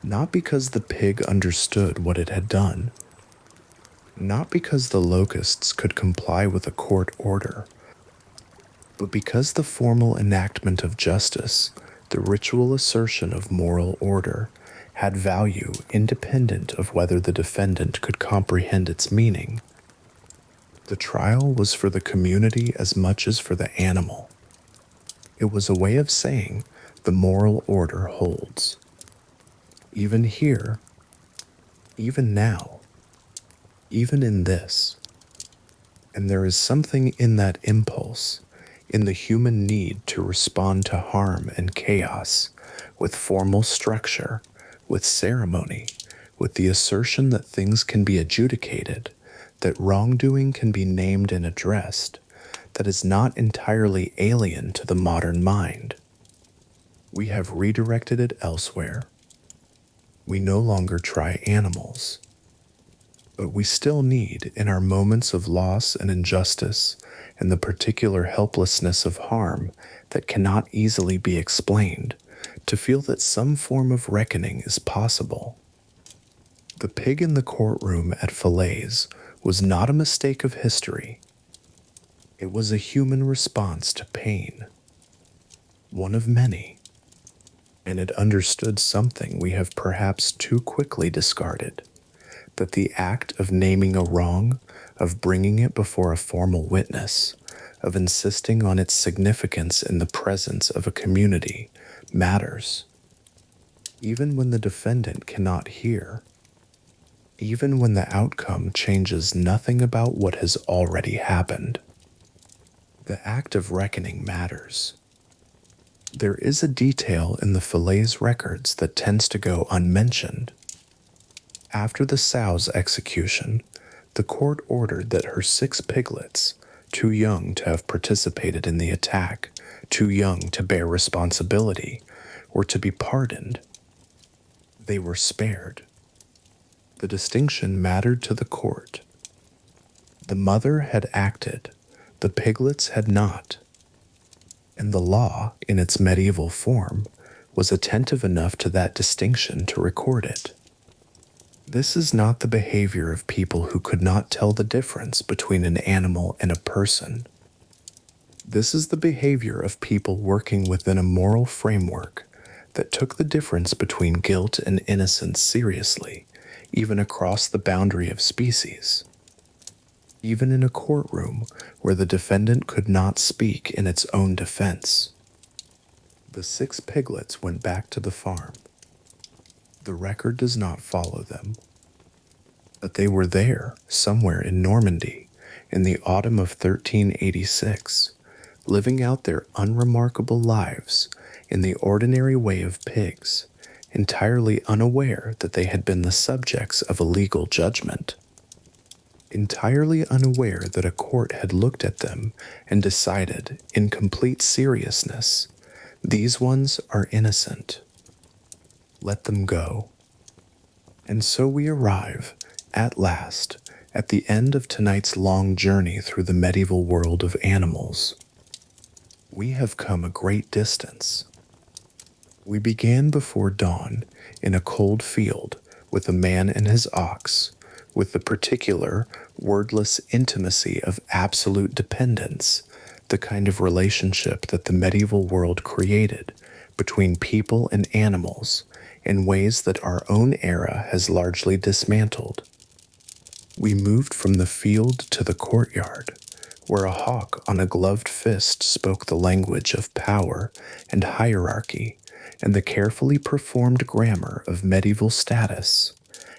not because the pig understood what it had done, not because the locusts could comply with a court order, but because the formal enactment of justice, the ritual assertion of moral order, had value independent of whether the defendant could comprehend its meaning. The trial was for the community as much as for the animal. It was a way of saying the moral order holds. Even here, even now, even in this. And there is something in that impulse, in the human need to respond to harm and chaos with formal structure, with ceremony, with the assertion that things can be adjudicated, that wrongdoing can be named and addressed that is not entirely alien to the modern mind. We have redirected it elsewhere. We no longer try animals, but we still need, in our moments of loss and injustice and the particular helplessness of harm that cannot easily be explained, to feel that some form of reckoning is possible. The pig in the courtroom at Falaise was not a mistake of history. It was a human response to pain, one of many, and it understood something we have perhaps too quickly discarded, that the act of naming a wrong, of bringing it before a formal witness, of insisting on its significance in the presence of a community, matters. Even when the defendant cannot hear, even when the outcome changes nothing about what has already happened. The act of reckoning matters. There is a detail in the Falaise records that tends to go unmentioned. After the sow's execution, the court ordered that her 6 piglets, too young to have participated in the attack, too young to bear responsibility, were to be pardoned. They were spared. The distinction mattered to the court. The mother had acted, the piglets had not, and the law, in its medieval form, was attentive enough to that distinction to record it. This is not the behavior of people who could not tell the difference between an animal and a person. This is the behavior of people working within a moral framework that took the difference between guilt and innocence seriously, even across the boundary of species. Even in a courtroom where the defendant could not speak in its own defense. The 6 piglets went back to the farm. The record does not follow them. But they were there, somewhere in Normandy, in the autumn of 1386, living out their unremarkable lives in the ordinary way of pigs, entirely unaware that they had been the subjects of a legal judgment. Entirely unaware that a court had looked at them and decided, in complete seriousness, these ones are innocent. Let them go. And so we arrive, at last, at the end of tonight's long journey through the medieval world of animals. We have come a great distance. We began before dawn in a cold field with a man and his ox, with the particular, wordless intimacy of absolute dependence, the kind of relationship that the medieval world created between people and animals in ways that our own era has largely dismantled. We moved from the field to the courtyard, where a hawk on a gloved fist spoke the language of power and hierarchy and the carefully performed grammar of medieval status,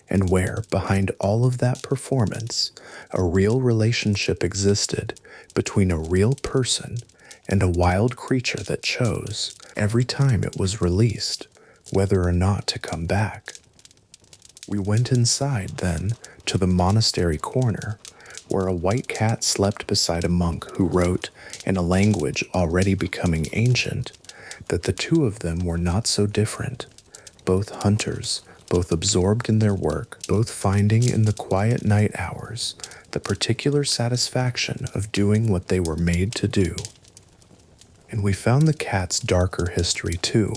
and where, behind all of that performance, a real relationship existed between a real person and a wild creature that chose, every time it was released, whether or not to come back. We went inside, then, to the monastery corner, where a white cat slept beside a monk who wrote, in a language already becoming ancient, that the two of them were not so different, both hunters, both absorbed in their work, both finding in the quiet night hours the particular satisfaction of doing what they were made to do. And we found the cat's darker history too,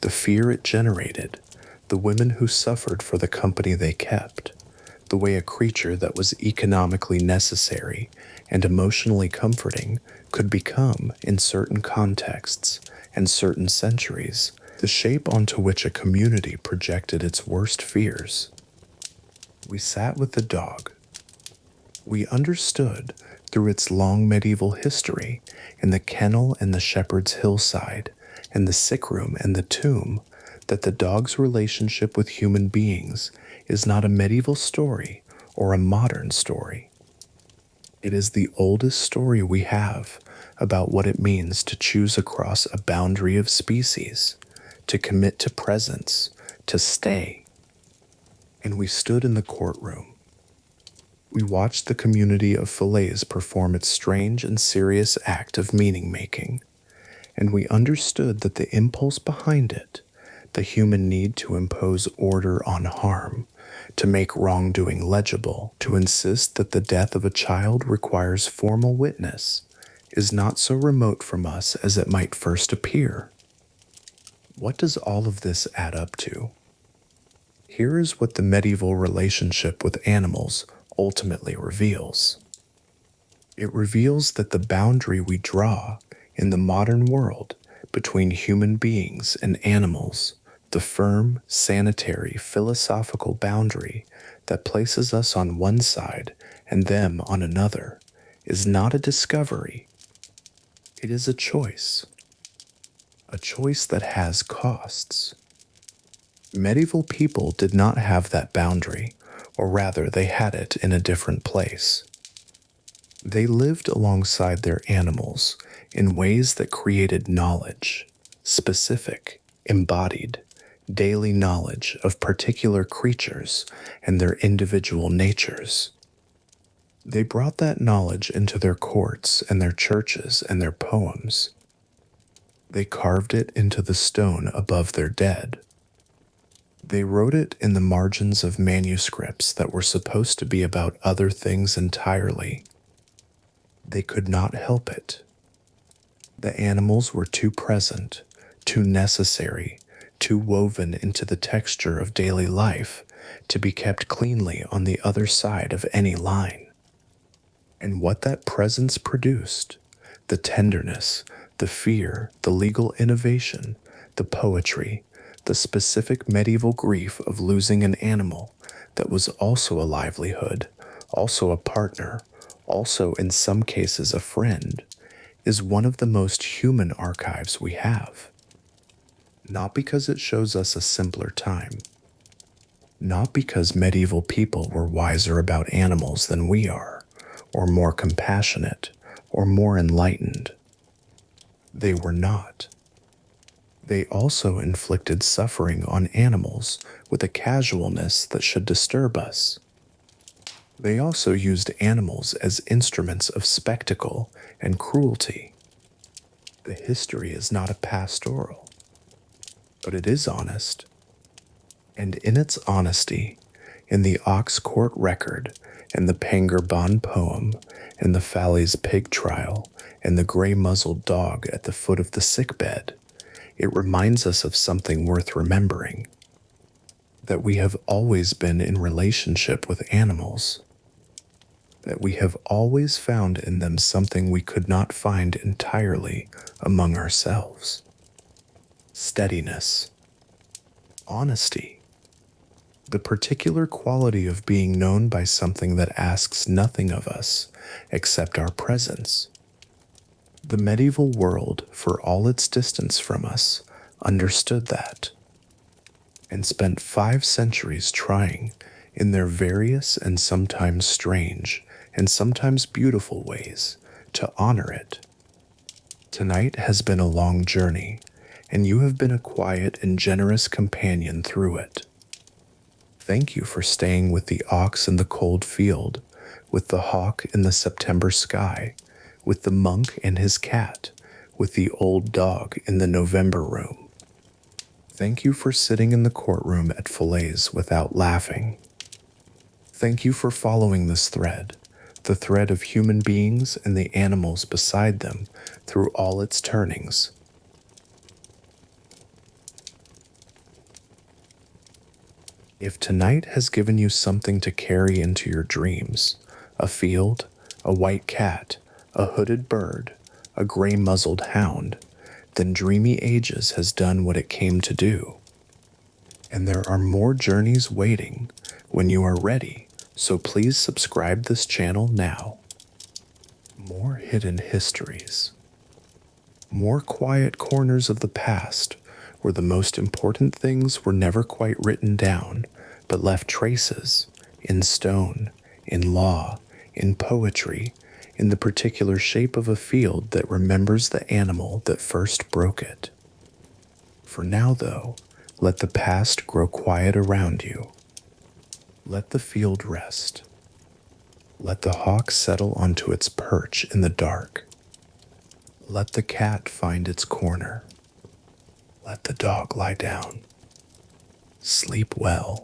the fear it generated, the women who suffered for the company they kept, the way a creature that was economically necessary and emotionally comforting could become, in certain contexts and certain centuries, the shape onto which a community projected its worst fears. We sat with the dog. We understood, through its long medieval history, in the kennel and the shepherd's hillside, and the sick room and the tomb, that the dog's relationship with human beings is not a medieval story or a modern story. It is the oldest story we have about what it means to choose across a boundary of species, to commit to presence, to stay. And we stood in the courtroom. We watched the community of fillets perform its strange and serious act of meaning-making, and we understood that the impulse behind it, the human need to impose order on harm, to make wrongdoing legible, to insist that the death of a child requires formal witness, is not so remote from us as it might first appear. What does all of this add up to? Here is what the medieval relationship with animals ultimately reveals. It reveals that the boundary we draw in the modern world between human beings and animals, the firm, sanitary, philosophical boundary that places us on one side and them on another, is not a discovery. It is a choice that has costs. Medieval people did not have that boundary, or rather, they had it in a different place. They lived alongside their animals in ways that created knowledge, specific, embodied, daily knowledge of particular creatures and their individual natures. They brought that knowledge into their courts and their churches and their poems. They carved it into the stone above their dead. They wrote it in the margins of manuscripts that were supposed to be about other things entirely. They could not help it. The animals were too present, too necessary, too woven into the texture of daily life to be kept cleanly on the other side of any line. And what that presence produced, the tenderness, the fear, the legal innovation, the poetry, the specific medieval grief of losing an animal that was also a livelihood, also a partner, also in some cases a friend, is one of the most human archives we have. Not because it shows us a simpler time, not because medieval people were wiser about animals than we are, or more compassionate, or more enlightened. They were not. They also inflicted suffering on animals with a casualness that should disturb us. They also used animals as instruments of spectacle and cruelty. The history is not a pastoral, but it is honest. And in its honesty, in the Ox Court record, and the Pangerbon poem, and the Fally's pig trial, and the gray-muzzled dog at the foot of the sickbed, it reminds us of something worth remembering, that we have always been in relationship with animals, that we have always found in them something we could not find entirely among ourselves. Steadiness, honesty, the particular quality of being known by something that asks nothing of us except our presence. The medieval world, for all its distance from us, understood that, and spent 5 centuries trying, in their various and sometimes strange and sometimes beautiful ways, to honor it. Tonight has been a long journey, and you have been a quiet and generous companion through it. Thank you for staying with the ox in the cold field, with the hawk in the September sky, with the monk and his cat, with the old dog in the November room. Thank you for sitting in the courtroom at Fillets without laughing. Thank you for following this thread, the thread of human beings and the animals beside them through all its turnings. If tonight has given you something to carry into your dreams, a field, a white cat, a hooded bird, a gray-muzzled hound, then Dreamy Ages has done what it came to do. And there are more journeys waiting when you are ready, so please subscribe this channel now. More hidden histories. More quiet corners of the past where the most important things were never quite written down, but left traces in stone, in law, in poetry, in the particular shape of a field that remembers the animal that first broke it. For now, though, let the past grow quiet around you. Let the field rest. Let the hawk settle onto its perch in the dark. Let the cat find its corner. Let the dog lie down. Sleep well.